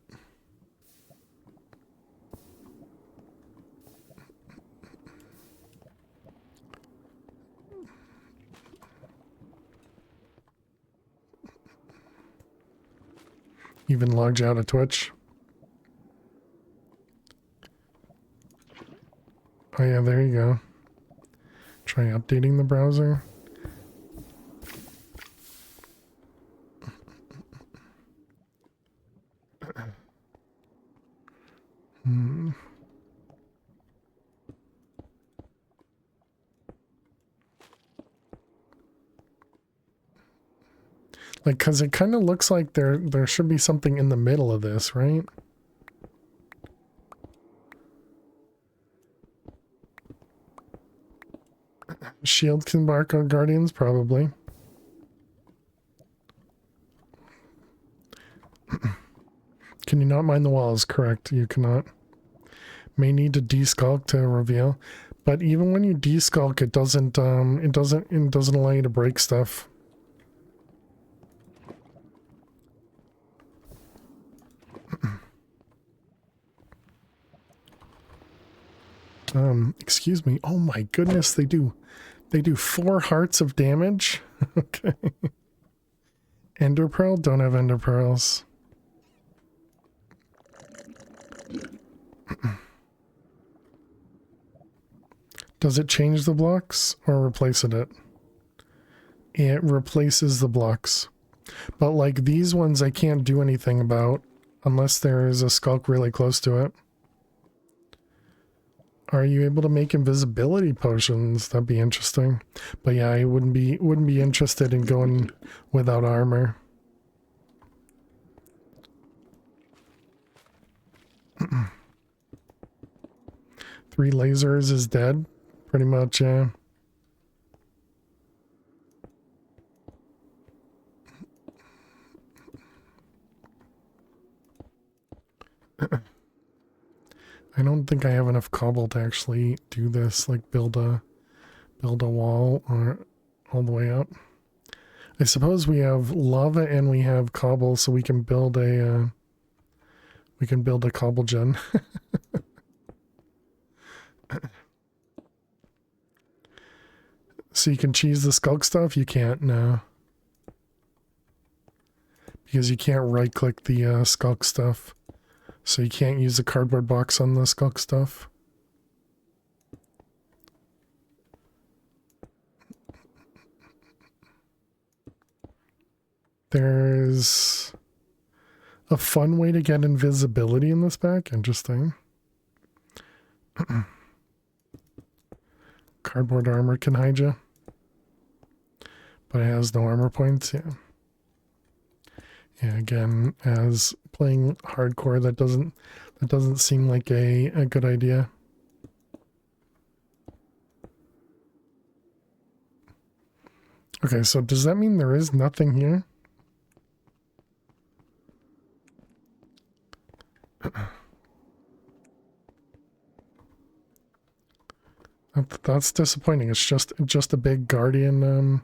Even logged out of Twitch. Oh yeah, there you go. Try updating the browser. Like, cause it kind of looks like there should be something in the middle of this, right? Shield can bark on guardians, probably. Can you not mine the walls? Correct, you cannot. May need to desculk to reveal, but even when you desculk, it doesn't allow you to break stuff. Excuse me. Oh my goodness, they do 4 hearts of damage. Okay. Ender pearl? Don't have ender pearls. Does it change the blocks or replace it? It replaces the blocks. But like these ones I can't do anything about unless there is a skulk really close to it. Are you able to make invisibility potions? That'd be interesting. But yeah, I wouldn't be interested in going without armor. Three lasers is dead. Pretty much, yeah. I don't think I have enough cobble to actually do this, like build a wall or all the way up. I suppose we have lava and we have cobble, so we can build a cobble gen. So you can cheese the skulk stuff? You can't, no. Because you can't right click the skulk stuff. So you can't use the cardboard box on the skulk stuff. There's a fun way to get invisibility in this pack. Interesting. Cardboard armor can hide you. But it has no armor points, yeah. Yeah, again, as playing hardcore, that doesn't seem like a good idea. Okay, so does that mean there is nothing here? That's disappointing. It's just a big guardian,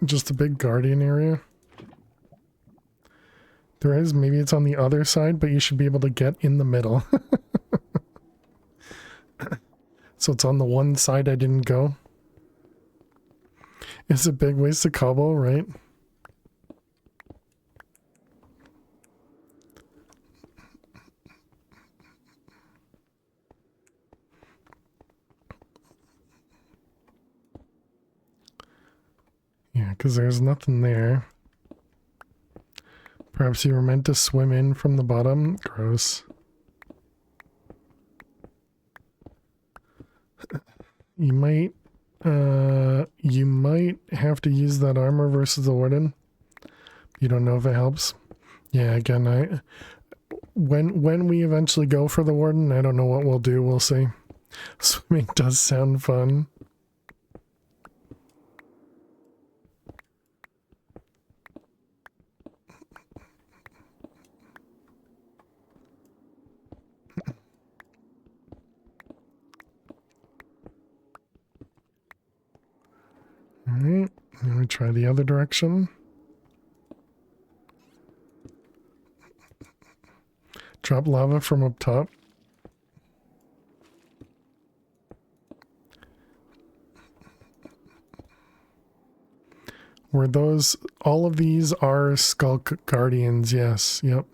just a big guardian area. There is, maybe it's on the other side, but you should be able to get in the middle. So it's on the one side I didn't go. It's a big waste of cobble, right? Yeah, because there's nothing there. Perhaps you were meant to swim in from the bottom. Gross. You might have to use that armor versus the warden. You don't know if it helps. Yeah, again, when we eventually go for the warden, I don't know what we'll do. We'll see. Swimming does sound fun. Alright, let me try the other direction. Drop lava from up top. Were those, all of these are Skulk Guardians, yes, yep.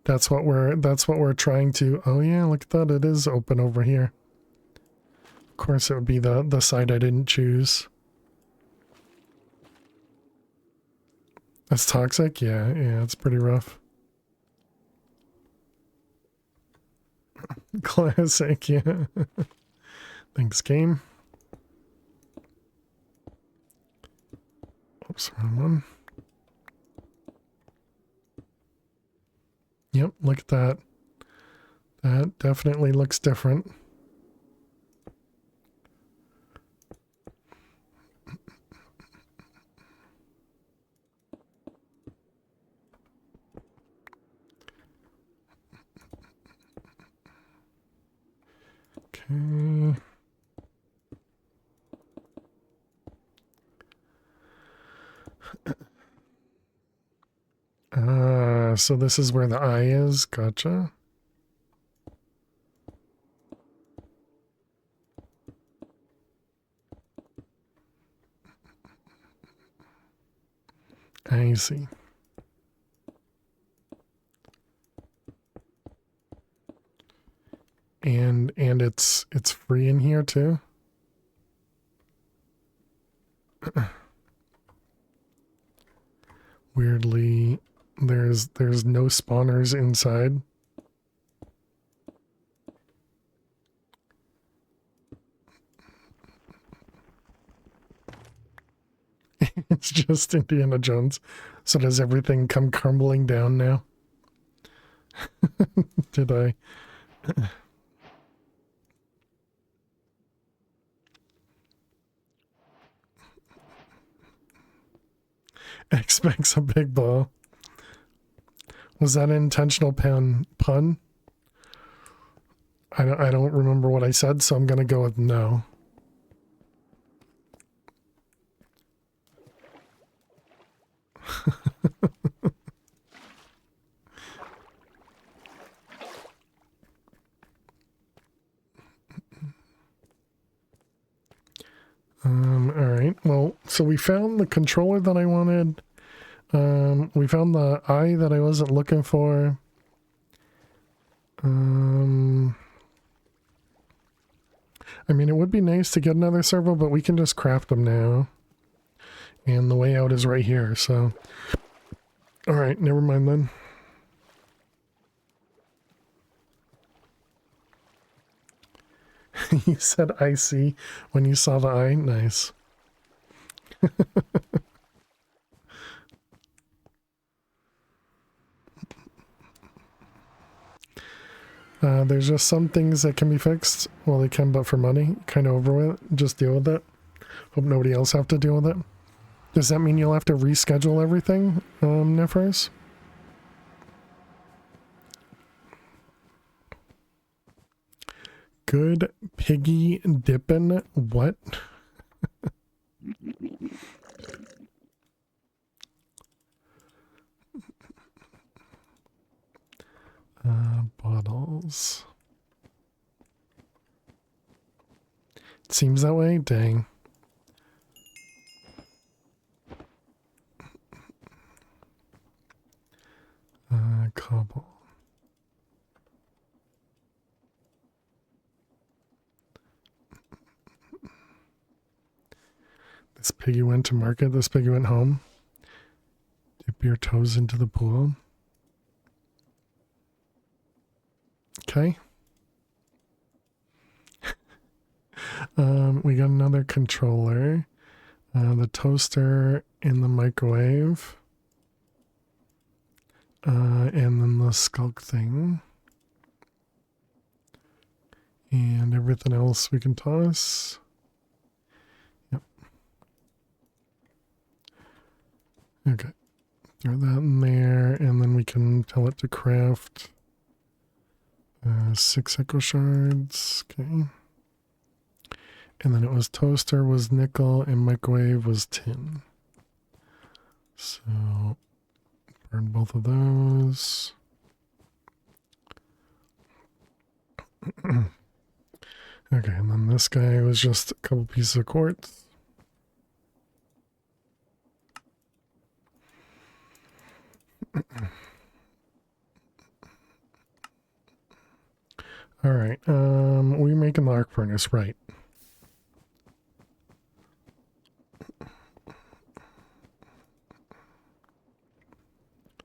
That's what we're trying to, oh yeah, look at that, it is open over here. Of course it would be the side I didn't choose. That's toxic? Yeah, it's pretty rough. Classic, yeah. Thanks, game. Oops, wrong one. Yep, look at that. That definitely looks different. Okay. So this is where the eye is. Gotcha. I see. And it's free in here too. Weirdly, there's no spawners inside. It's just Indiana Jones. So does everything come crumbling down now? Did I? Expects a big ball. Was that an intentional pun? I don't remember what I said, so I'm going to go with no. All right. Well, so we found the controller that I wanted. We found the eye that I wasn't looking for. I mean, it would be nice to get another servo, but we can just craft them now. And the way out is right here, so... Alright, never mind then. You said I see when you saw the eye? Nice. There's just some things that can be fixed. Well, they can, but for money. Kind of over with it. Just deal with it. Hope nobody else have to deal with it. Does that mean you'll have to reschedule everything, Nefers? Good piggy dippin'. What? Bottles. It seems that way? Dang. Cobble. This piggy went to market, this piggy went home. Dip your toes into the pool. Okay. We got another controller. The toaster in the microwave. And then the skulk thing. And everything else we can toss. Yep. Okay. Throw that in there, and then we can tell it to craft 6 echo shards. Okay. And then it was toaster was nickel, and microwave was tin. So burn both of those. Okay, and then this guy was just a couple pieces of quartz. All right, we're making the arc furnace, right?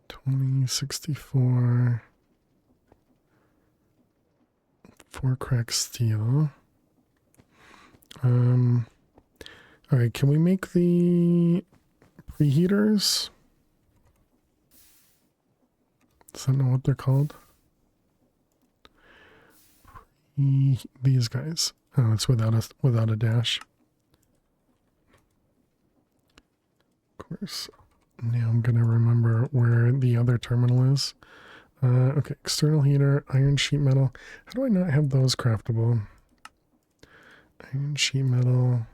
$20.64. 4 crack steel. All right, can we make the preheaters? Does that know what they're called? These guys. Oh, it's without a dash. Of course. Now I'm gonna remember where the other terminal is. Okay, external heater, iron sheet metal. How do I not have those craftable? Iron sheet metal.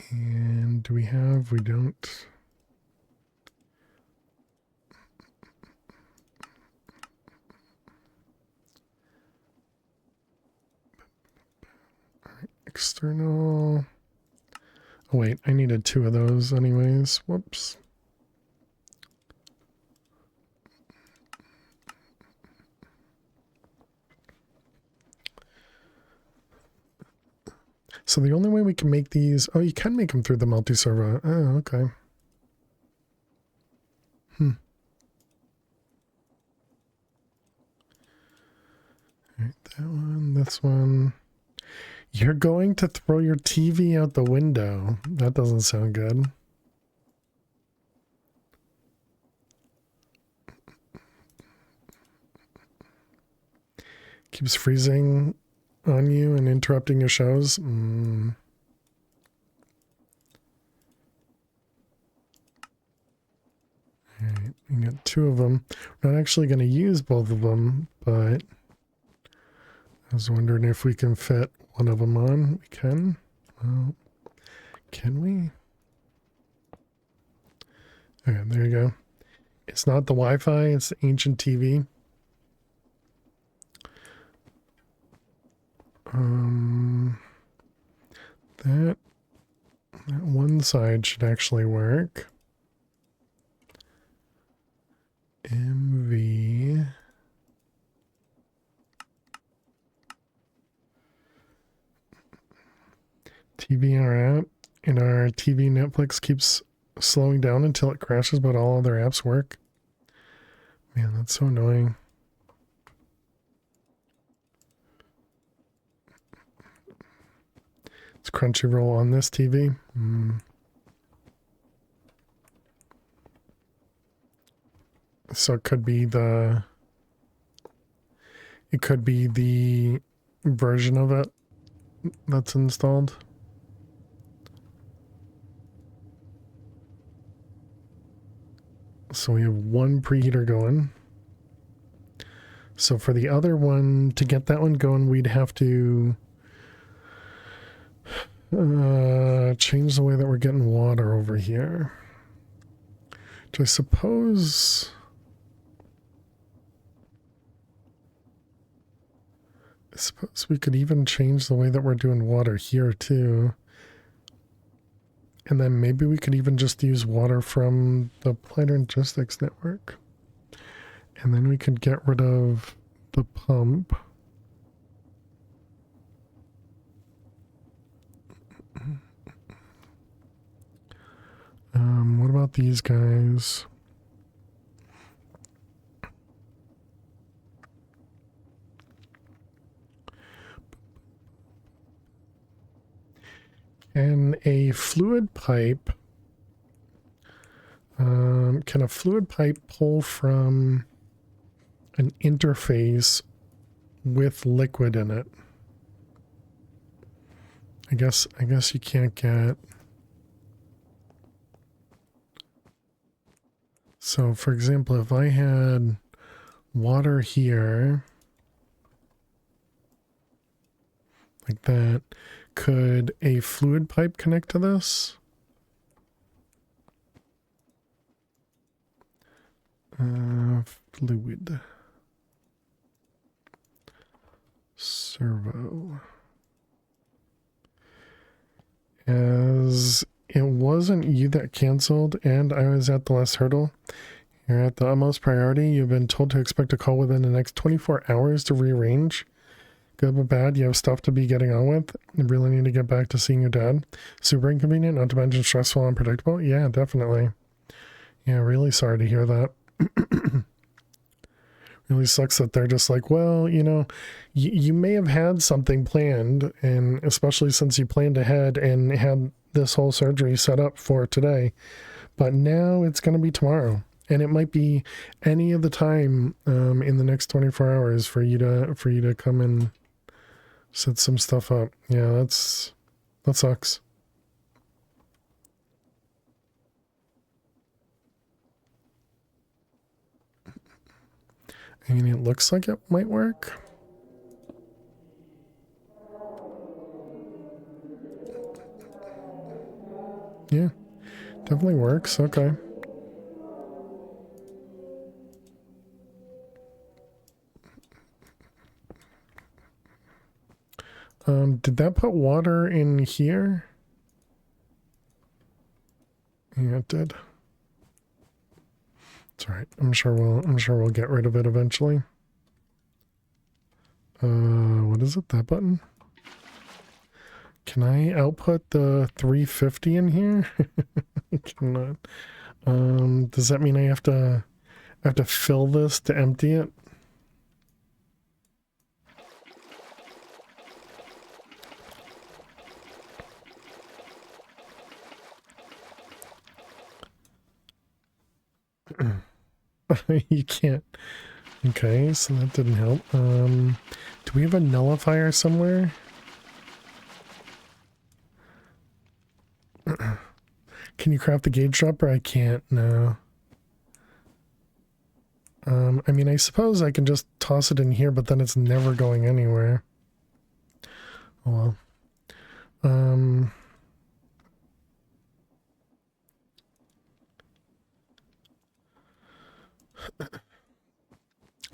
And do we have? We don't. All right, external. Oh wait, I needed 2 of those anyways. Whoops. So the only way we can make these... Oh, you can make them through the multi-servo. Oh, okay. Alright, that one, this one. You're going to throw your TV out the window. That doesn't sound good. Keeps freezing on you and interrupting your shows. Alright, You got two of them. We're not actually going to use both of them, but I was wondering if we can fit one of them on. We can. Well, can we? Okay, there you go. It's not the Wi-Fi, it's the ancient TV. That one side should actually work. MV. TV in our app, and our TV Netflix keeps slowing down until it crashes, but all other apps work. Man, that's so annoying. It's Crunchyroll on this TV. So it could be the version of it that's installed. So we have one preheater going. So for the other one, to get that one going, we'd have to change the way that we're getting water over here. Which I suppose we could even change the way that we're doing water here too. And then maybe we could even just use water from the Applied Logistics network. And then we could get rid of the pump. What about these guys? Can a fluid pipe pull from an interface with liquid in it? I guess you can't get. So for example, if I had water here like that, could a fluid pipe connect to this? Fluid. Servo. As it wasn't you that canceled and I was at the last hurdle, you're at the utmost priority. You've been told to expect a call within the next 24 hours to rearrange. Good but bad, you have stuff to be getting on with. You really need to get back to seeing your dad. Super inconvenient, not to mention stressful and unpredictable. Yeah, definitely. Yeah, really sorry to hear that. Really sucks that they're just like, well, you know, you may have had something planned, and especially since you planned ahead and had this whole surgery set up for today, but now it's going to be tomorrow, and it might be any of the time in the next 24 hours for you to come and set some stuff up. Yeah, that sucks. I mean, it looks like it might work. Yeah, definitely works. Okay. Did that put water in here? Yeah, it did. It's alright. I'm sure we'll get rid of it eventually. What is it? That button? Can I output the 350 in here? I cannot. Does that mean I have to fill this to empty it? You can't. Okay, so that didn't help. Do we have a nullifier somewhere? Can you craft the gauge dropper? I can't, no. I mean, I suppose I can just toss it in here, but then it's never going anywhere. Oh well.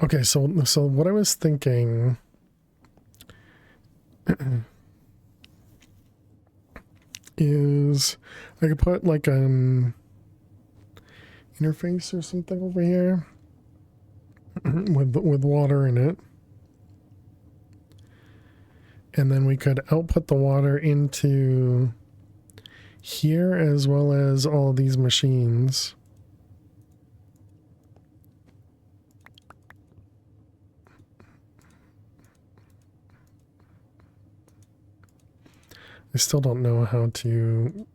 Okay, so what I was thinking is I could put like an interface or something over here with water in it, and then we could output the water into here as well as all of these machines. I still don't know how to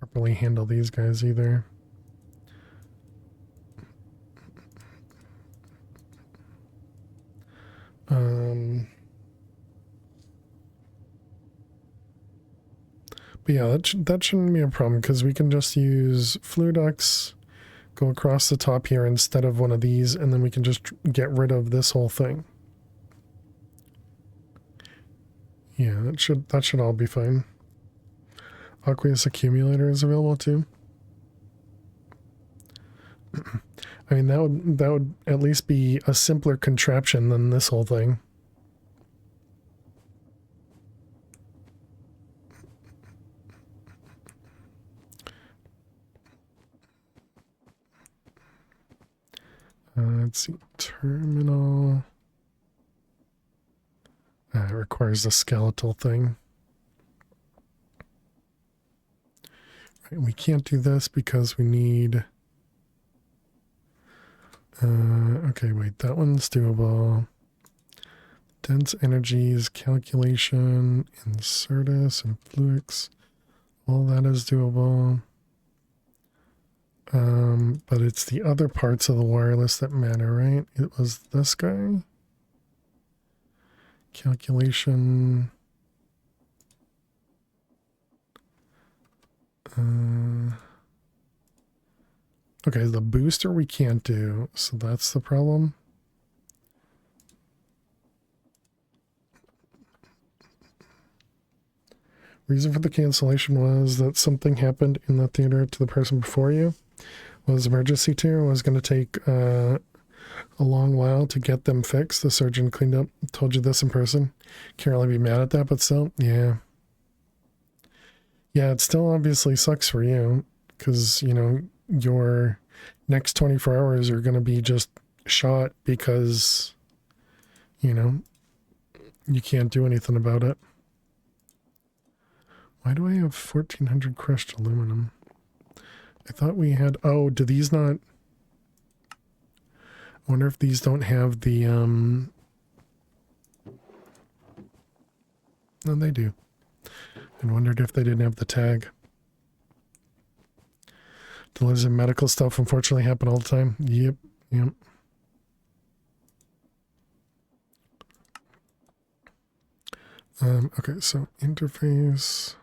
properly handle these guys either. But yeah, that shouldn't be a problem because we can just use flue ducts, go across the top here instead of one of these, and then we can just get rid of this whole thing. Yeah, that should all be fine. Aqueous accumulator is available too. I mean, that would at least be a simpler contraption than this whole thing. Let's see, terminal. It requires a skeletal thing. Right, we can't do this because we need... okay, wait, that one's doable. Dense energies, calculation, insertus, and fluix. All that is doable. But it's the other parts of the wireless that matter, right? It was this guy. Calculation. Okay, the booster we can't do, so that's the problem. Reason for the cancellation was that something happened in the theater to the person before you. Was emergency tier, was going to take a long while to get them fixed. The surgeon cleaned up, told you this in person. Can't really be mad at that, but still, yeah. Yeah, it still obviously sucks for you because, you know, your next 24 hours are going to be just shot because, you know, you can't do anything about it. Why do I have 1400 crushed aluminum? I thought we had... Oh, do these not... I wonder if these don't have the... No, they do. I wondered if they didn't have the tag. Delays in medical stuff unfortunately happen all the time. Yep. Okay, so interface...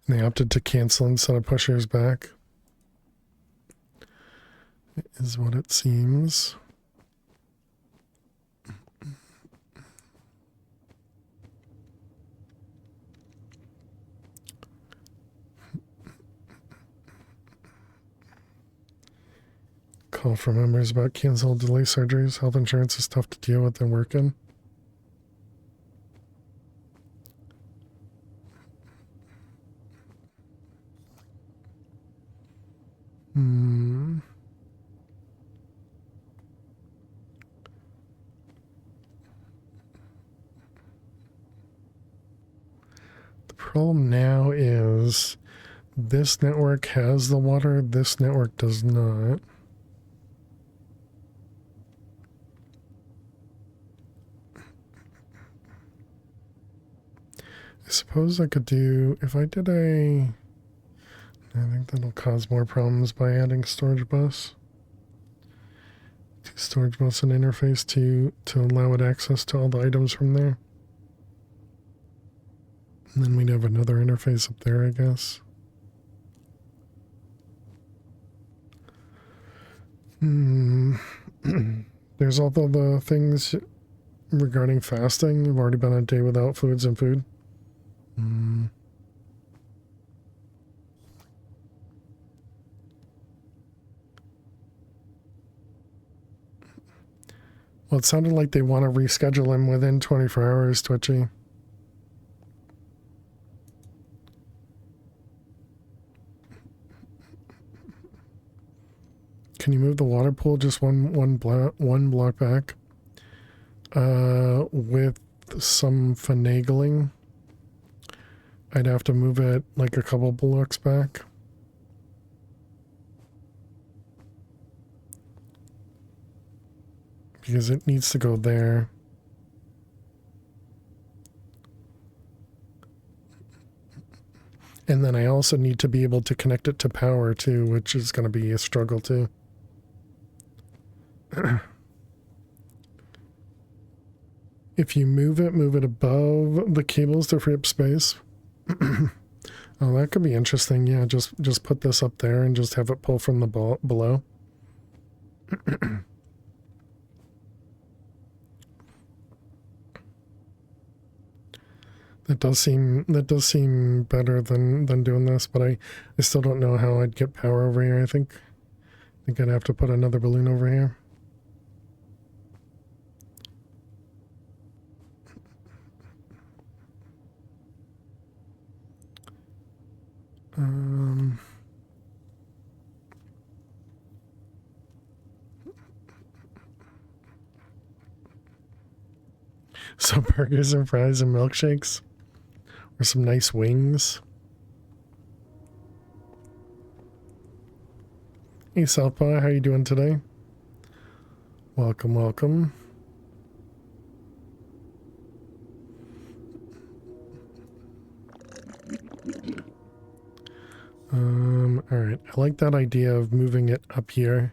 They opted to cancel instead of push yours back. Is what it seems. Call from members about canceled delay surgeries. Health insurance is tough to deal with and working. The problem now is this network has the water, this network does not. I suppose I could do, if I did I think that'll cause more problems by adding storage bus. Storage bus and interface to allow it access to all the items from there. And then we'd have another interface up there, I guess. There's also the things regarding fasting. We've already been a day without foods and food. Well, it sounded like they want to reschedule him within 24 hours, Twitchy. Can you move the water pool just one block back? With some finagling, I'd have to move it like a couple blocks back. Because it needs to go there. And then I also need to be able to connect it to power too, which is going to be a struggle too. If you move it above the cables to free up space. Oh, that could be interesting. Yeah, just put this up there and just have it pull from the below. That does seem better than doing this, but I still don't know how I'd get power over here. I think I'd have to put another balloon over here. Some burgers and fries and milkshakes. Or some nice wings. Hey Southpaw, how you doing today? Welcome, welcome. Alright, I like that idea of moving it up here.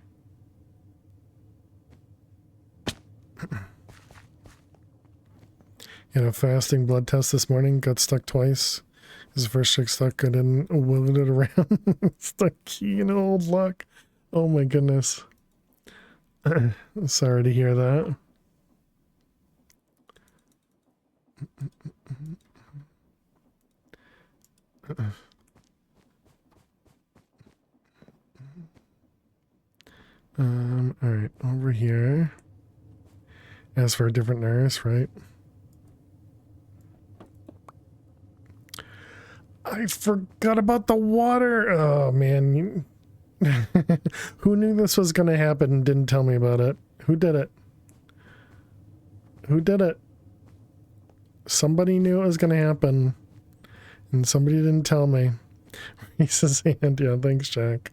In a fasting blood test this morning, got stuck twice. His first chick stuck, I didn't wiggle it around. Stuck key in old luck. Oh my goodness. Sorry to hear that. Alright, over here. As for a different nurse, right? I forgot about the water. Oh, man. Who knew this was going to happen and didn't tell me about it? Who did it? Who did it? Somebody knew it was going to happen. And somebody didn't tell me. Reese's hand. Yeah, thanks, Jack.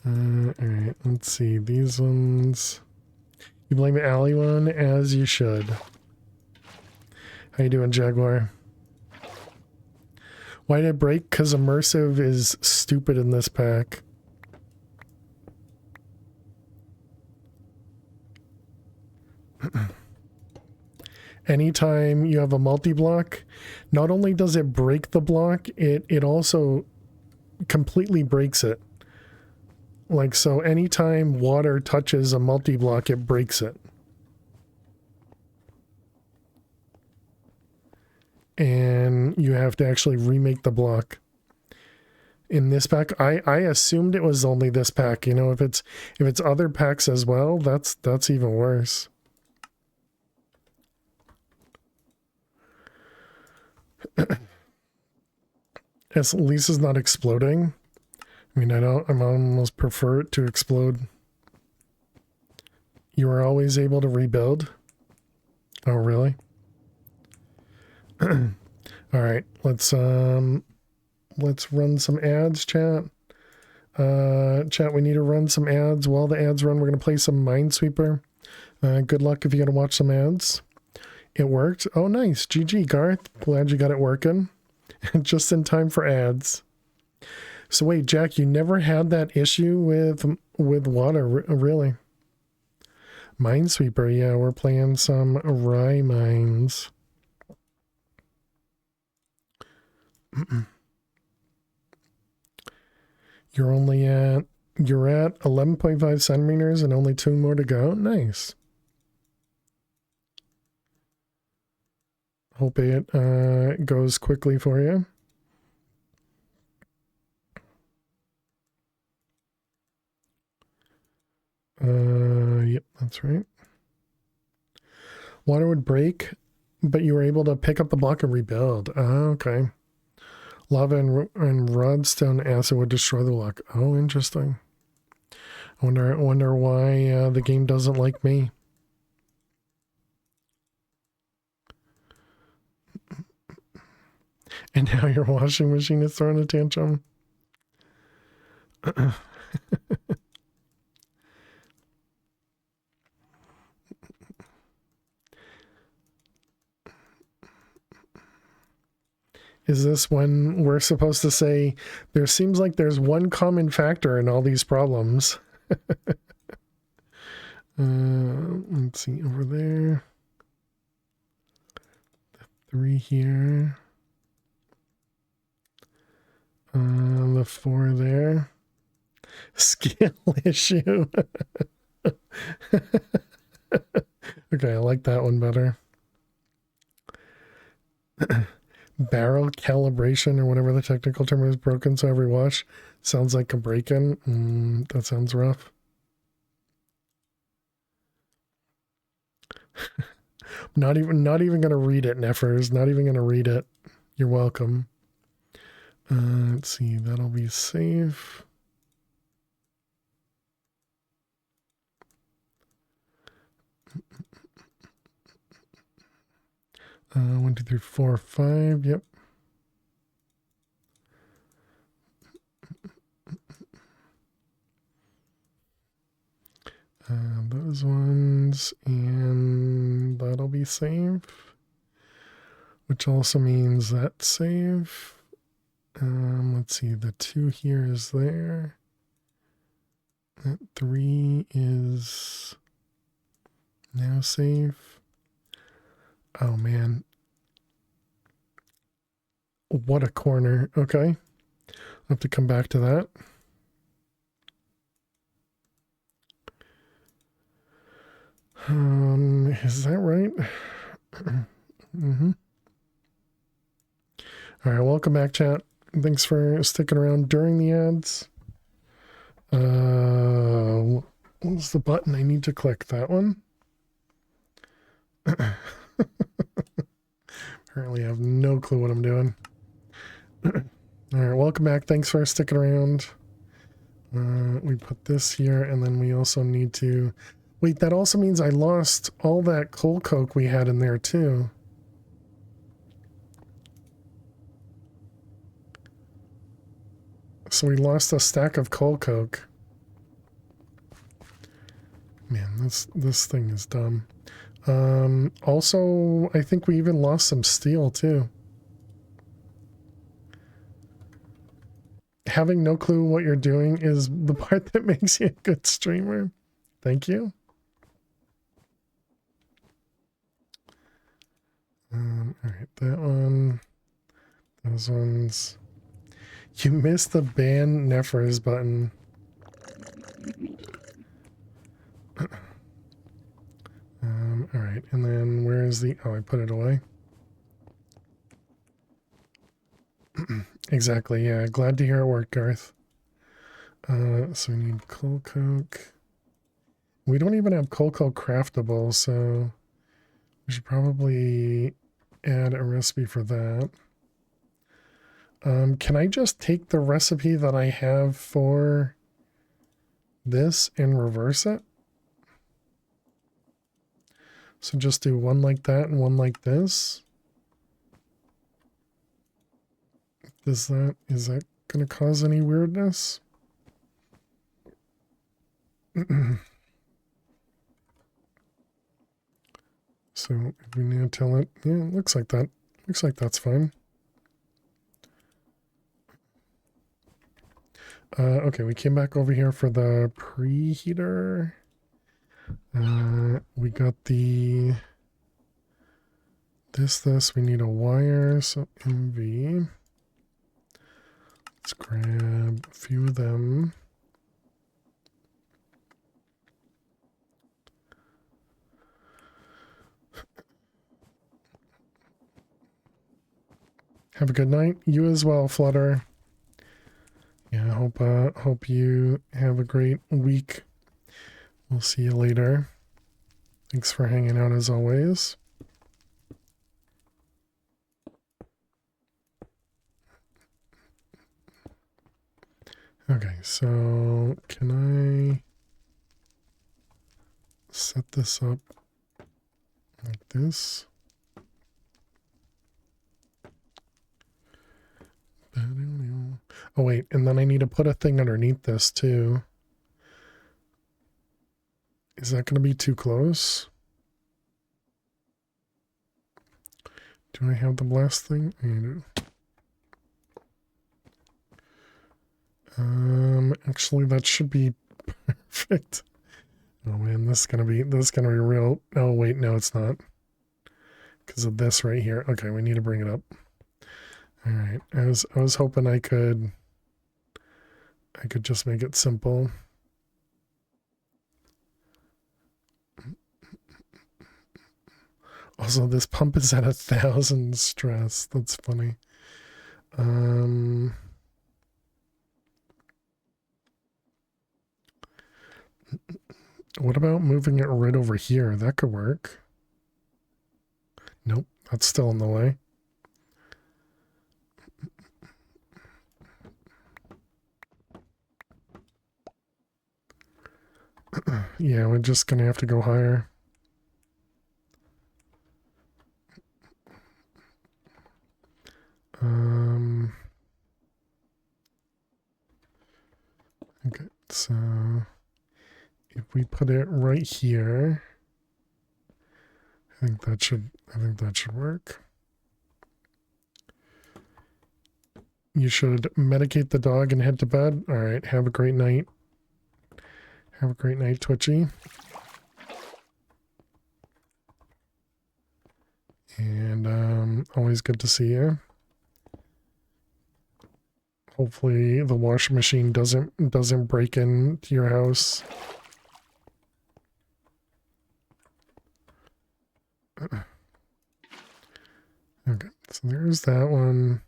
Alright, let's see. These ones... You blame Alley one, as you should. How you doing, Jaguar? Why did it break? Because immersive is stupid in this pack. Anytime you have a multi-block, not only does it break the block, it also completely breaks it. Like, so anytime water touches a multi-block, it breaks it. And you have to actually remake the block. In this pack, I assumed it was only this pack. You know, if it's other packs as well, that's even worse. At least it's not exploding. I mean, I almost prefer it to explode. You are always able to rebuild. Oh, really? All right, let's run some ads, chat. Chat, we need to run some ads. While the ads run, we're going to play some Minesweeper. Good luck if you got to watch some ads. It worked? Oh, nice. GG, Garth. Glad you got it working. Just in time for ads. So wait, Jack, you never had that issue with water, really? Minesweeper, yeah, we're playing some rye mines. You're at 11.5 centimeters and only 2 more to go. Nice. Hope it goes quickly for you. Yep, that's right. Water would break, but you were able to pick up the block and rebuild. Oh, okay. Lava and rodstone acid would destroy the block. Oh, interesting. I wonder why the game doesn't like me. And now your washing machine is throwing a tantrum. Is this when we're supposed to say, there seems like there's one common factor in all these problems? Let's see, over there. The 3 here. The 4 there. Skill issue. Okay, I like that one better. Barrel calibration or whatever the technical term is broken, so every wash sounds like a break-in. That sounds rough. Not even gonna read it, Neffers. Not even gonna read it. You're welcome. Let's see, that'll be safe. 1, 2, 3, 4, 5. Yep. Those ones, and that'll be safe. Which also means that's safe. Let's see, the 2 here is there. That 3 is now safe. Oh man. What a corner. Okay. I'll have to come back to that. Is that right? Mm-hmm. All right, welcome back, chat. Thanks for sticking around during the ads. What's the button I need to click? That one? Apparently I have no clue what I'm doing. All right, welcome back. Thanks for sticking around. We put this here, and then we also need to... Wait, that also means I lost all that coal coke we had in there, too. So we lost a stack of coal coke. Man, this thing is dumb. Also, I think we even lost some steel, too. Having no clue what you're doing is the part that makes you a good streamer. Thank you. Alright, that one. Those ones. You missed the ban Neffers button. Alright, and then where is the... Oh, I put it away. Exactly, yeah. Glad to hear it worked, Garth. So we need coal coke. We don't even have coal coke craftable, so we should probably add a recipe for that. Can I just take the recipe that I have for this and reverse it? So just do one like that and one like this. Is that going to cause any weirdness? So if we now tell it, yeah, it looks like that. Looks like that's fine. Okay, we came back over here for the preheater. We got the this. We need a wire, so MV. Let's grab a few of them. Have a good night. You as well, Flutter. Yeah, hope you have a great week. We'll see you later. Thanks for hanging out as always. Okay, so can I set this up like this? Oh wait, and then I need to put a thing underneath this too. Is that going to be too close? Do I have the blast thing? I do. Actually that should be perfect. Oh man, this is gonna be real. Oh wait, no, it's not. Because of this right here. Okay, we need to bring it up. Alright. I was hoping I could just make it simple. Also, this pump is at 1,000 stress. That's funny. What about moving it right over here? That could work. Nope, that's still in the way. Yeah, we're just gonna have to go higher. Okay, so if we put it right here, I think that should work. You should medicate the dog and head to bed. All right, have a great night. Have a great night, Twitchy. And always good to see you. Hopefully the washing machine doesn't break into your house. Okay, so there's that one.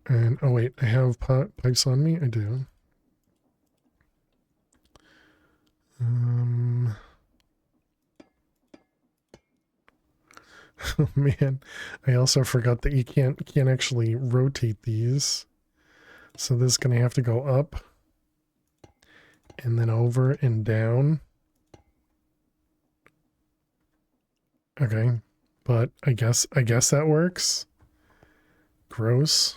And oh wait, I have pipes on me. I do. Oh man, I also forgot that you can't actually rotate these. So this is gonna have to go up and then over and down. Okay, but I guess that works. Gross.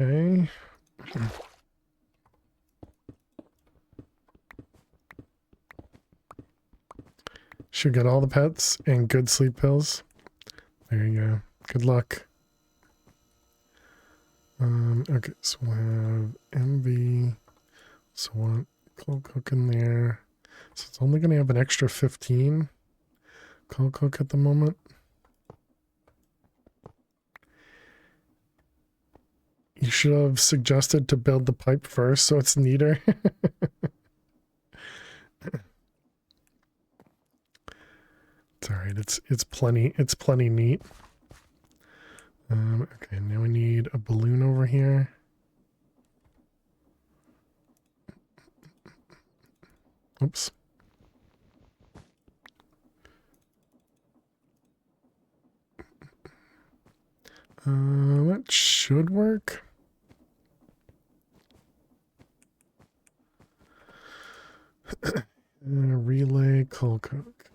Okay. Should get all the pets and good sleep pills. There you go. Good luck. Okay, so we'll have MV. So what? Cold cook in there. So it's only gonna have an extra 15 cold cook at the moment. You should have suggested to build the pipe first so it's neater. It's alright, it's plenty neat. Okay, now we need a balloon over here. Oops. That should work. Relay cold cook.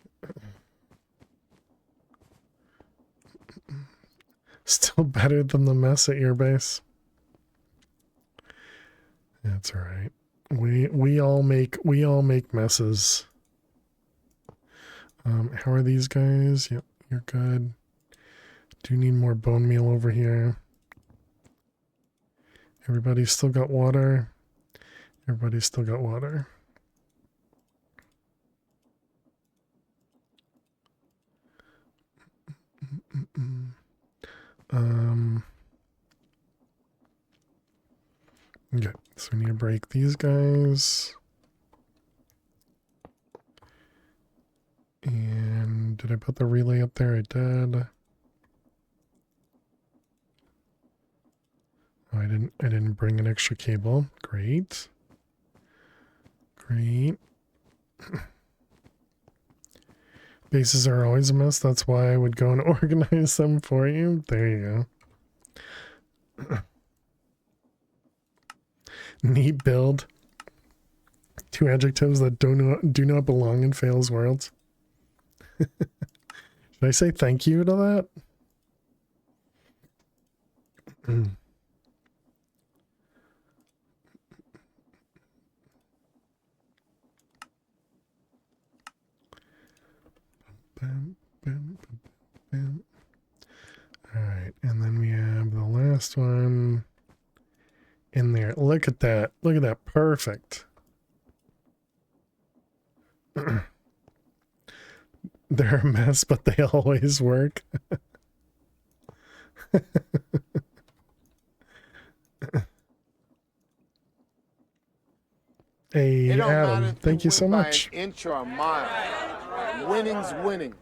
Still better than the mess at your base. That's all right. We all make messes. How are these guys? Yep, you're good. Do need more bone meal over here. Everybody's still got water. Everybody's still got water. Okay, so we need to break these guys. And did I put the relay up there? I did. Oh, I didn't bring an extra cable. Great. Great. Bases are always a mess. That's why I would go and organize them for you. There you go. Neat build. 2 adjectives that do not belong in Fail's worlds. Should I say thank you to that? Bam, bam, bam, bam. All right, and then we have the last one in there. Look at that. Look at that. Perfect. They're a mess, but they always work. Hey, Adam, thank you so much. An inch or a mile. Winning's winning.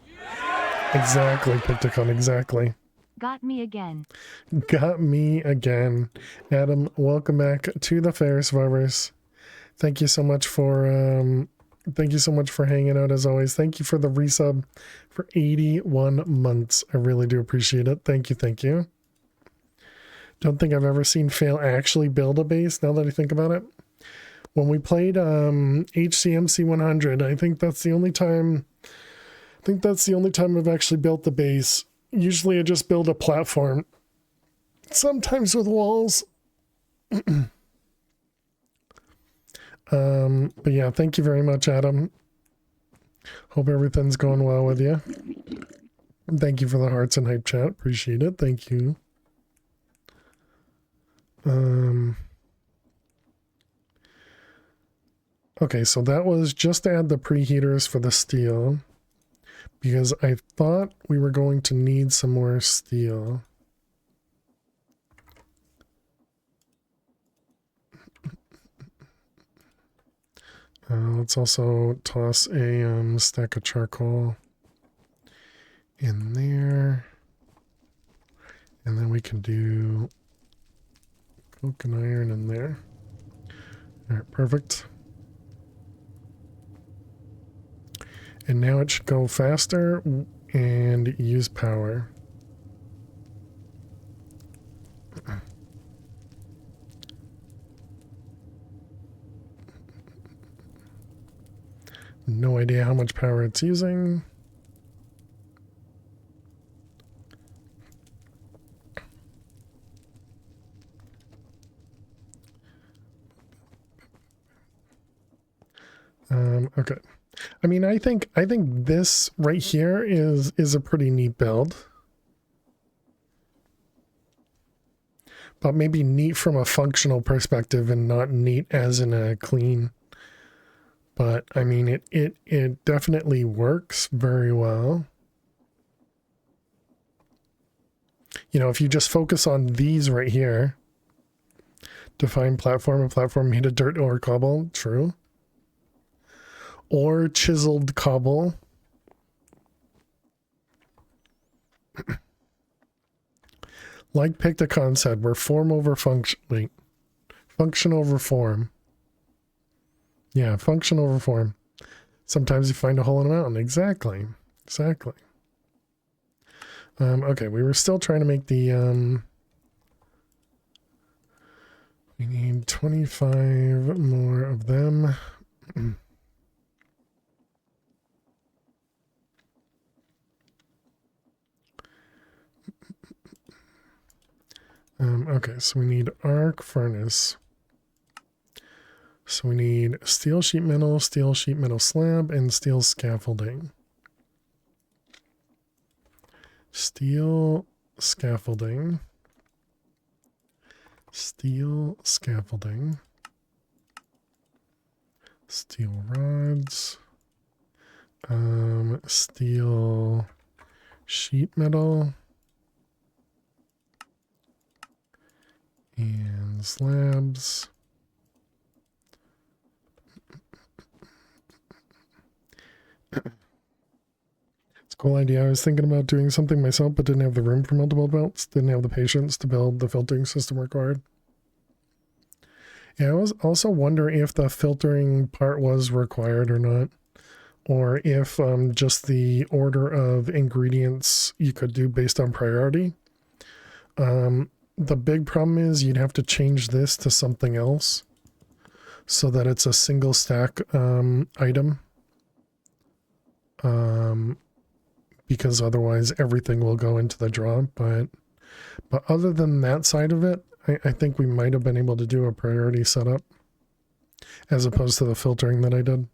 Exactly, Picticon, exactly. Got me again. Got me again. Adam, welcome back to the Fair Survivors. Thank you so much for hanging out as always. Thank you for the resub for 81 months. I really do appreciate it. Thank you, thank you. Don't think I've ever seen Fail actually build a base, now that I think about it. When we played HCMC 100, I think that's the only time I've actually built the base. Usually I just build a platform, sometimes with walls. But yeah, thank you very much, Adam. Hope everything's going well with you. Thank you for the hearts and hype chat. Appreciate it. Thank you. Okay, so that was just to add the preheaters for the steel, because I thought we were going to need some more steel. Let's also toss a stack of charcoal in there, and then we can do coke and iron in there. All right, perfect. And now it should go faster and use power. No idea how much power it's using. Okay. I mean, I think this right here is a pretty neat build. But maybe neat from a functional perspective and not neat as in a clean. But I mean, it definitely works very well. You know, if you just focus on these right here, define platform, a platform made of dirt or cobble, true. Or chiseled cobble. Like Picticon said, we're form over function. Wait, function over form. Yeah, function over form. Sometimes you find a hole in a mountain. Exactly. Exactly. Okay, we were still trying to make the we need 25 more of them. Okay, so we need arc furnace. So we need steel sheet metal slab, and steel scaffolding. Steel scaffolding. Steel scaffolding. Steel rods. Steel sheet metal. And slabs. It's a cool idea. I was thinking about doing something myself, but didn't have the room for multiple belts. Didn't have the patience to build the filtering system required. Yeah, I was also wondering if the filtering part was required or not. Or if just the order of ingredients you could do based on priority. The big problem is you'd have to change this to something else so that it's a single stack item. Because otherwise everything will go into the draw. But other than that side of it, I think we might have been able to do a priority setup as opposed to the filtering that I did.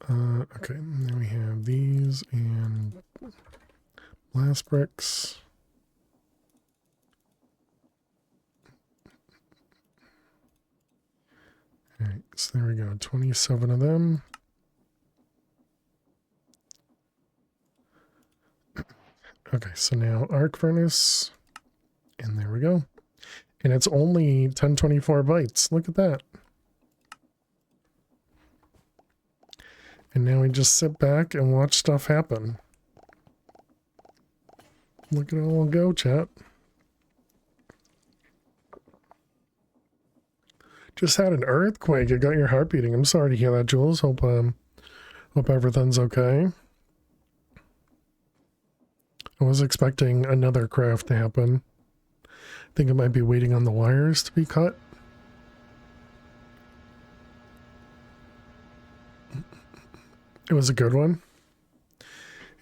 Okay, then we have these and blast bricks. All right, so there we go, 27 of them. Okay, so now arc furnace, and there we go. And it's only 1024 bytes. Look at that. And now we just sit back and watch stuff happen. Look at it all go, chat. Just had an earthquake. It got your heart beating. I'm sorry to hear that, Jules. Hope everything's okay. I was expecting another craft to happen. I think it might be waiting on the wires to be cut. It was a good one.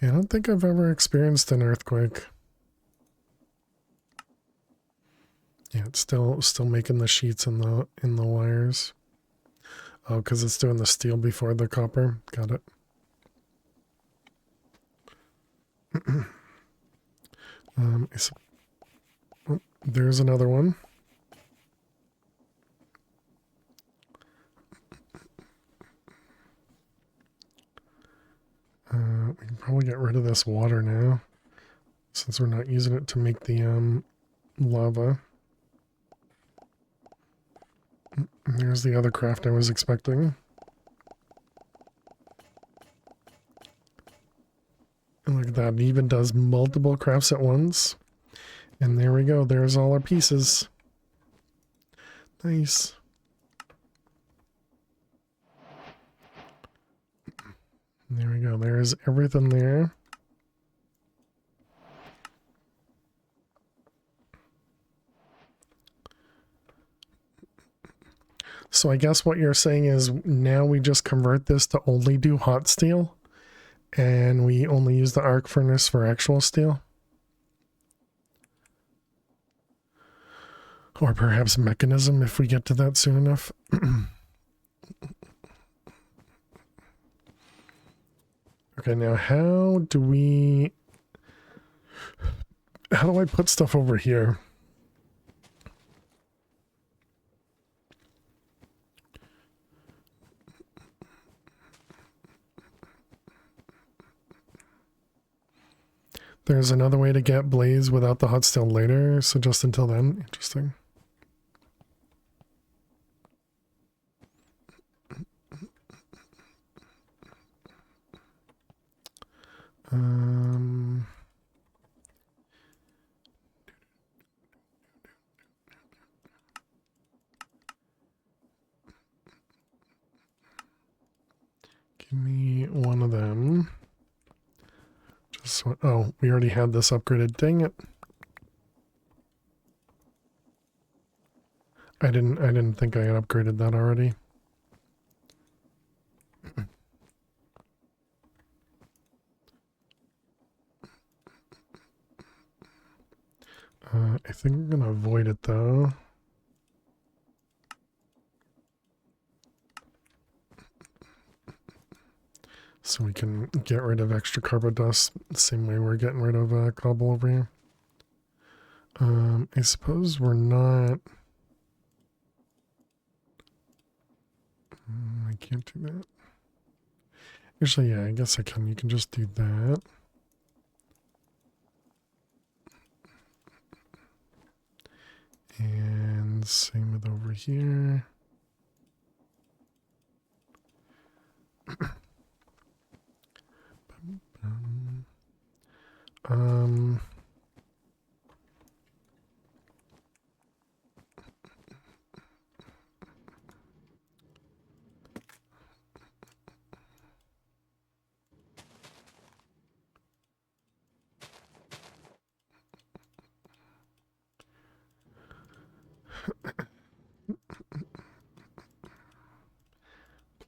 Yeah, I don't think I've ever experienced an earthquake. Yeah, it's still making the sheets in the wires. Oh, because it's doing the steel before the copper. Got it. Oh, there's another one. We can probably get rid of this water now, since we're not using it to make the lava. And there's the other craft I was expecting. And look at that, it even does multiple crafts at once. And there we go, there's all our pieces. Nice. There we go, there's everything there. So I guess what you're saying is now we just convert this to only do hot steel, and we only use the arc furnace for actual steel? Or perhaps mechanism if we get to that soon enough. Okay, now how do I put stuff over here? There's another way to get blaze without the hot steel later, so just until then. Interesting. Give me one of them. Just so, oh, we already had this upgraded. Dang it. I didn't think I had upgraded that already. think I'm gonna avoid it though. So we can get rid of extra carbo dust the same way we're getting rid of cobble over here. I suppose we're not... I can't do that. Actually, yeah, I guess I can. You can just do that. And same with over here. um,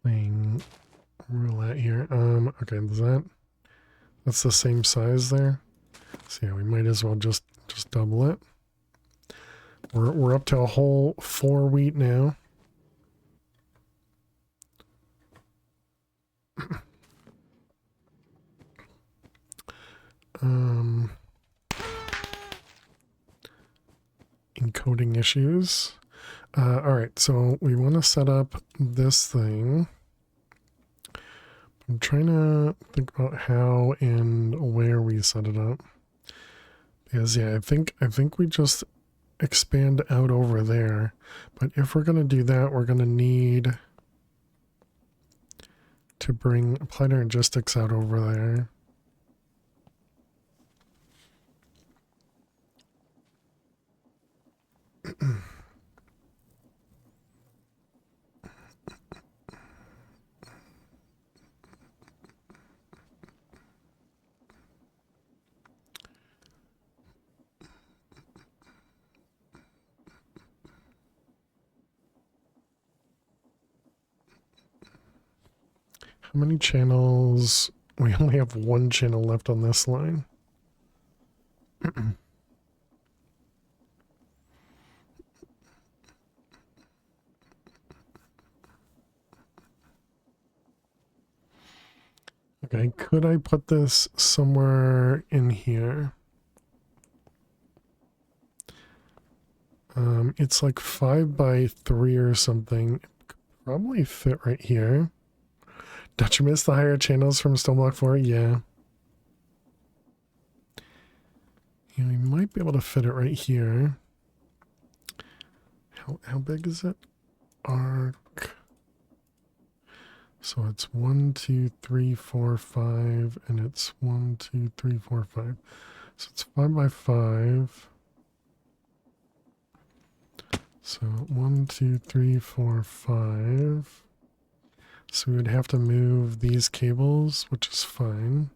playing roulette here. Okay, that's the same size there. So yeah, we might as well just double it. We're up to a whole 4 wheat now. Encoding issues. All right, so we want to set up this thing. I'm trying to think about how and where we set it up. Because yeah, I think we just expand out over there. But if we're gonna do that, we're gonna need to bring applied logistics out over there. How many channels? We only have 1 channel left on this line. Okay, could I put this somewhere in here? It's like 5 by 3 or something. It could probably fit right here. Don't you miss the higher channels from Stoneblock 4? Yeah. Yeah, we might be able to fit it right here. How big is it? Arc. So it's 1, 2, 3, 4, 5, and it's 1, 2, 3, 4, 5. So it's 5 by 5. So 1, 2, 3, 4, 5. So we would have to move these cables, which is fine.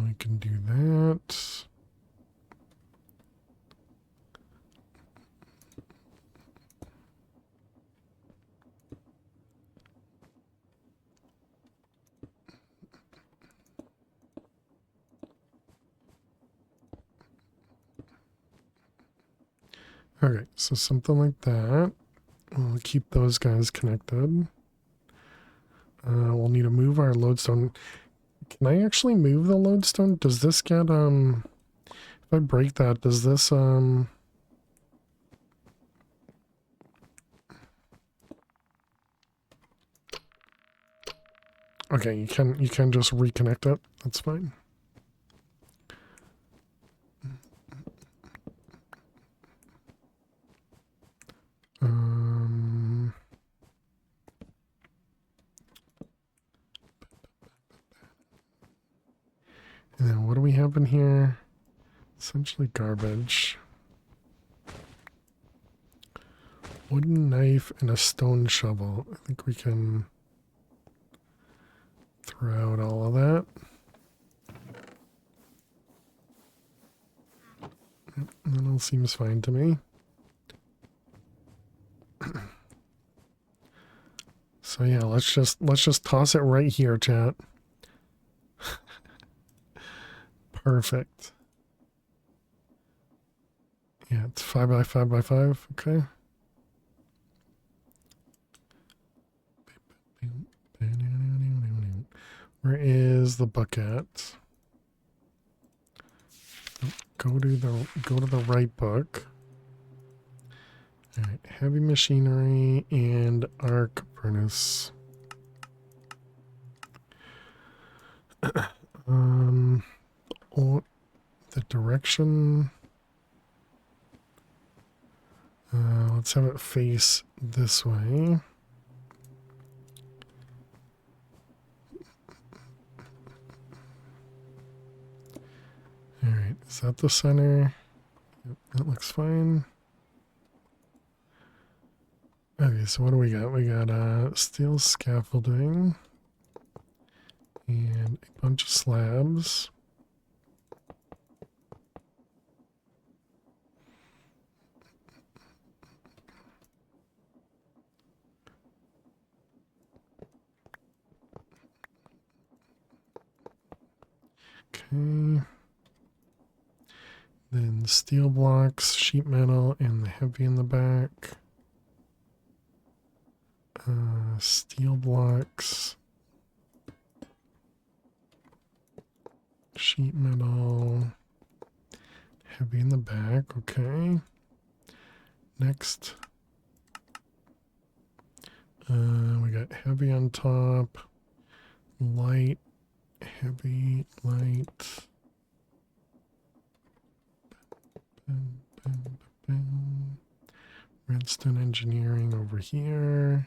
We can do that. Okay, so something like that. We'll keep those guys connected. We'll need to move our lodestone. Can I actually move the lodestone? Does this get, if I break that, does this, okay, you can just reconnect it. That's fine. And then what do we have in here? Essentially garbage. Wooden knife and a stone shovel. I think we can throw out all of that. That all seems fine to me. So yeah, let's just toss it right here, chat. Perfect. Yeah, it's 5 by 5 by 5. Okay. Where is the bucket? Go to the right book. All right, heavy machinery and arc furnace. Oh, the direction. Let's have it face this way. All right, is that the center? Yep, that looks fine. Okay, so what do we got? We got steel scaffolding and a bunch of slabs. Okay. Then steel blocks, sheet metal, and the heavy in the back. Steel blocks, sheet metal, heavy in the back. Okay. Next, we got heavy on top, light, heavy, light. Redstone engineering over here.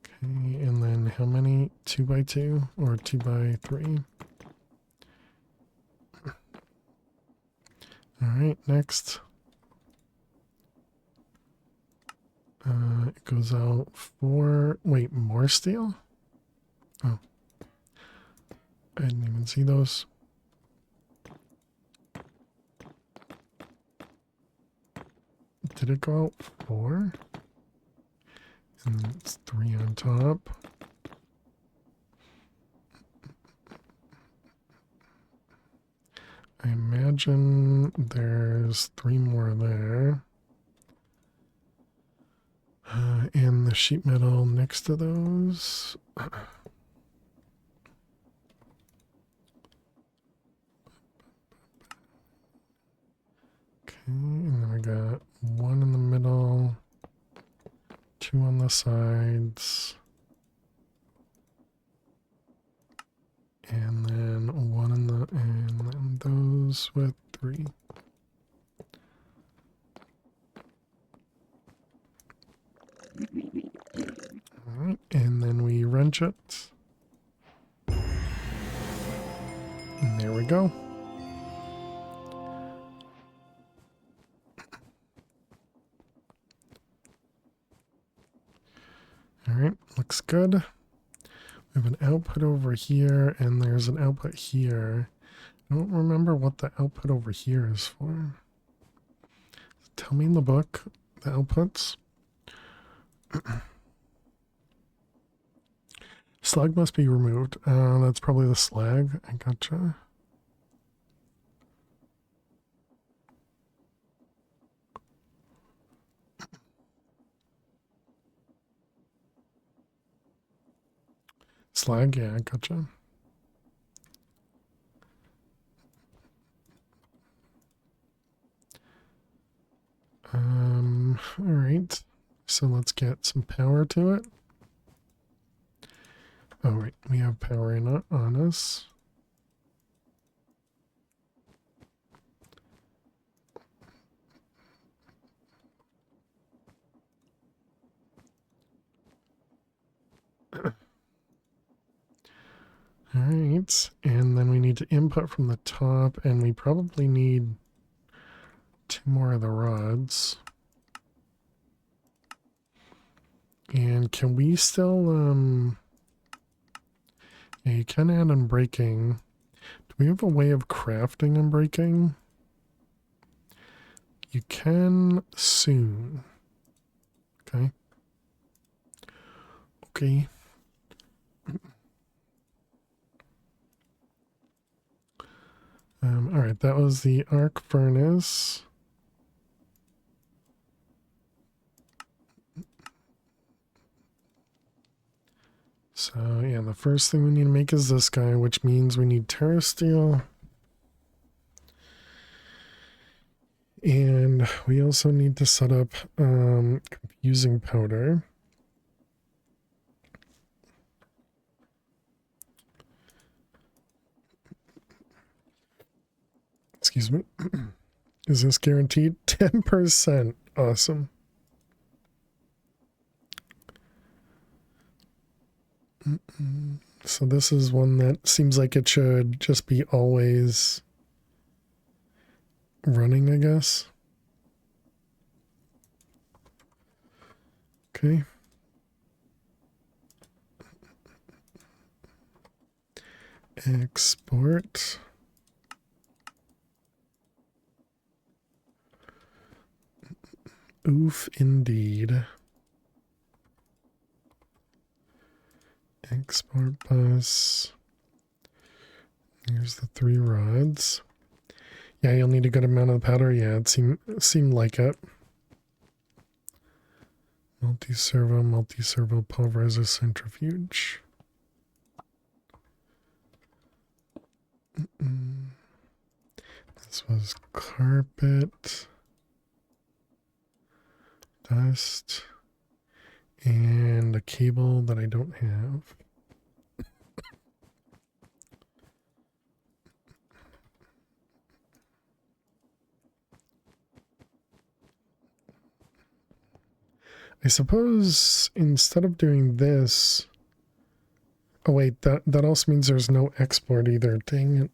Okay, and then how many? 2 by 2 or 2 by 3? All right, next. It goes out for, wait, more steel? Oh, I didn't even see those. Did it go out 4? And then it's 3 on top. I imagine there's 3 more there. And the sheet metal next to those. Okay, and then we got 1 in the middle, 2 on the sides, and then 1 in the, and then those with 3. Alright, and then we wrench it. And there we go. Alright, looks good. We have an output over here, and there's an output here. I don't remember what the output over here is for. Tell me in the book, the outputs. Slag must be removed. That's probably the slag. I gotcha. Slag, yeah, I gotcha. All right. So let's get some power to it. Oh, right. We have power on us. All right. And then we need to input from the top, and we probably need 2 more of the rods. And can we still, yeah, you can add unbreaking. Do we have a way of crafting unbreaking? You can soon. Okay. Okay. All right, that was the arc furnace. So yeah, the first thing we need to make is this guy, which means we need terra steel. And we also need to set up confusing powder. Excuse me. Is this guaranteed? 10%. Awesome. So this is one that seems like it should just be always running, I guess. Okay. Export. Oof, indeed. Export bus. Here's the 3 rods. Yeah, you'll need a good amount of powder. Yeah, it seemed like it. Multi-servo pulverizer centrifuge. This was carpet, dust, and a cable that I don't have. I suppose instead of doing this... Oh wait, that also means there's no export either. Dang it.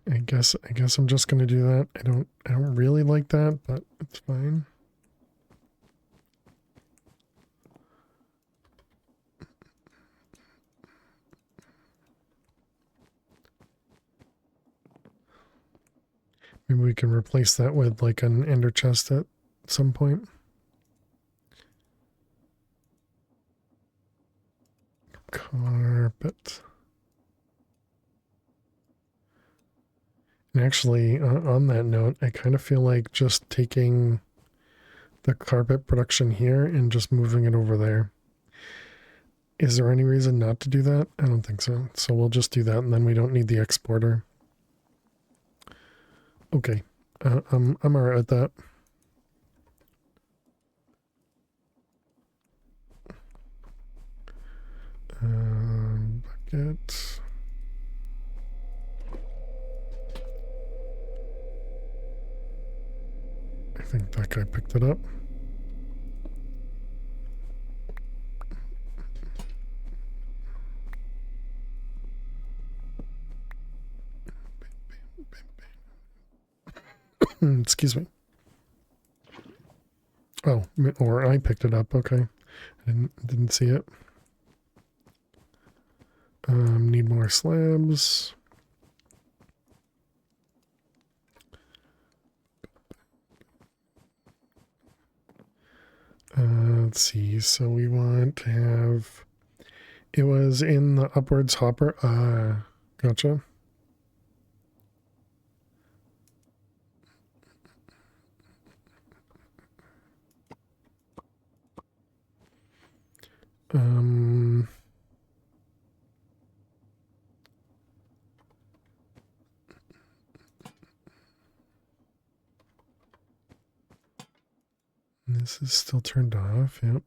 I guess I'm just gonna do that. I don't really like that, but it's fine. Maybe we can replace that with like an ender chest at some point. Carpet. And actually, on that note, I kind of feel like just taking the carpet production here and just moving it over there. Is there any reason not to do that? I don't think so. So we'll just do that, and then we don't need the exporter. Okay, I'm alright with that. Bucket. I think that guy picked it up. Excuse me. Oh, or I picked it up. Okay, I didn't see it. Need more slabs. Let's see. So we want to have. It was in the upwards hopper. Gotcha. This is still turned off. Yep.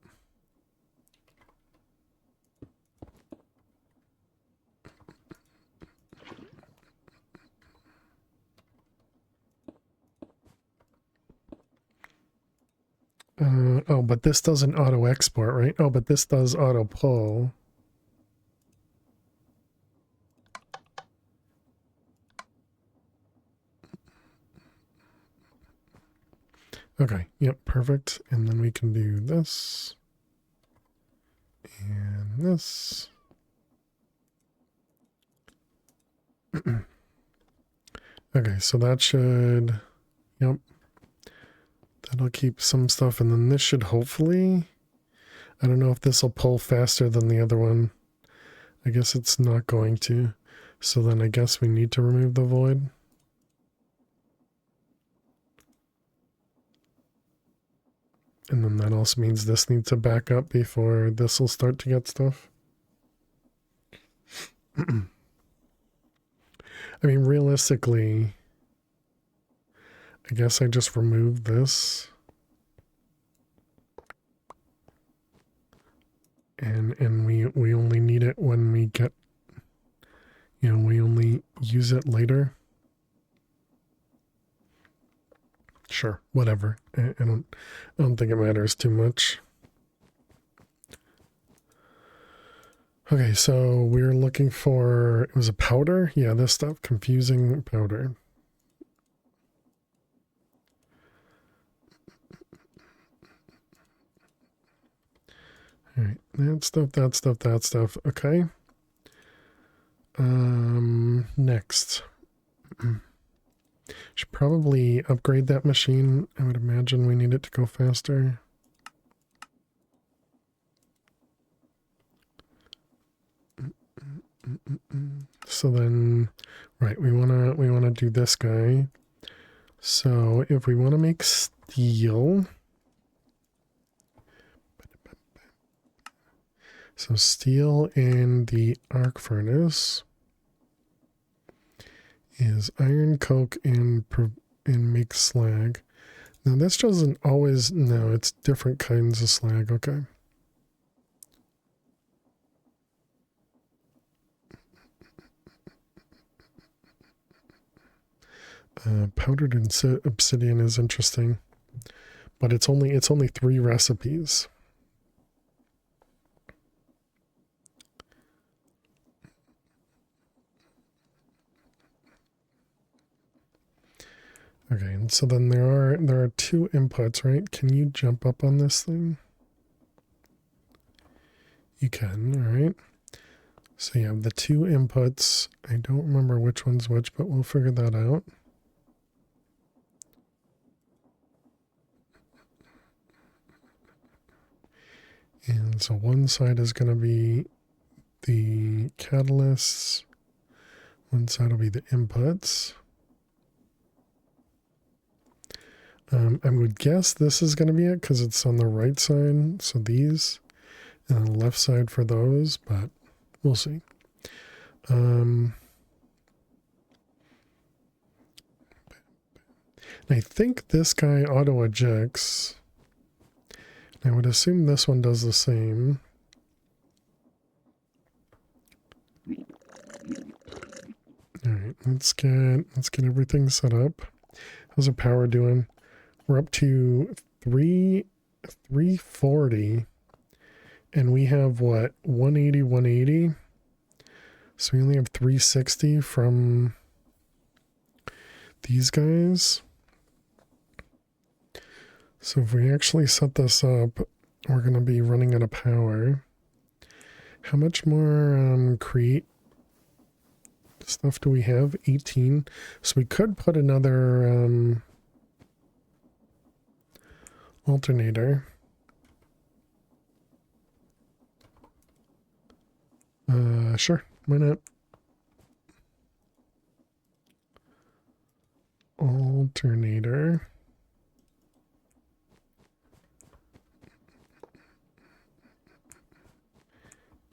Oh, but this doesn't auto export, right? Oh, but this does auto pull. Okay, yep, perfect. And then we can do this. And this. Okay, so that should, yep. That'll keep some stuff, and then this should hopefully, I don't know if this will pull faster than the other one. I guess it's not going to. So then I guess we need to remove the void. And then that also means this needs to back up before this will start to get stuff. I mean, realistically, I guess I just remove this. And we only need it when we get, you know, we only use it later. Sure, whatever. I don't think it matters too much. Okay, so we're looking for, it was a powder? Yeah, this stuff, confusing powder. All right, that stuff, that stuff, that stuff. Okay. Next. Should probably upgrade that machine. I would imagine we need it to go faster. So then, right, we wanna do this guy. So if we want to make steel, so steel in the arc furnace is iron, coke, and make slag. Now this doesn't always, no, it's different kinds of slag. Okay. Powdered obsidian is interesting, but it's only 3 recipes. Okay, and so then there are 2 inputs, right? Can you jump up on this thing? You can, all right. So you have the 2 inputs. I don't remember which one's which, but we'll figure that out. And so one side is going to be the catalysts. One side will be the inputs. I would guess this is going to be it because it's on the right side. So these, and the left side for those, but we'll see. I think this guy auto ejects. I would assume this one does the same. All right, let's get everything set up. How's our power doing? We're up to 340, and we have what, 180. So we only have 360 from these guys. So if we actually set this up, we're going to be running out of power. How much more create stuff do we have? 18. So we could put another alternator. Sure, why not? Alternator.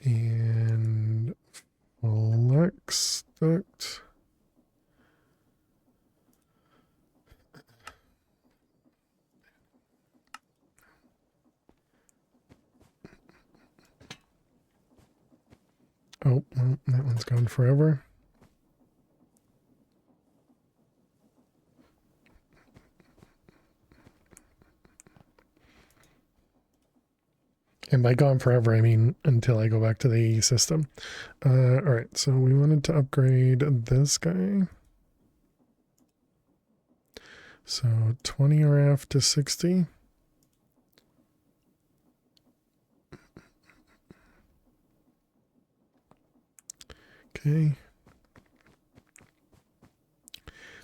And flex duct. Oh, well, that one's gone forever. And by gone forever, I mean until I go back to the AE system. All right, so we wanted to upgrade this guy. So 20 RF to 60. Okay.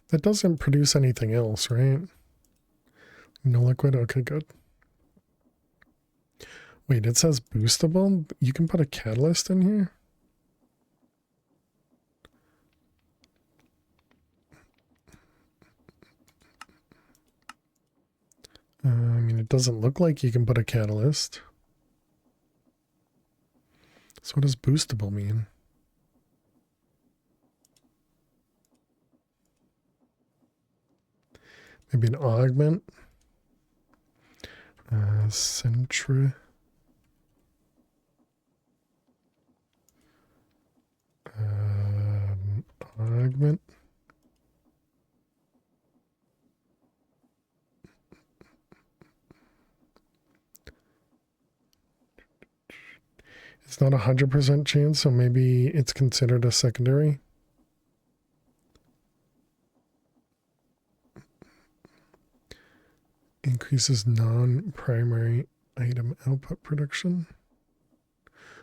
That doesn't produce anything else, right? No liquid? Okay, good. Wait, it says boostable? You can put a catalyst in here? I mean, it doesn't look like you can put a catalyst. So what does boostable mean? Maybe an augment? Centri... augment? It's not 100% chance, so maybe it's considered a secondary. Increases non-primary item output production.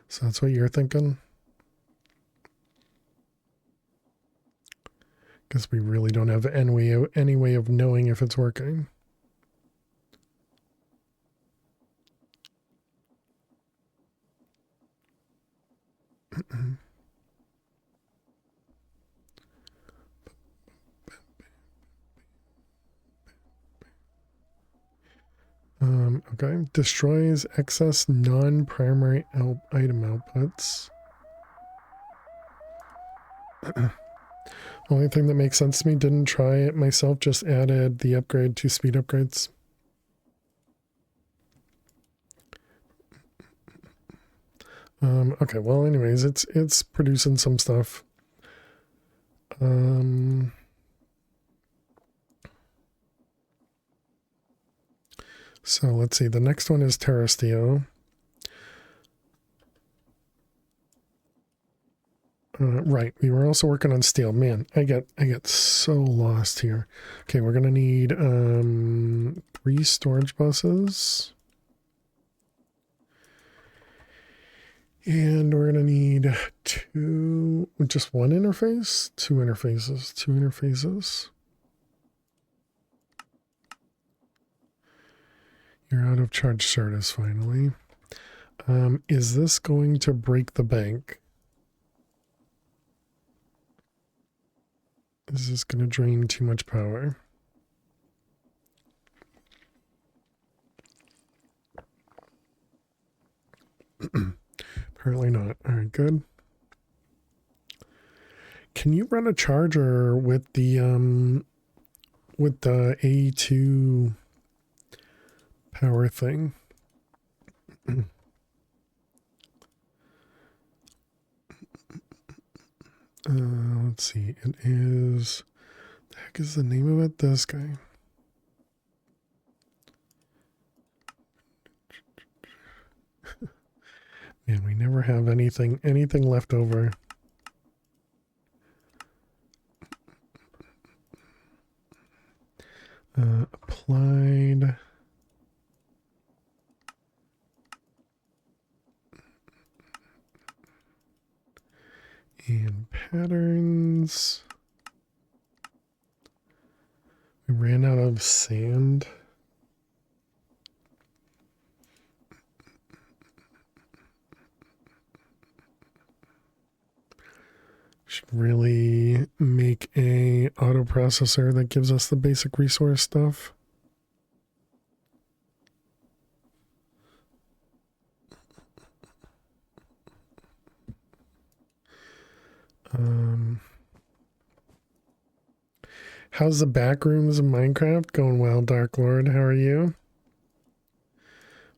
So that's what you're thinking? Guess we really don't have any way of knowing if it's working. Okay. Destroys excess non-primary item outputs. Only thing that makes sense to me, didn't try it myself, just added the upgrade to speed upgrades. Okay, well anyways, it's producing some stuff. So let's see, the next one is Terrasteel. Right, we were also working on steel. Man, I get so lost here. Okay, we're gonna need 3 storage buses. And we're gonna need just one interface? 2 interfaces. 2 interfaces. You're out of charge service finally. Is this going to break the bank? Is this going to drain too much power? Apparently not. All right, good. Can you run a charger with the A2 power thing? Let's see. It is... The heck is the name of it? This guy. Man, we never have anything left over. Applied. And patterns. We ran out of sand. Should really make a auto processor that gives us the basic resource stuff. How's the back rooms of Minecraft going? Well, Dark Lord, how are you?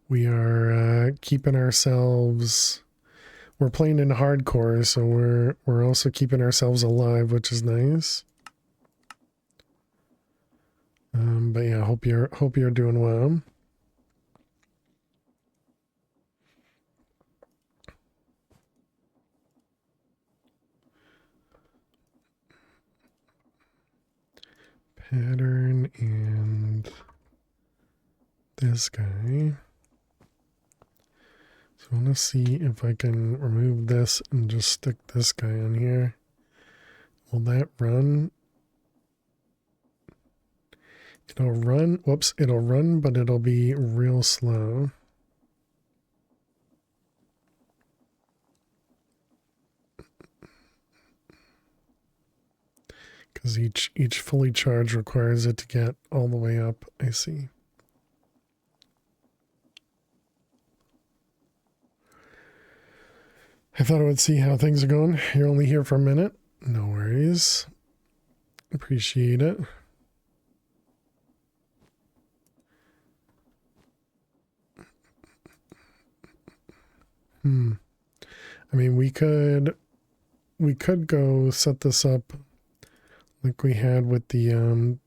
We are keeping ourselves we're playing in hardcore, so we're also keeping ourselves alive, which is nice. But yeah, hope you're doing well. Pattern and this guy. So I want to see if I can remove this and just stick this guy on here. Will that run? It'll run. Whoops, it'll run, but it'll be real slow. Because each fully charged requires it to get all the way up. I see. I thought I would see how things are going. You're only here for a minute. No worries. Appreciate it. I mean, we could go set this up like we had with the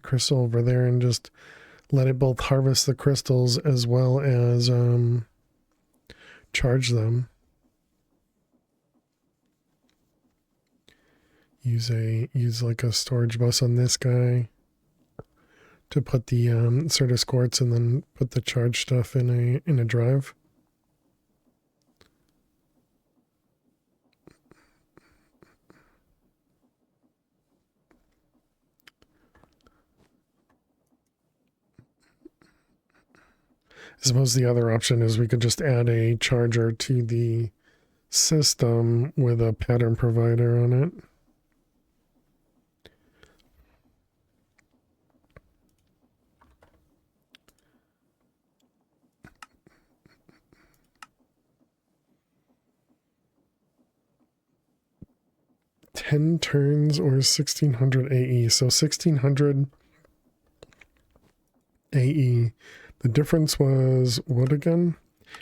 crystal over there and just let it both harvest the crystals as well as charge them. Use like a storage bus on this guy to put the Certus quartz and then put the charge stuff in a drive. I suppose the other option is we could just add a charger to the system with a pattern provider on it. $10 turns or 1600 AE. So 1600 AE. The difference was what again?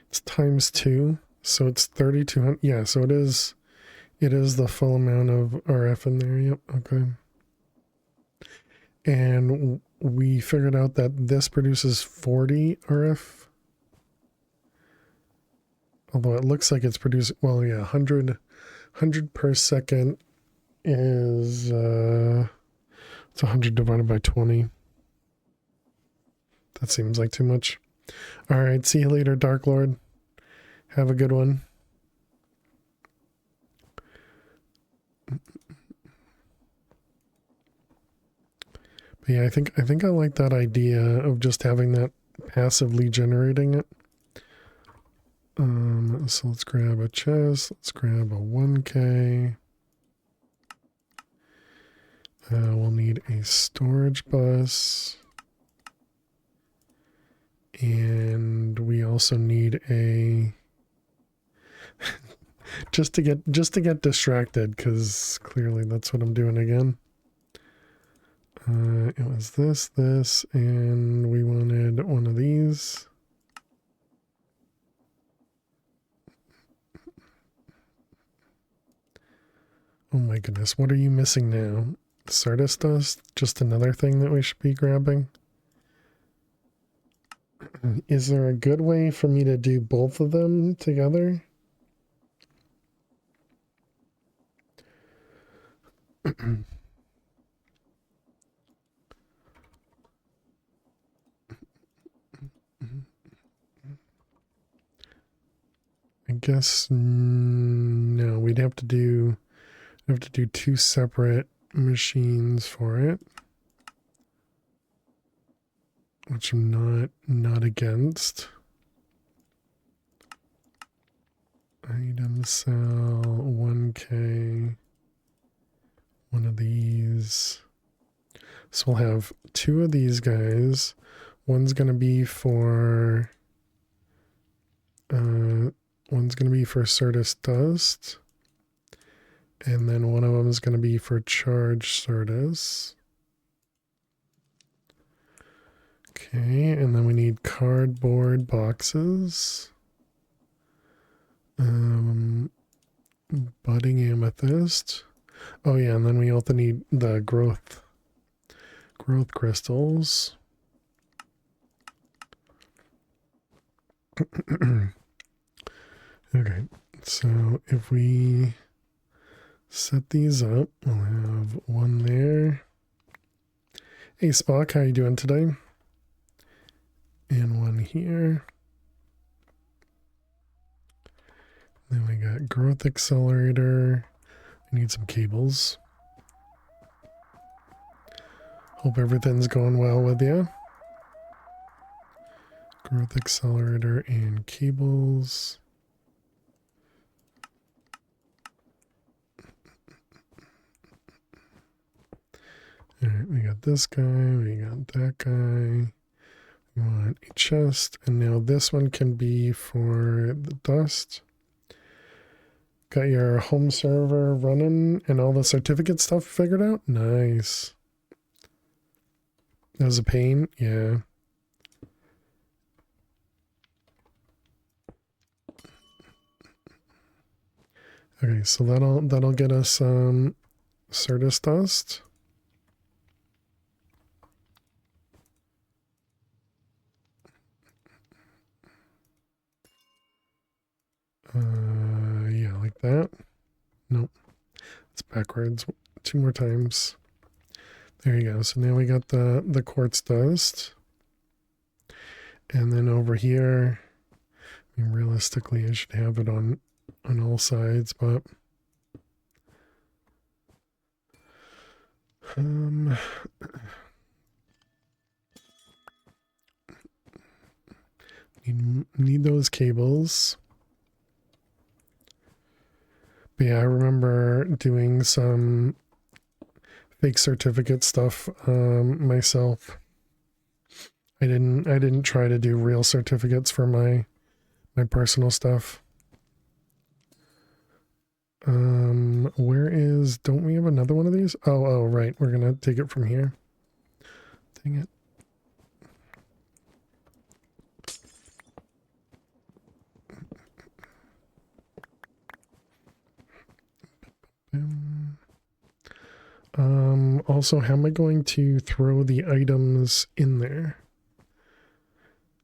It's times 2, so it's 3200. Yeah, so it is the full amount of RF in there. Yep, okay. And we figured out that this produces 40 RF. Although it looks like it's producing, well, yeah, 100 per second is it's 100 divided by 20. That seems like too much. All right, see you later, Dark Lord. Have a good one. But yeah, I think I like that idea of just having that passively generating it. So let's grab a chest. Let's grab a 1K. We'll need a storage bus. And we also need a just to get distracted, because clearly that's what I'm doing again. It was this, and we wanted one of these. Oh my goodness, what are you missing now? Certus dust? Just another thing that we should be grabbing? Is there a good way for me to do both of them together? I guess no, we'd have to do two separate machines for it, which I'm not against. Item cell 1K, one of these. So we'll have two of these guys. One's gonna be for Certus dust, and then one of them is going to be for charge Certus. Okay, and then we need cardboard boxes. Um, budding amethyst. Oh yeah, and then we also need the growth crystals. Okay, so if we set these up, we'll have one there. Hey Spock, how you doing today? And one here. Then we got growth accelerator. I need some cables. Hope everything's going well with you. Growth accelerator and cables. Alright, we got this guy, we got that guy. We want a chest, and now this one can be for the dust. Got your home server running and all the certificate stuff figured out? Nice. That was a pain? Yeah. Okay, so that'll get us Certus dust. Yeah, like that. Nope. It's backwards. 2 more times. There you go. So now we got the quartz dust. And then over here, I mean, realistically I should have it on all sides, but need those cables. But yeah, I remember doing some fake certificate stuff myself. I didn't try to do real certificates for my personal stuff. Where is, don't we have another one of these? Oh, right. We're gonna take it from here. Dang it. Also, how am I going to throw the items in there?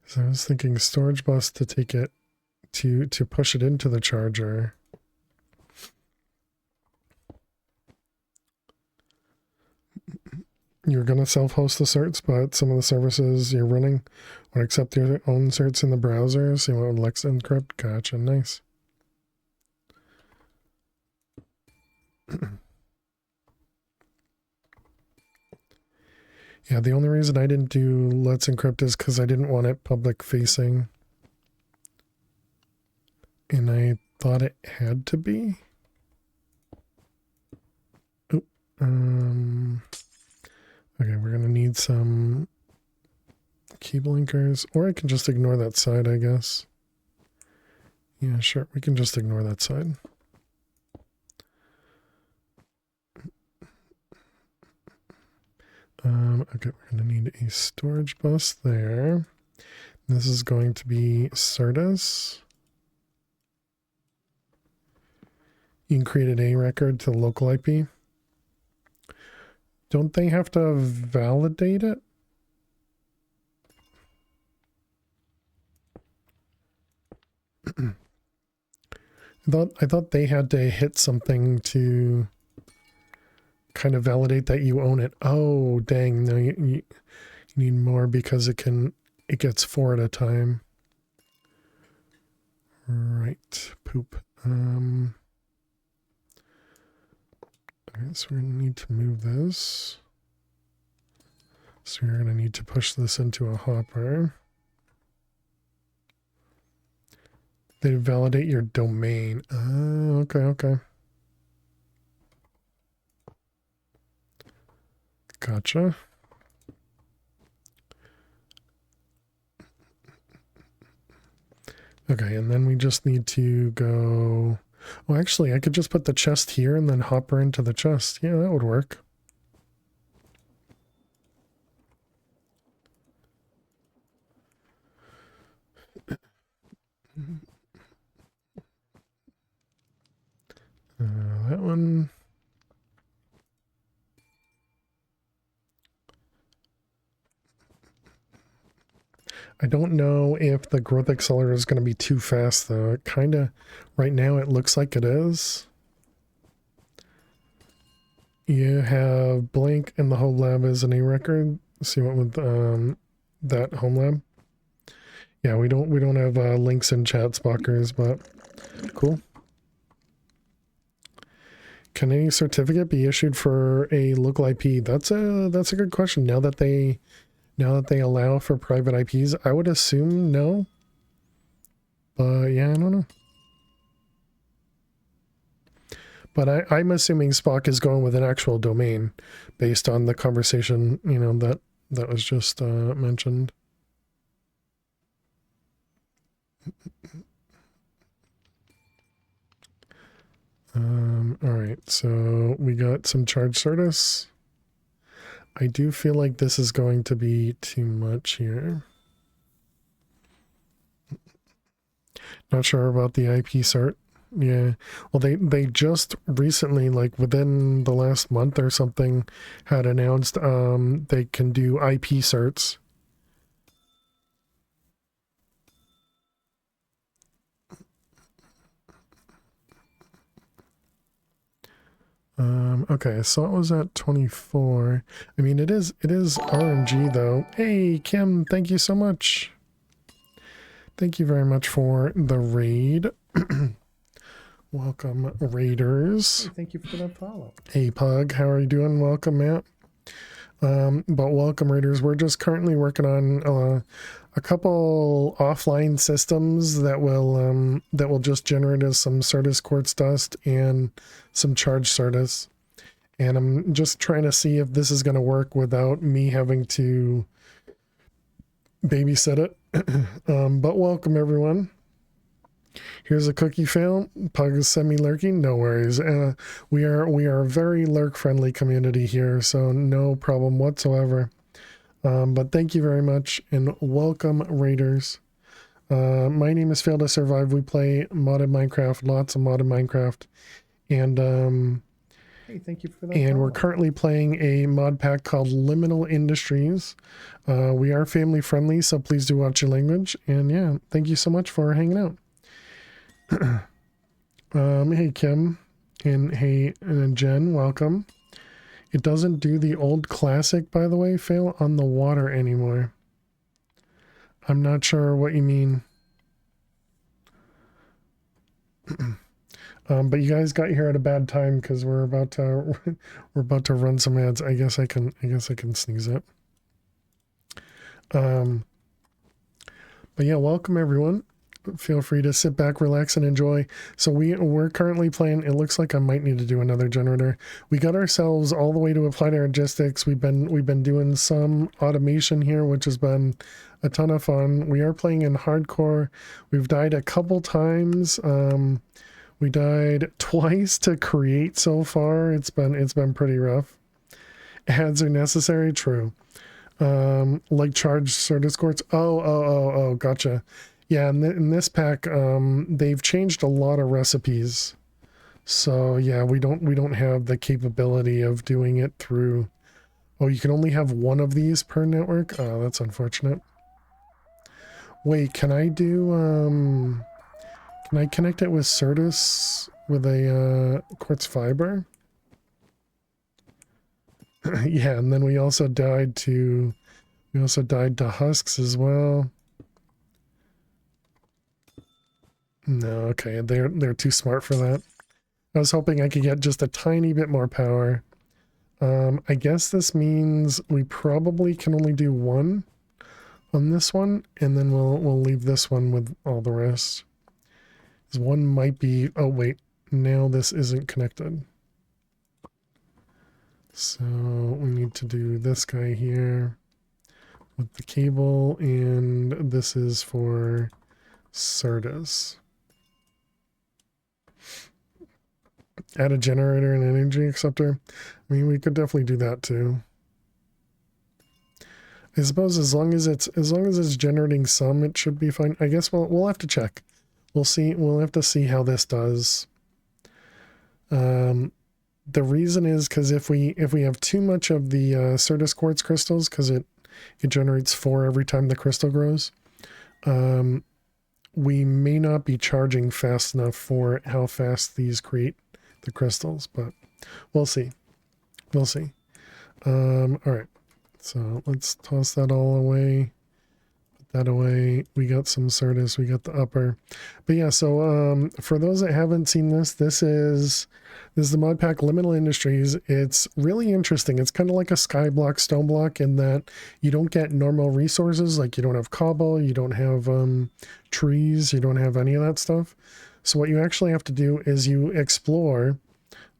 So I was thinking storage bus to take it, to push it into the charger. You're going to self-host the certs, but some of the services you're running would accept your own certs in the browser, so you want Lex Encrypt. Gotcha, nice. Yeah, the only reason I didn't do Let's Encrypt is because I didn't want it public facing. And I thought it had to be. Oh, okay, we're gonna need some cable linkers, or I can just ignore that side, I guess. Yeah, sure, we can just ignore that side. Okay, we're gonna need a storage bus there. This is going to be Certus. You can create an A record to the local IP. Don't they have to validate it? I thought they had to hit something to kind of validate that you own it. Oh, dang. No, you need more because it gets 4 at a time. Right. Poop. Okay, so we're going to need to move this. So we're going to need to push this into a hopper. They validate your domain. Okay. Gotcha. Okay, and then we just need to go... Well, actually, I could just put the chest here and then hopper into the chest. Yeah, that would work. I don't know if the growth accelerator is going to be too fast though. It kind of, right now it looks like it is. You have blank and the whole lab is an A record. See what with that home lab. Yeah, we don't have links in chat, Spockers, but cool. Can any certificate be issued for a local IP? That's a good question. Now that they allow for private IPs, I would assume no. But yeah, I don't know. But I'm assuming Spock is going with an actual domain based on the conversation, you know, that was just mentioned. All right, so we got some charge service. I do feel like this is going to be too much here. Not sure about the IP cert. Yeah, well, they just recently, like within the last month or something, had announced they can do IP certs. Okay, so it was at 24. I mean, it is RNG though. Hey, Kim, thank you so much. Thank you very much for the raid. Welcome, raiders. Hey, thank you for that follow. Hey, Pug, how are you doing? Welcome, Matt. But welcome, raiders. We're just currently working on a couple offline systems that will just generate us some Certus quartz dust and some charged Certus. And I'm just trying to see if this is going to work without me having to babysit it. But welcome, everyone. Here's a cookie fail. Pug is semi-lurking. No worries. We are a very lurk-friendly community here, so no problem whatsoever. But thank you very much, and welcome, raiders. My name is Fail to Survive. We play modded Minecraft, lots of modded Minecraft, and hey, thank you for that. And we're currently playing a mod pack called Liminal Industries. We are family friendly, so please do watch your language. And yeah, thank you so much for hanging out. Hey Kim, and hey Jen, welcome. It doesn't do the old classic, by the way, fail on the water anymore. I'm not sure what you mean. But you guys got here at a bad time because we're about to run some ads. I guess I can sneeze it. But yeah, welcome everyone. Feel free to sit back, relax, and enjoy. So we're currently playing. It looks like I might need to do another generator. We got ourselves all the way to applied logistics. We've been doing some automation here, which has been a ton of fun. We are playing in hardcore. We've died a couple times. We died twice to create so far. It's been pretty rough. Ads are necessary. True. Like charged Certus quartz. Oh, gotcha. Yeah, in this pack, they've changed a lot of recipes. So yeah, we don't have the capability of doing it through. Oh, you can only have one of these per network. Oh, that's unfortunate. Wait, can I do can I connect it with Certus with a quartz fiber? Yeah, and then we also died to husks as well. No, okay, they're too smart for that. I was hoping I could get just a tiny bit more power. I guess this means we probably can only do one on this one, and then we'll leave this one with all the rest. This one might be. Oh wait, now this isn't connected. So we need to do this guy here with the cable, and this is for Certus. Add a generator and an energy acceptor. I mean, we could definitely do that too. I suppose as long as it's generating some, it should be fine. I guess we'll have to check. We'll see. We'll have to see how this does. The reason is because if we have too much of the Certus quartz crystals, because it generates 4 every time the crystal grows. we may not be charging fast enough for how fast these create the crystals, but we'll see. We'll see. All right. So let's toss that all away. That away. We got some Certus, we got the upper. But yeah, so for those that haven't seen this, this is the mod pack Liminal Industries. It's really interesting. It's kind of like a skyblock stone block in that you don't get normal resources, like you don't have cobble, you don't have trees, you don't have any of that stuff. So what you actually have to do is you explore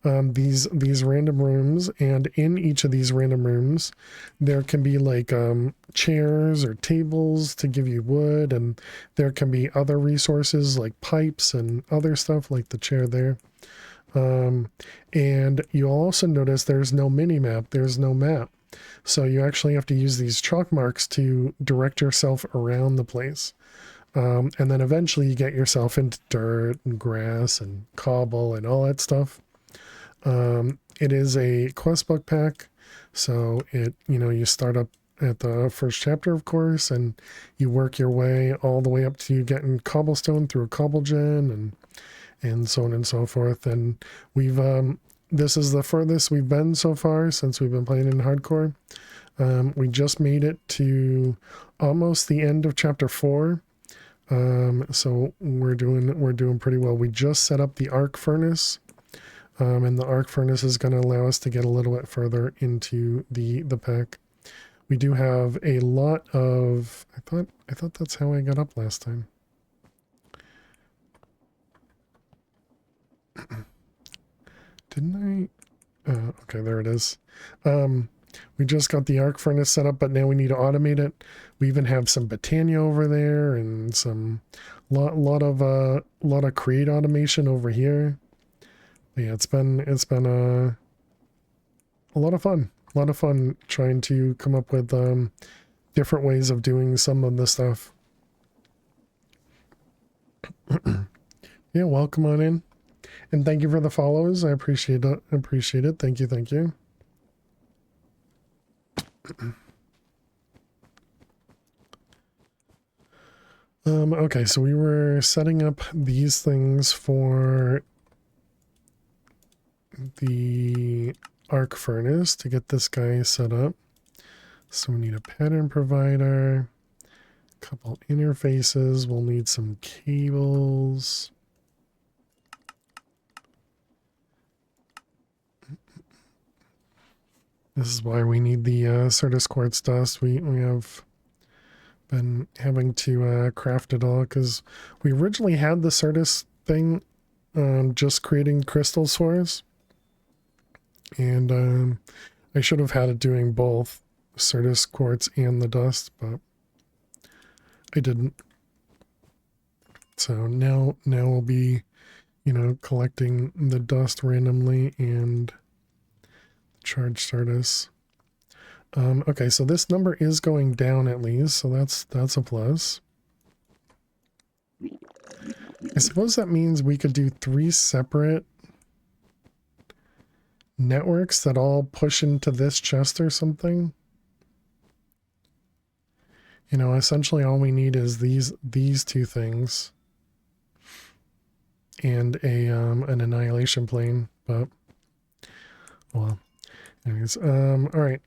these random rooms, and in each of these random rooms there can be like chairs or tables to give you wood, and there can be other resources like pipes and other stuff like the chair there. And you'll also notice there's no mini map, there's no map, so you actually have to use these chalk marks to direct yourself around the place. And then eventually you get yourself into dirt and grass and cobble and all that stuff. It is a quest book pack, so you start up at the first chapter, of course, and you work your way all the way up to getting cobblestone through a cobble gen and so on and so forth. And we've this is the furthest we've been so far since we've been playing in hardcore. We just made it to almost the end of chapter 4. So we're doing pretty well. We just set up the arc furnace. And the arc furnace is going to allow us to get a little bit further into the pack. We do have a lot of... I thought that's how I got up last time. Didn't I? Okay, there it is. We just got the arc furnace set up, but now we need to automate it. We even have some Botania over there and some lot of create automation over here. Yeah, it's been a lot of fun. A lot of fun trying to come up with different ways of doing some of the stuff. Yeah, welcome on in. And thank you for the follows. I appreciate it. Thank you, thank you. Okay, so we were setting up these things for the arc furnace to get this guy set up. So we need a pattern provider, a couple interfaces, we'll need some cables. This is why we need the Certus quartz dust. We have been having to craft it all because we originally had the Certus thing just creating crystals for us. And I should have had it doing both Certus quartz and the dust, but I didn't. So now we'll be, collecting the dust randomly and charge Certus. Okay, so this number is going down at least, so that's a plus. I suppose that means we could do 3 separate networks that all push into this chest or something. Essentially all we need is these 2 things and an annihilation plane, but well, anyways, all right,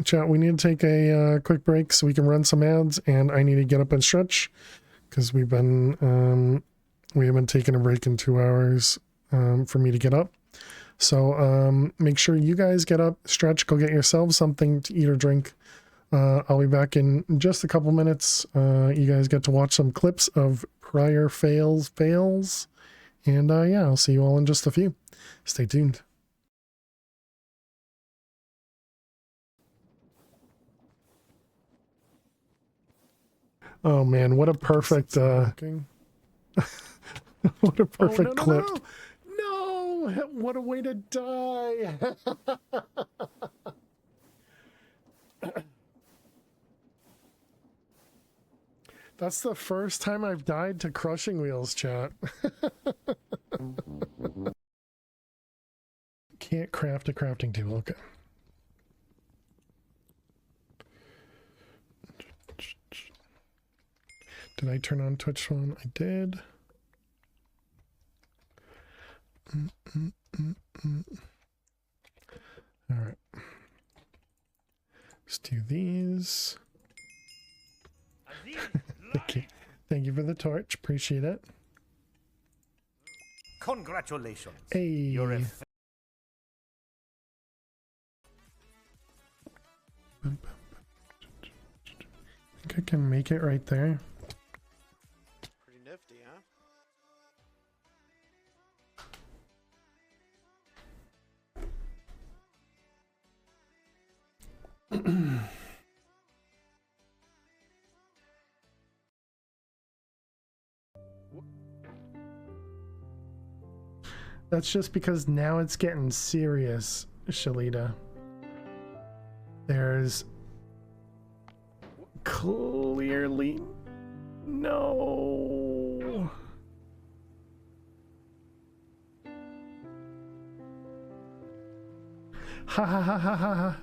chat, we need to take a quick break so we can run some ads, and I need to get up and stretch because we haven't taken a break in 2 hours for me to get up. So make sure you guys get up, stretch, go get yourselves something to eat or drink. I'll be back in just a couple minutes. You guys get to watch some clips of prior fails. And yeah, I'll see you all in just a few. Stay tuned. Oh man, what a perfect what a perfect clip. No, what a way to die. That's the first time I've died to crushing wheels, chat. Can't craft a crafting table, okay. Did I turn on Twitch phone? I did. All right. Let's do these. Thank you. Thank you for the torch. Appreciate it. Congratulations. Hey. You're a I think I can make it right there. Pretty nifty, huh? That's just because now it's getting serious, Shalita. There's clearly no. Ha ha ha ha ha.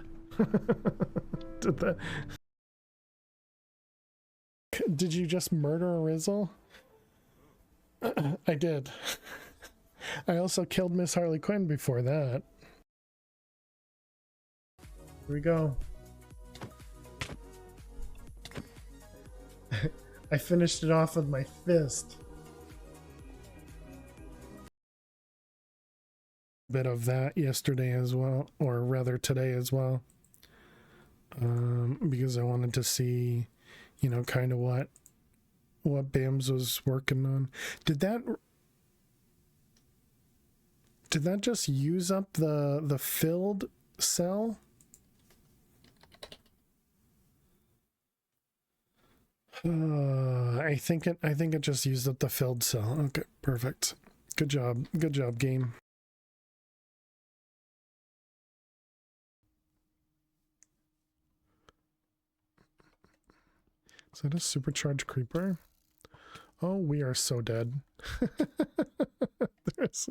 Did you just murder a Rizzle? I did. I also killed Miss Harley Quinn before that. Here we go. I finished it off with my fist. Bit of that yesterday as well, or rather today as well. Because I wanted to see, you know, kind of what Bams was working on. Did that just use up the filled cell? I think it just used up the filled cell. Okay, perfect. Good job. Good job, game. Is that a supercharged creeper? Oh, we are so dead. There's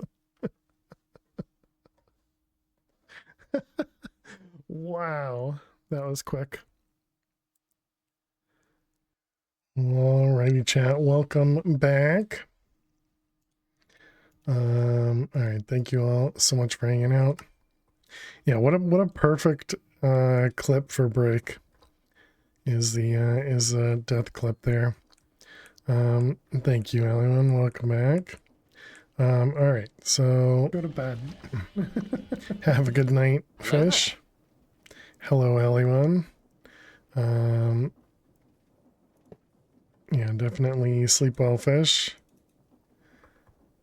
wow, that was quick. Alrighty, chat. Welcome back. All right, thank you all so much for hanging out. Yeah, what a perfect clip for break is the death clip there. Thank you, everyone. Welcome back. All right, so go to bed. Have a good night, fish. Hello, everyone. Yeah, definitely sleep well, fish.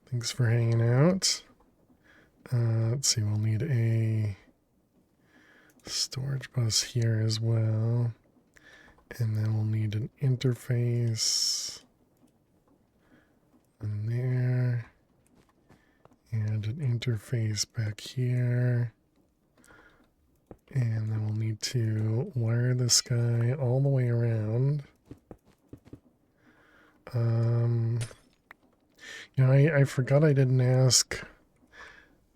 Thanks for hanging out. Let's see, we'll need a storage bus here as well. And then we'll need an interface in there. And an interface back here. And then we'll need to wire this guy all the way around. You know, I forgot I didn't ask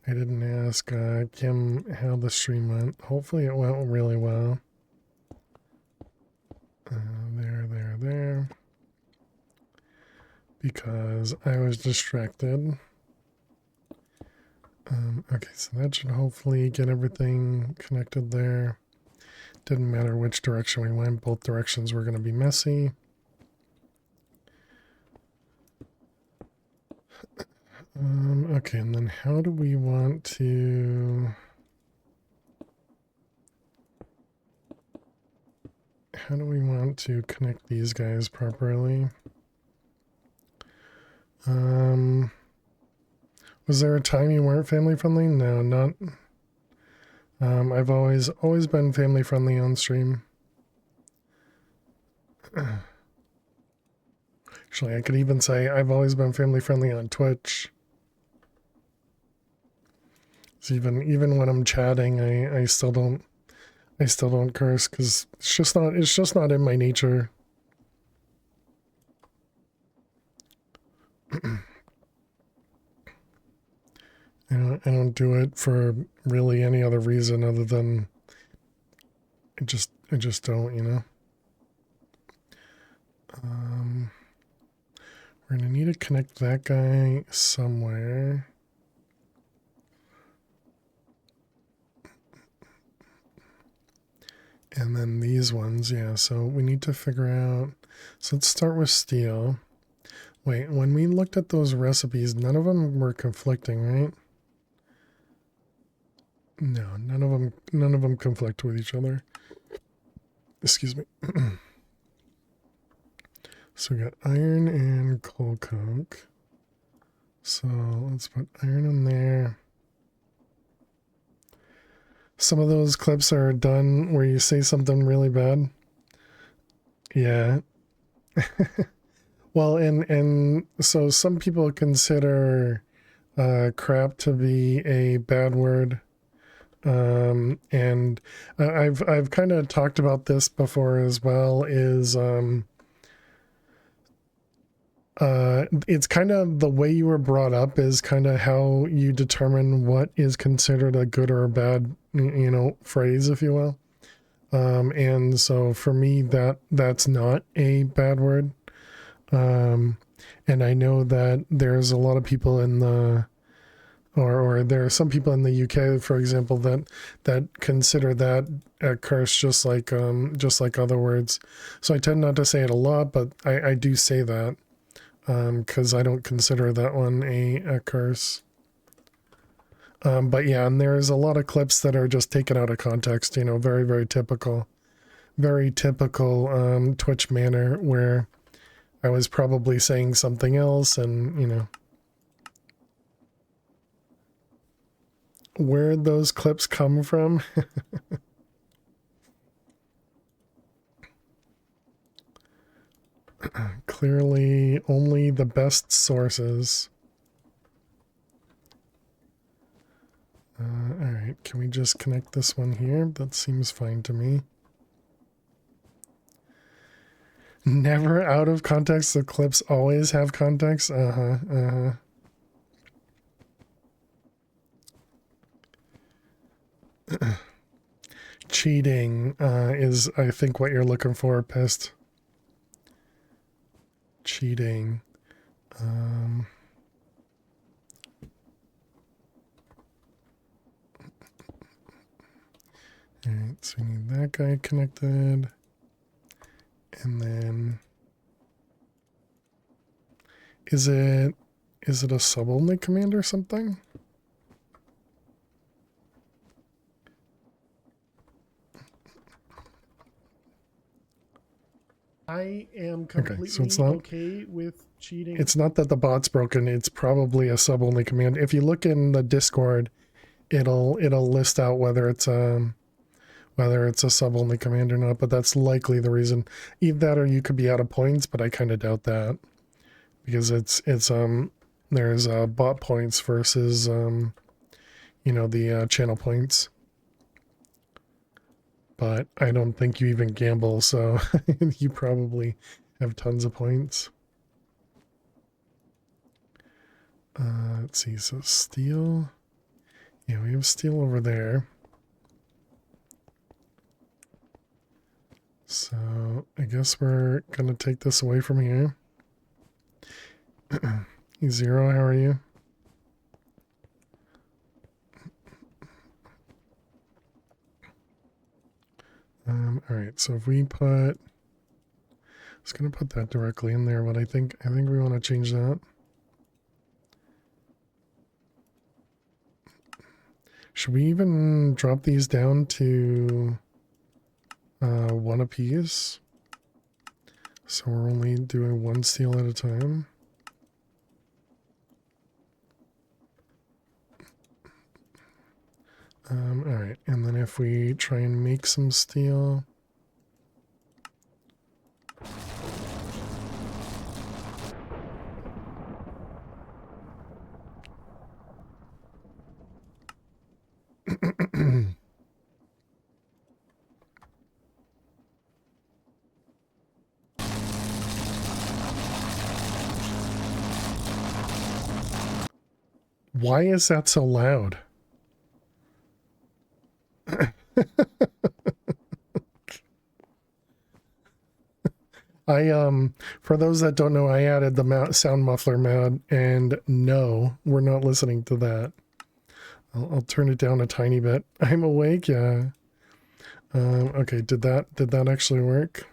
Kim how the stream went. Hopefully it went really well. There. Because I was distracted. Okay, so that should hopefully get everything connected there. Didn't matter which direction we went, both directions were going to be messy. Okay, and then how do we want to... How do we want to connect these guys properly? Was there a time you weren't family friendly? No, not. I've always been family friendly on stream. Actually, I could even say I've always been family friendly on Twitch. So even when I'm chatting, I still don't curse because it's just not in my nature. I don't do it for really any other reason other than I just don't, you know. We're going to need to connect that guy somewhere. And then these ones, yeah, so we need to figure out... So let's start with steel. Wait, when we looked at those recipes, none of them were conflicting, right? No, none of them conflict with each other. Excuse me. So we got iron and coal coke. So let's put iron in there. Some of those clips are done where you say something really bad. Yeah. Well, and so some people consider crap to be a bad word. And I've kind of talked about this before as well, is it's kind of the way you were brought up is kind of how you determine what is considered a good or a bad, you know, phrase, if you will. And so for me, that's not a bad word. And I know that there's a lot of people in the, or there are some people in the UK, for example, that consider that a curse, just like other words. So I tend not to say it a lot, but I do say that. Because I don't consider that one a curse. But yeah, and there's a lot of clips that are just taken out of context, you know, very, very typical Twitch manner where I was probably saying something else and, you know. Where'd those clips come from? Clearly only the best sources. Alright, can we just connect this one here? That seems fine to me. Never out of context. The clips always have context. Cheating is, I think, what you're looking for, Pissed. Cheating. Alright, so we need that guy connected. And then is it a sub-only command or something? I am completely so it's not, okay with cheating. It's not that the bot's broken, it's probably a sub-only command. If you look in the Discord, it'll list out whether it's a sub-only command or not, but that's likely the reason. Either that or you could be out of points, but I kind of doubt that. Because there's bot points versus you know, the channel points. But I don't think you even gamble, so you probably have tons of points. Let's see, so steel. Yeah, we have steel over there. So I guess we're gonna take this away from here. Zero, how are you? Alright, so if we put, I was gonna put that directly in there, but I think we want to change that. Should we even drop these down to one apiece? So we're only doing one steel at a time. Alright, and then if we try and make some steel. Why is that so loud? For those that don't know, I added the sound muffler mod, and no, we're not listening to that. I'll turn it down a tiny bit. I'm awake, yeah. Okay, did that actually work?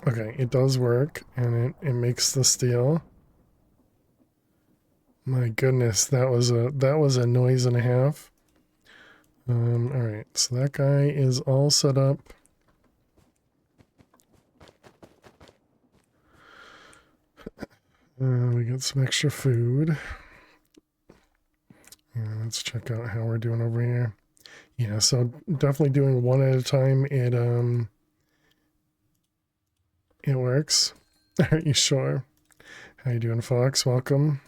Okay, it does work, and it makes the steel. My goodness, that was a noise and a half. All right, so that guy is all set up. We got some extra food. Yeah, let's check out how we're doing over here. Yeah, so definitely doing one at a time. It works. Are you sure? How you doing, Fox? Welcome.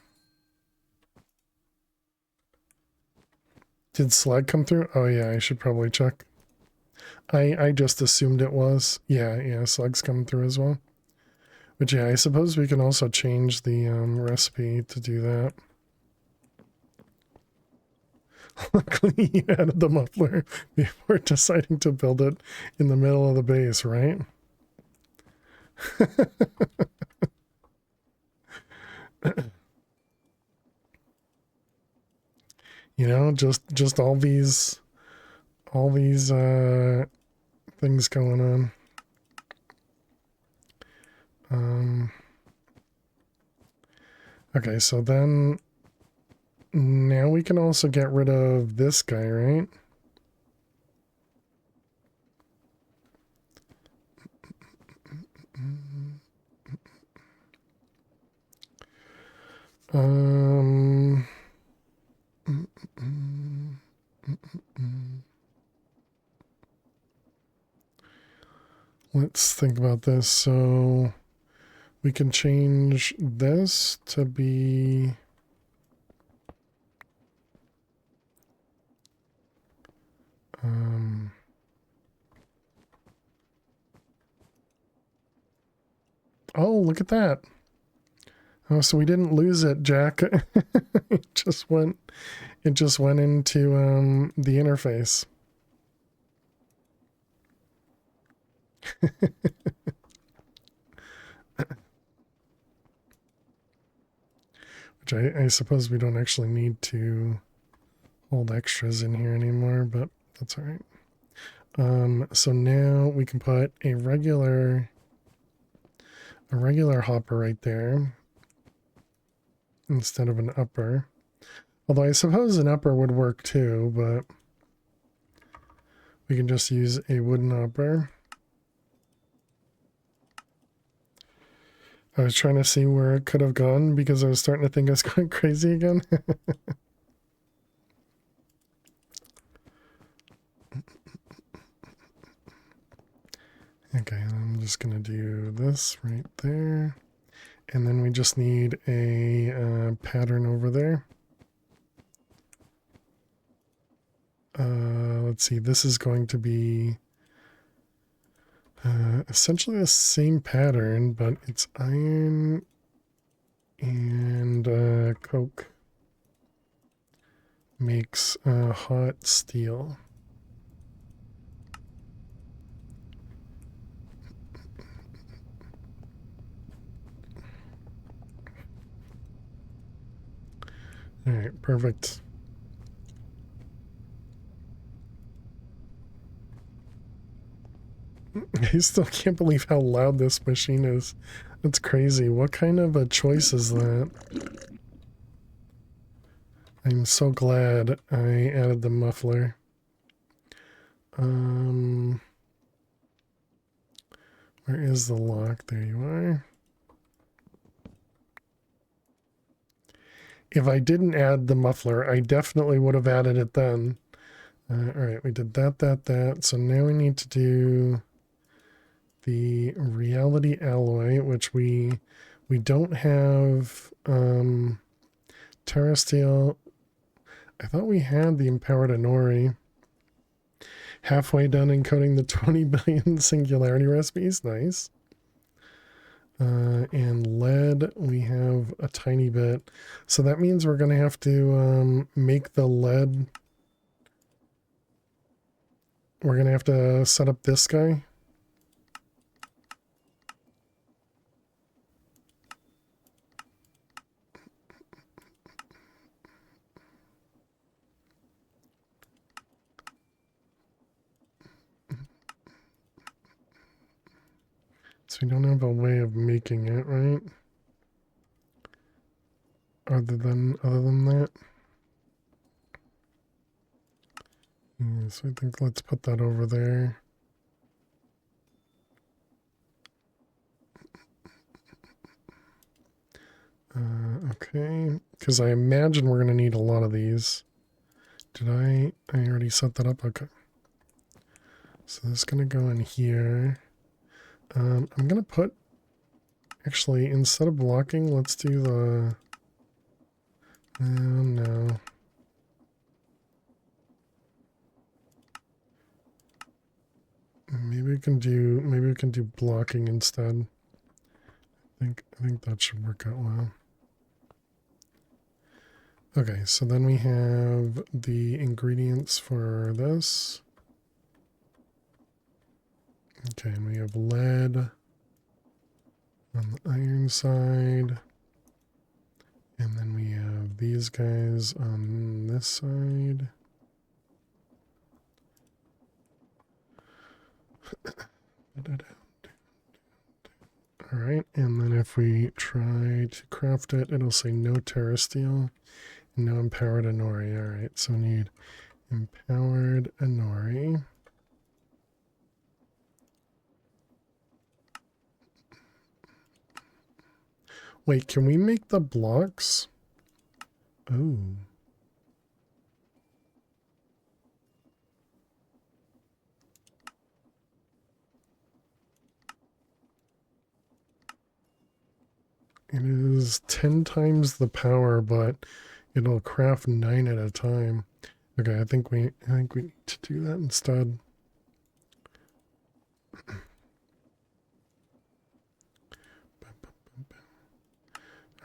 Did Slag come through? Oh yeah, I should probably check. I just assumed it was. Yeah, Slag's coming through as well. But yeah, I suppose we can also change the recipe to do that. Luckily, you added the muffler before deciding to build it in the middle of the base, right? You know, just all these things going on. Okay, so then now we can also get rid of this guy, right? Let's think about this. So we can change this to be oh, look at that. Oh, so we didn't lose it, Jack. it just went into the interface. Which I suppose we don't actually need to hold extras in here anymore, but that's all right. So now we can put a regular hopper right there instead of an upper. Although I suppose an upper would work too, but we can just use a wooden hopper. I was trying to see where it could have gone because I was starting to think I was going crazy again. Okay, I'm just going to do this right there. And then we just need a pattern over there. Let's see, this is going to be essentially the same pattern, but it's iron and coke makes hot steel. All right, perfect. I still can't believe how loud this machine is. That's crazy. What kind of a choice is that? I'm so glad I added the muffler. Where is the lock? There you are. If I didn't add the muffler, I definitely would have added it then. All right, we did that. So now we need to do the reality alloy, which we don't have terrasteel. I thought we had the empowered Anori. Halfway done encoding the 20 billion singularity recipes. Nice. And lead, we have a tiny bit. So that means we're going to have to make the lead we're gonna have to set up this guy. So we don't have a way of making it, right? Other than that. Yeah, so I think let's put that over there. Okay, because I imagine we're gonna need a lot of these. Did I already set that up? Okay. So this is gonna go in here. I'm gonna put, actually, instead of blocking, let's do the, no. Maybe we can do blocking instead. I think that should work out well. Okay, so then we have the ingredients for this. Okay, and we have lead on the iron side. And then we have these guys on this side. Alright, and then if we try to craft it, it'll say no terrasteel, no empowered anori. Alright, so we need empowered anori. Wait, can we make the blocks? Oh. It is 10 times the power, but it'll craft 9 at a time. Okay, I think we need to do that instead.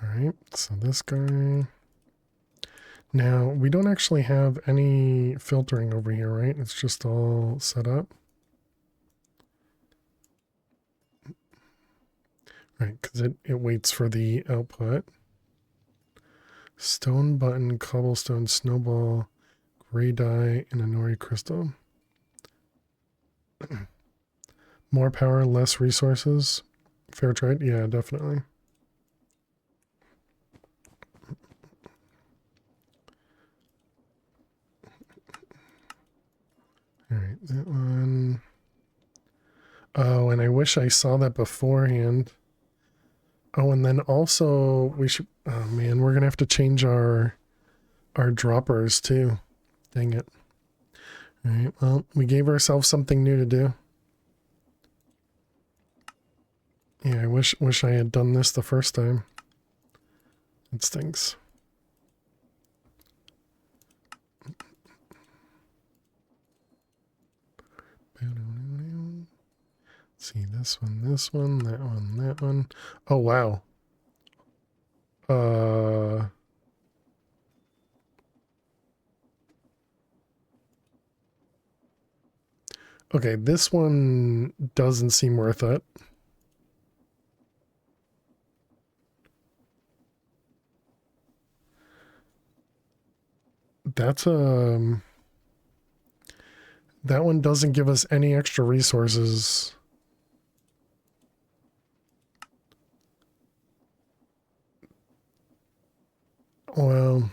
Alright, so this guy. Now, we don't actually have any filtering over here, right? It's just all set up. Right, because it waits for the output. Stone button, cobblestone, snowball, gray dye, and a nori crystal. More power, less resources. Fair trade? Yeah, definitely. Alright, that one. Oh, and I wish I saw that beforehand. Oh, and then also we should, oh man, we're gonna have to change our droppers too. Dang it. Alright, well, we gave ourselves something new to do. Yeah, I wish I had done this the first time. It stinks. See, this one, that one, that one. Oh, wow. Okay, this one doesn't seem worth it. That's that one doesn't give us any extra resources. Well,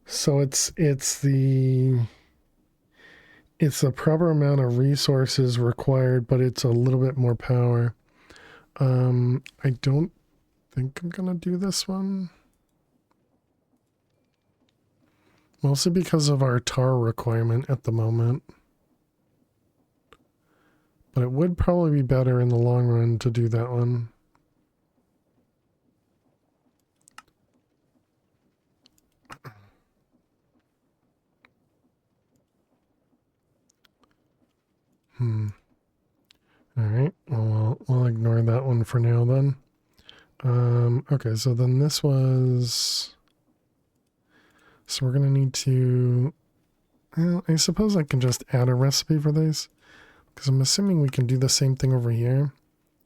so it's the proper amount of resources required, but it's a little bit more power. I don't think I'm gonna do this one. Mostly because of our tar requirement at the moment. But it would probably be better in the long run to do that one. Alright, well, we'll ignore that one for now then. Okay, so then this was... So we're going to need to Well, I suppose I can just add a recipe for these, because I'm assuming we can do the same thing over here.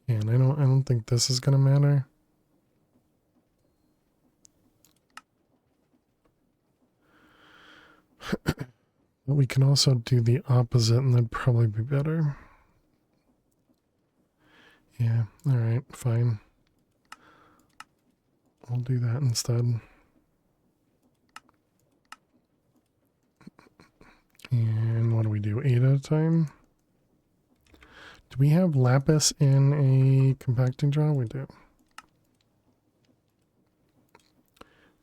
And I don't think this is gonna matter. But we can also do the opposite, and that'd probably be better. Yeah, alright, fine. I'll do that instead. And what do we do? 8 at a time? Do we have lapis in a compacting jar? We do.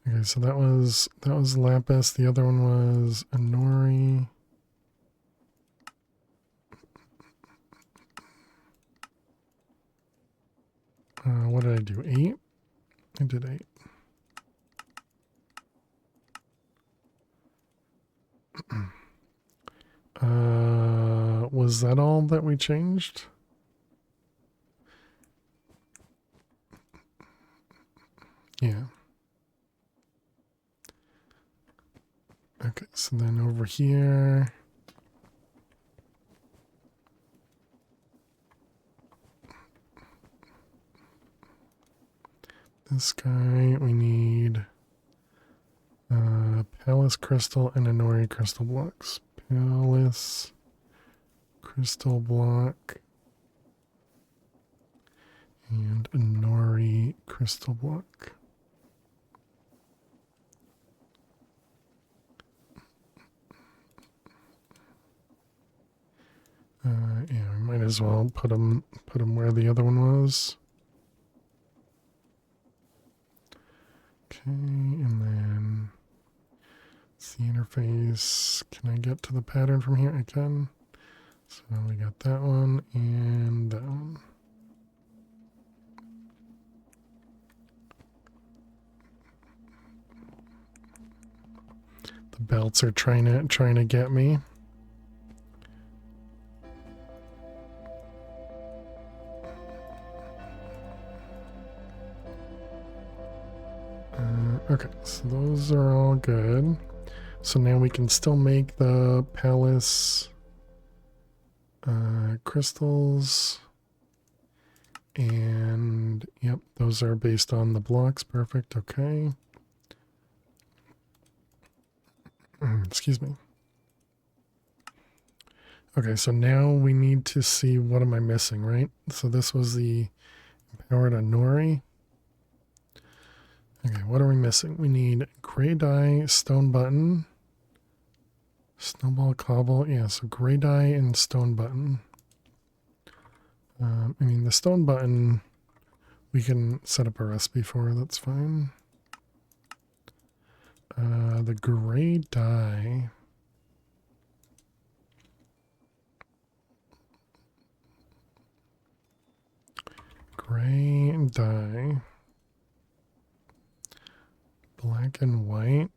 Okay, so that was lapis. The other one was a nori. What did I do? 8? I did 8. Was that all that we changed? Yeah. Okay, so then over here. This guy, we need Palace Crystal and Inori Crystal blocks. Palace Crystal block and Inori Crystal block. Yeah, we might as well put them where the other one was. Okay, and then it's the interface. Can I get to the pattern from here? I can. So we got that one and that one. The belts are trying to get me. Okay, so those are all good. So now we can still make the palace crystals. And yep, those are based on the blocks. Perfect. Okay. Excuse me. Okay, so now we need to see what am I missing, right? So this was the empowered Inori. Okay, what are we missing? We need gray dye, stone button, snowball cobble. Yeah, so gray dye and stone button. I mean, the stone button we can set up a recipe for. That's fine. The gray dye. Gray dye. Black and white.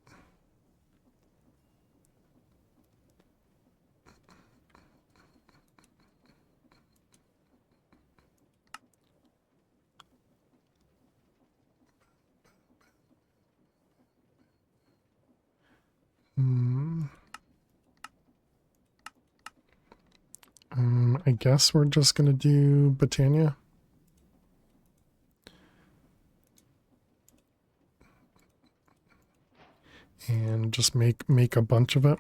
I guess we're just gonna do Britannia. And just make a bunch of it.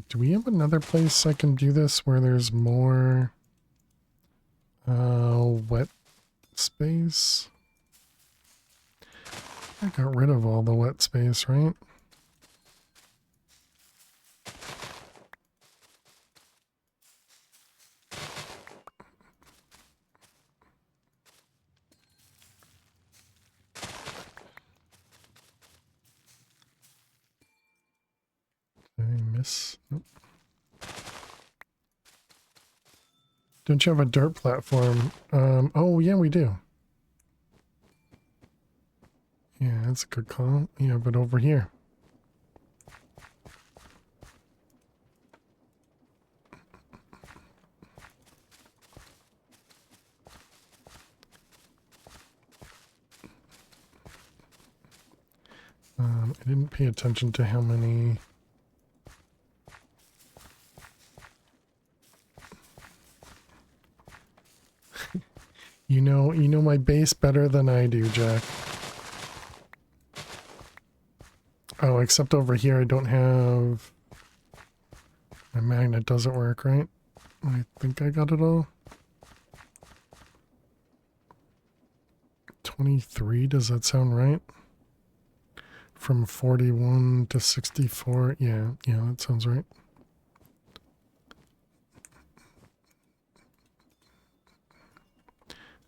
Do we have another place I can do this where there's more wet space? I got rid of all the wet space, right? Did I miss? Nope. Don't you have a dirt platform? Oh yeah, we do. Yeah, that's a good call. Yeah, but over here. didn't pay attention to how many. You know my base better than I do, Jack. Oh, except over here I don't have... My magnet doesn't work, right? I think I got it all. 23, does that sound right? From 41 to 64, yeah, that sounds right.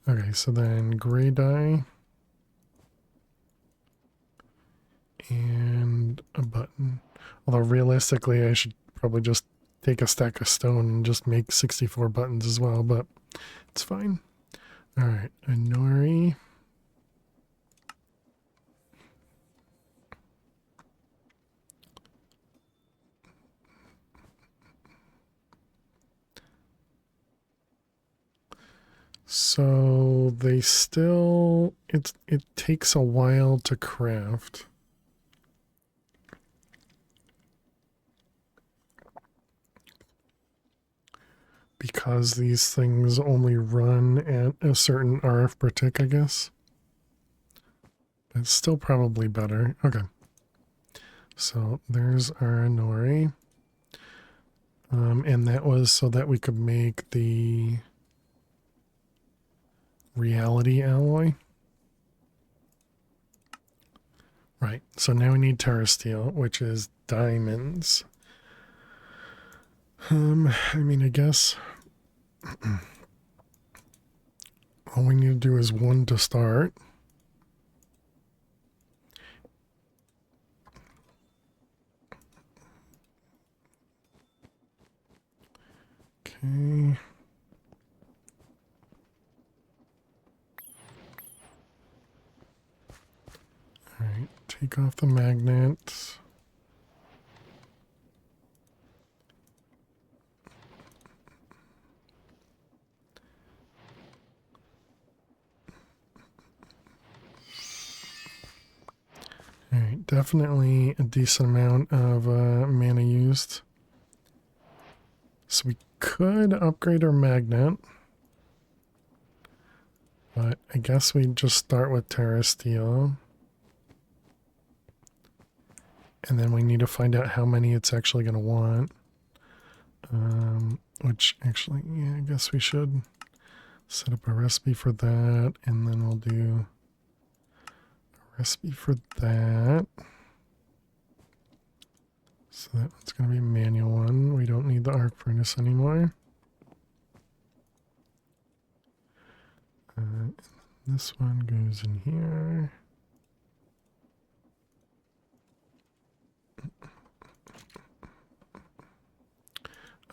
Okay, so then gray dye. And a button. Although realistically I should probably just take a stack of stone and just make 64 buttons as well, but it's fine. Alright, a nori. So they still, it takes a while to craft. Because these things only run at a certain RF per tick, I guess. It's still probably better. Okay. So there's our nori. And that was so that we could make the reality alloy. Right, so now we need terrasteel, which is diamonds. I mean, I guess all we need to do is one to start. Okay. Alright, take off the magnet. Alright, definitely a decent amount of mana used. So we could upgrade our magnet. But I guess we just start with terrasteel. And then we need to find out how many it's actually going to want. Which actually, yeah, I guess we should set up a recipe for that. And then we'll do a recipe for that. So that one's going to be a manual one. We don't need the arc furnace anymore. This one goes in here.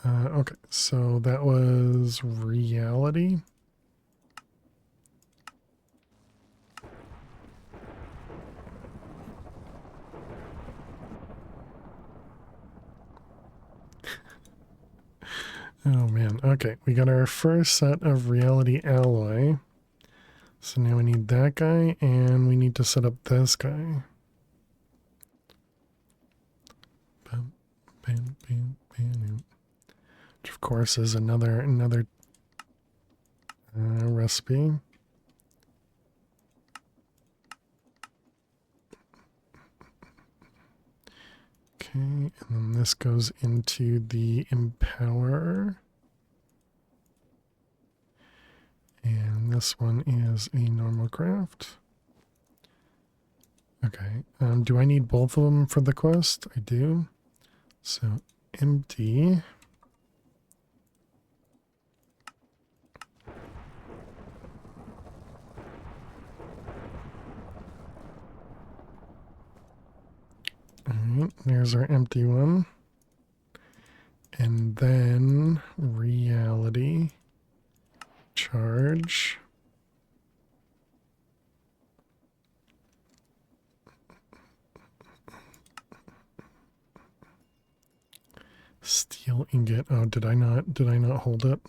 Okay, so that was reality. Oh man, okay, we got our first set of reality alloy. So now we need that guy, and we need to set up this guy. Bam, bam, bam, bam. Which of course is another recipe. Okay, and then this goes into the empower. And this one is a normal craft. Okay, do I need both of them for the quest? I do. So, empty. Alright, there's our empty one. And then reality. Charge. Steel ingot. Oh, did I not hold it?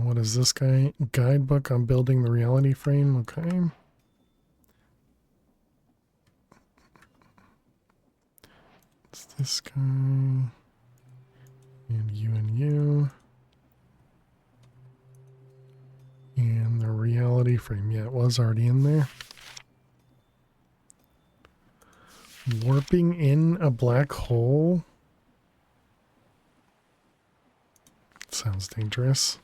what is this guy? Guidebook on building the reality frame. Okay. It's this guy. And you and you. And the reality frame. Yeah, it was already in there. Warping in a black hole. Sounds dangerous.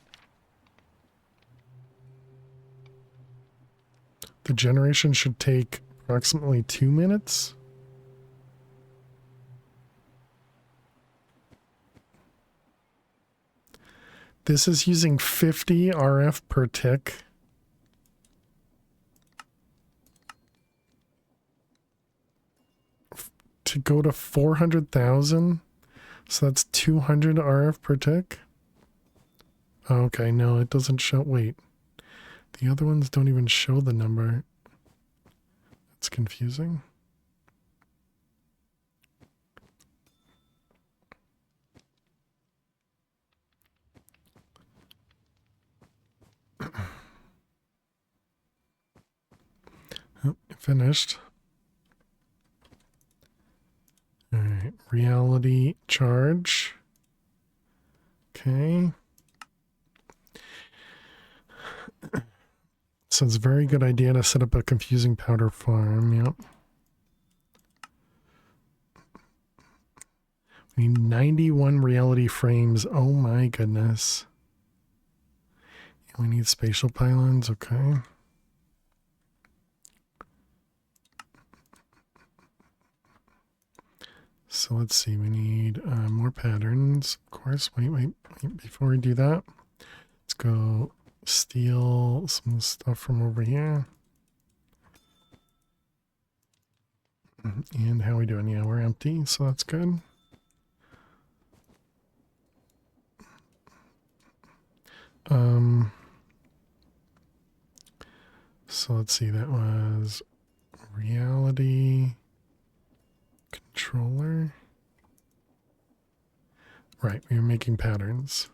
The generation should take approximately 2 minutes. This is using 50 RF per tick. To go to 400,000. So that's 200 RF per tick. Okay, no, it doesn't show. Wait. The other ones don't even show the number. That's confusing. Oh, finished. All right, reality charge. Okay. So it's a very good idea to set up a confusing powder farm. Yep. We need 91 reality frames. Oh my goodness. We need spatial pylons. Okay. So let's see. We need more patterns. Of course. Wait. Before we do that, let's go steal some stuff from over here. And how are we doing? Yeah, we're empty, so that's good. So let's see, that was reality controller. Right, we were making patterns.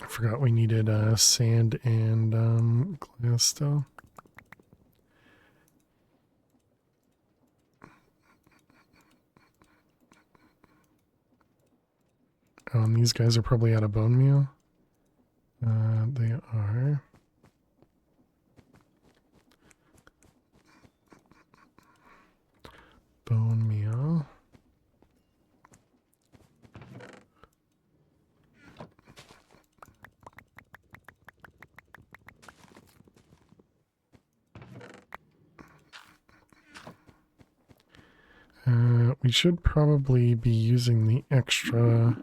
I forgot we needed sand and glass still. Oh, and these guys are probably out of bone meal. They are. Bone meal. We should probably be using the extra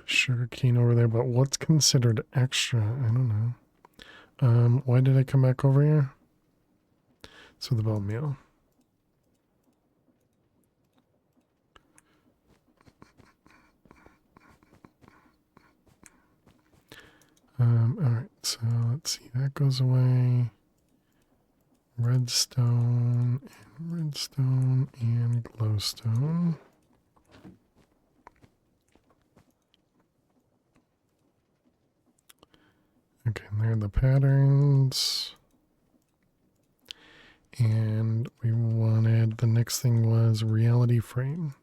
sugarcane over there, but what's considered extra? I don't know. Why did I come back over here? So the bone meal. Alright, so let's see, that goes away. Redstone and glowstone. Okay, and there are the patterns. And we wanted, the next thing was reality frame.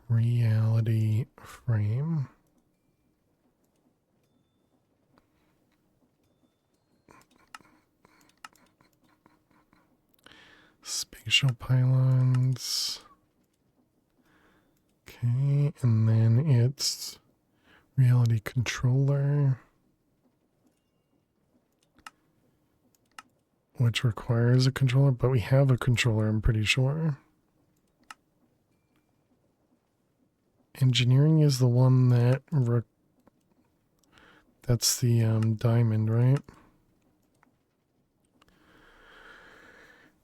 Reality frame. Spatial pylons. Okay, and then it's reality controller, which requires a controller, but we have a controller, I'm pretty sure. Engineering is the one that that's the diamond, right?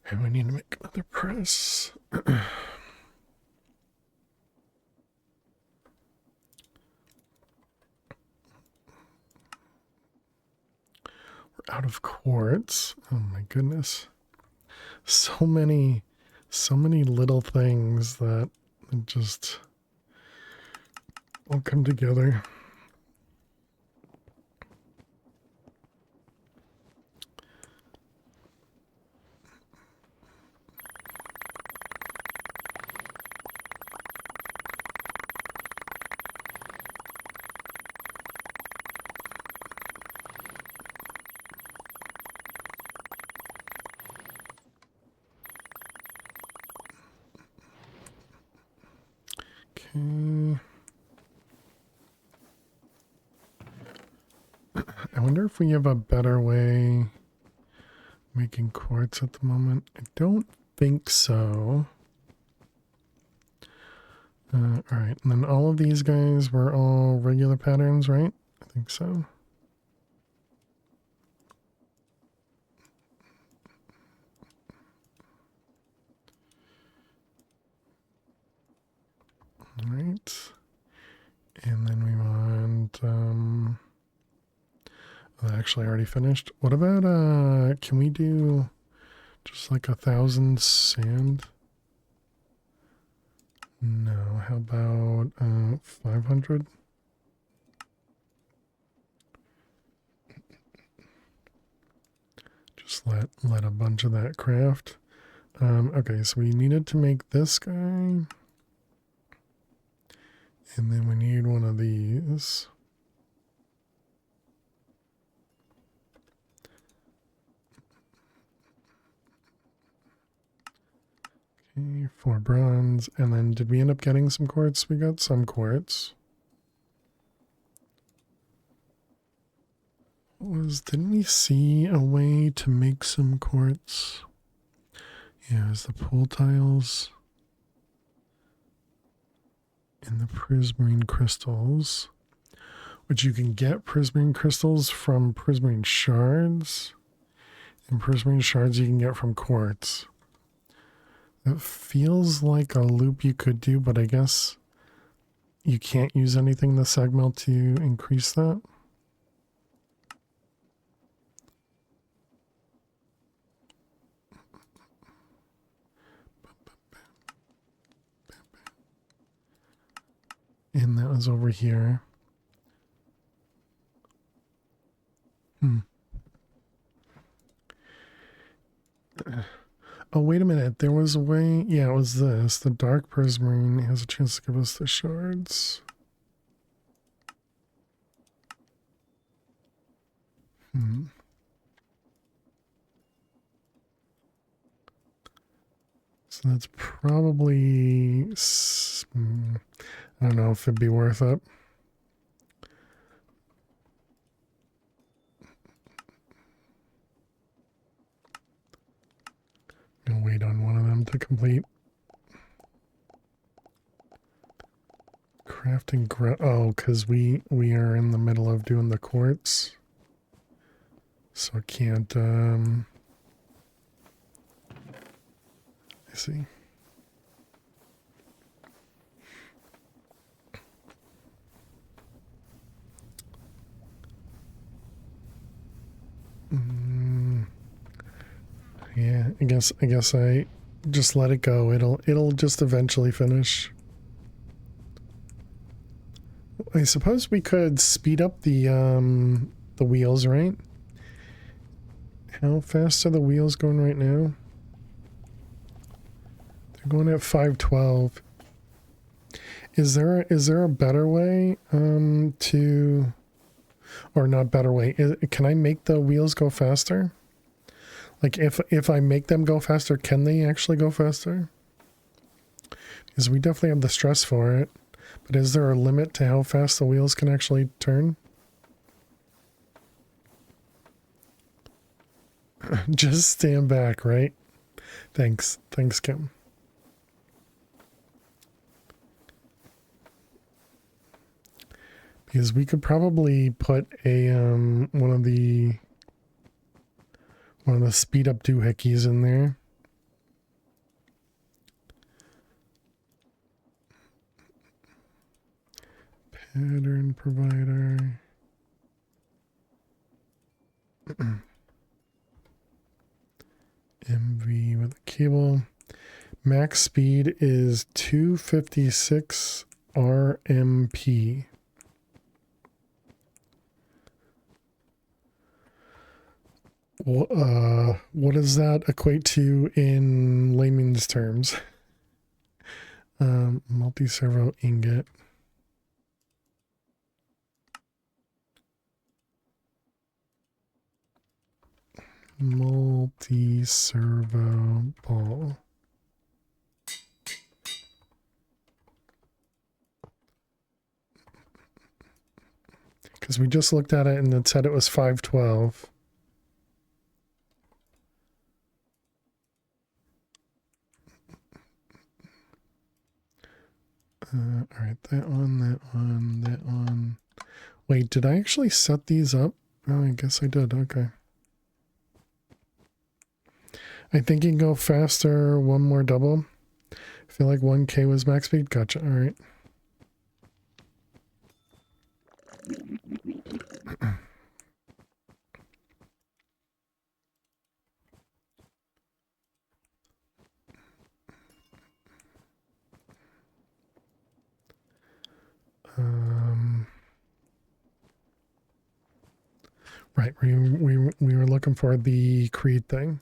And we need to make another press. We're out of quartz. Oh my goodness. So many little things that just all come together. Okay. I wonder if we have a better way making quartz at the moment. I don't think so. All right, and then all of these guys were all regular patterns, right? I think so. All right. And then we want, actually I already finished. What about, can we do just like 1,000 sand? No, how about, 500? Just let a bunch of that craft. Okay, so we needed to make this guy. And then we need one of these. Okay, 4 bronze. And then did we end up getting some quartz? We got some quartz. Didn't we see a way to make some quartz? Yeah, it was the pool tiles and the prismarine crystals, which you can get prismarine crystals from prismarine shards, and prismarine shards you can get from quartz. It feels like a loop you could do, but I guess you can't use anything in the segmel to increase that. And that was over here. Oh, wait a minute. There was a way. Yeah, it was this. The dark prismarine has a chance to give us the shards. So that's probably, I don't know if it'd be worth it. I'll wait on one of them to complete. Crafting oh, because we are in the middle of doing the quartz. So I can't, I see. Yeah, I guess I just let it go. It'll just eventually finish. I suppose we could speed up the wheels, right? How fast are the wheels going right now? They're going at 512. Is there a better way to, or not better way? Can I make the wheels go faster? Like if I make them go faster, can they actually go faster? Because we definitely have the stress for it. But is there a limit to how fast the wheels can actually turn? Just stand back, right? Thanks, Kim. Because we could probably put a one of the speed up doohickeys in there. Pattern provider. MV with a cable. Max speed is 256 RMP. What does that equate to in layman's terms? Multi-servo ingot. Multi-servo ball. Because we just looked at it and it said it was 512. All right, that one. Wait, did I actually set these up? Oh, I guess I did. Okay. I think you can go faster, one more double. I feel like 1K was max speed. Gotcha. All right. Right, we were looking for the create thing.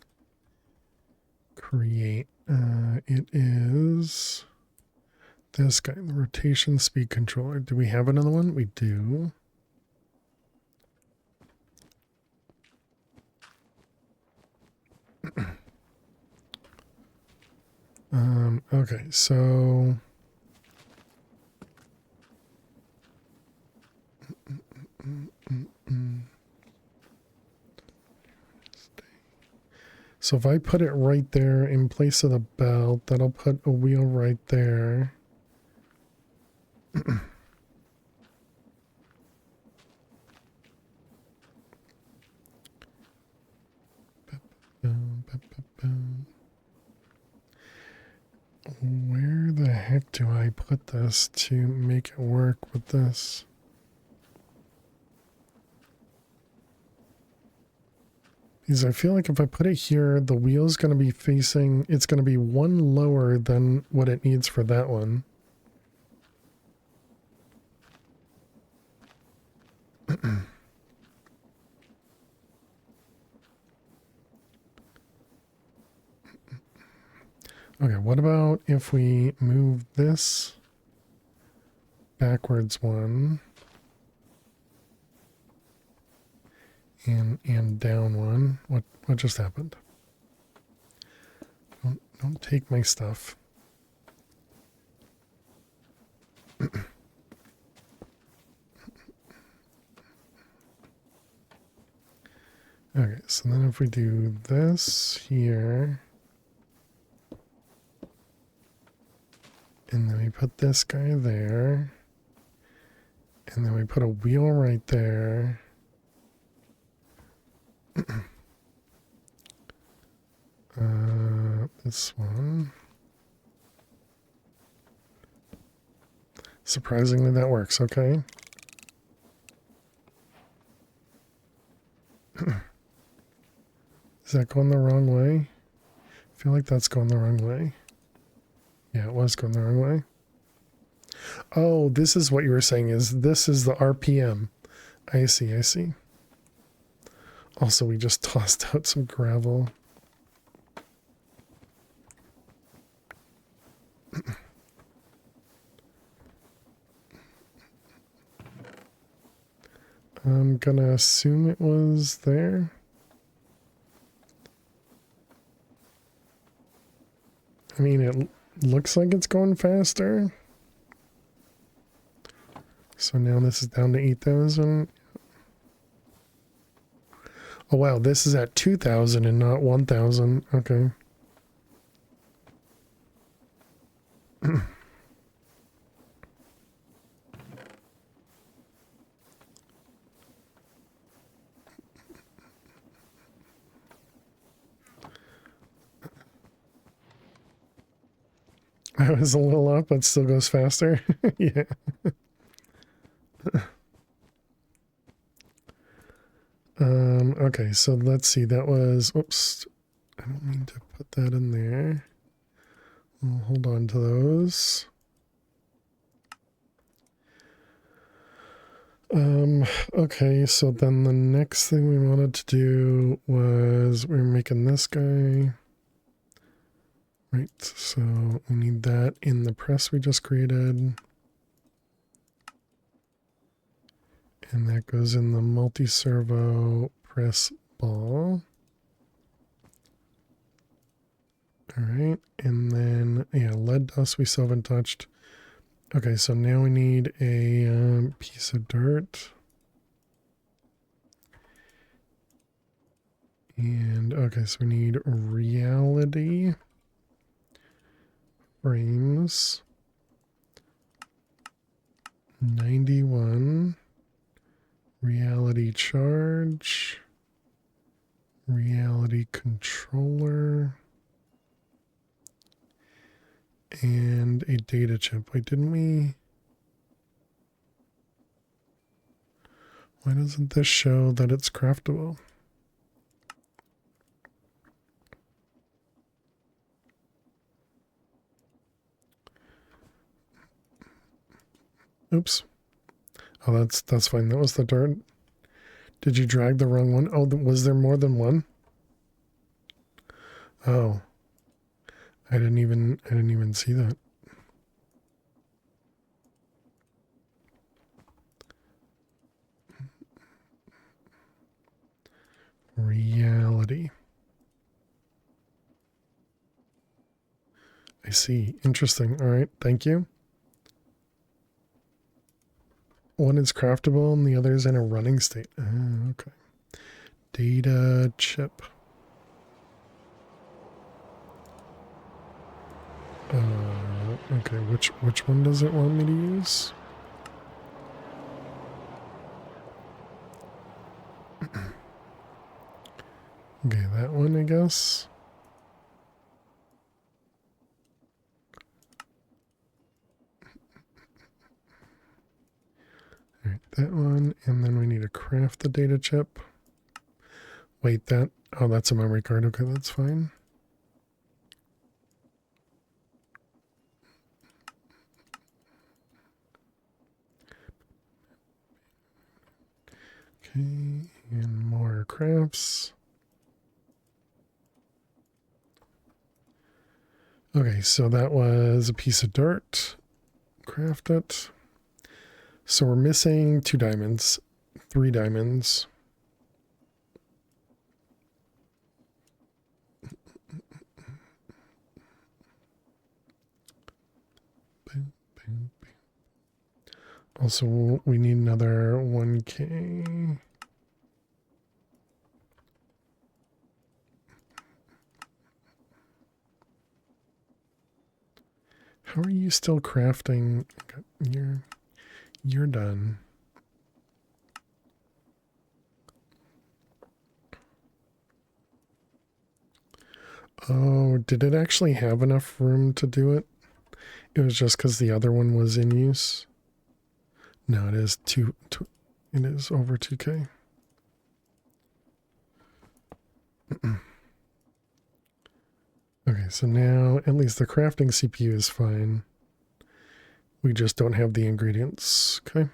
Create. It is this guy, the rotation speed controller. Do we have another one? We do. Okay, so so if I put it right there in place of the belt, that'll put a wheel right there. Where the heck do I put this to make it work with this? Because I feel like if I put it here, the wheel's going to be facing, it's going to be one lower than what it needs for that one. Okay, what about if we move this backwards one and down one? What just happened? Don't take my stuff. Okay, so then if we do this here, and then we put this guy there, and then we put a wheel right there. This one. Surprisingly, that works, okay? Is that going the wrong way? I feel like that's going the wrong way. Yeah, it was going the wrong way. Oh, this is what you were saying, is this is the RPM. I see, I see. Also, we just tossed out some gravel. I'm gonna assume it was there. I mean, it looks like it's going faster. So now this is down to 8,000. Oh wow, this is at 2,000 and not 1,000. Okay. I was a little up, but still goes faster. Yeah. Okay, so let's see. That was, oops. I don't mean to put that in there. We'll hold on to those. Okay, so then the next thing we wanted to do was we're making this guy. Right, so we need that in the press we just created. And that goes in the multi-servo press ball. All right, and then, yeah, lead dust we still haven't touched. Okay, so now we need a piece of dirt. And, okay, so we need reality frames. 91. Reality charge. Reality controller. And a data chip. Wait, didn't we? Why doesn't this show that it's craftable? Oops. Oh, that's fine. That was the dirt. Did you drag the wrong one? Oh, was there more than one? Oh. I didn't even see that. Reality. I see. Interesting. All right. Thank you. One is craftable and the other is in a running state. Okay. Data chip. Okay, which one does it want me to use? Okay, that one, I guess. All right, that one, and then we need to craft the data chip. Wait, oh, that's a memory card. Okay, that's fine. Okay, and more crafts. Okay, so that was a piece of dirt. Craft it. So we're missing 2 diamonds, 3 diamonds. Also, we need another 1K. How are you still crafting? You're done. Oh, did it actually have enough room to do it? It was just because the other one was in use. No, it is it is over 2K. Okay, so now at least the crafting CPU is fine. We just don't have the ingredients. Okay.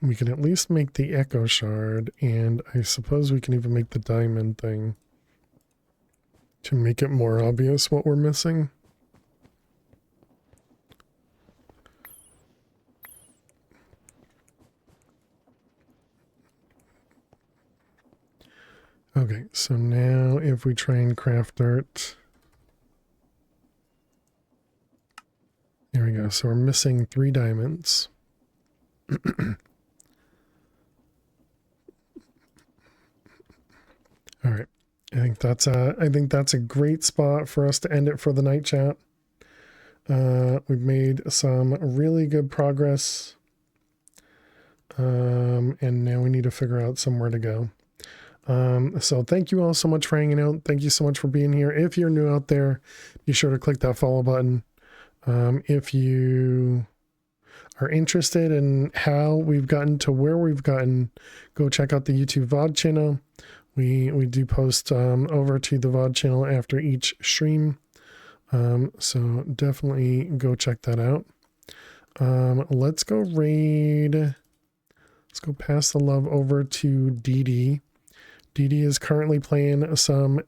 We can at least make the echo shard, and I suppose we can even make the diamond thing to make it more obvious what we're missing. Okay, so now if we try and craft dirt, there we go. So we're missing 3 diamonds. All right, I think that's a great spot for us to end it for the night chat. We've made some really good progress, and now we need to figure out somewhere to go. So thank you all so much for hanging out. Thank you so much for being here. If you're new out there, be sure to click that follow button. If you are interested in how we've gotten to where we've gotten, go check out the YouTube VOD channel. We do post over to the VOD channel after each stream. So definitely go check that out. Let's go raid. Let's go pass the love over to Dee Dee. Dee Dee is currently playing some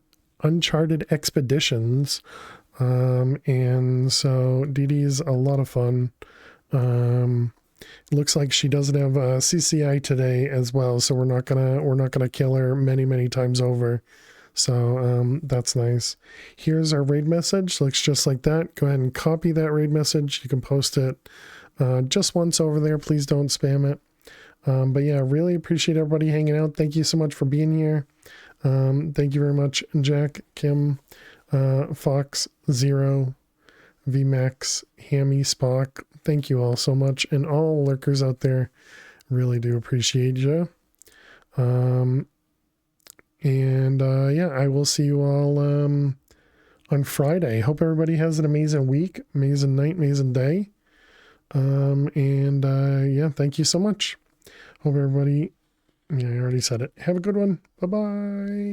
Uncharted Expeditions. And so Dee Dee is a lot of fun. Looks like she doesn't have a CCI today as well, so we're not gonna kill her many times over. So that's nice. Here's our raid message. Looks just like that. Go ahead and copy that raid message. You can post it just once over there. Please don't spam it. But yeah, really appreciate everybody hanging out. Thank you so much for being here. Thank you very much, Jack, Kim, Fox, Zero, VMAX, Hammy, Spock. Thank you all so much. And all lurkers out there, really do appreciate you. Yeah, I will see you all on Friday. Hope everybody has an amazing week, amazing night, amazing day. Yeah, thank you so much. Hope everybody, yeah, I already said it. Have a good one. Bye-bye.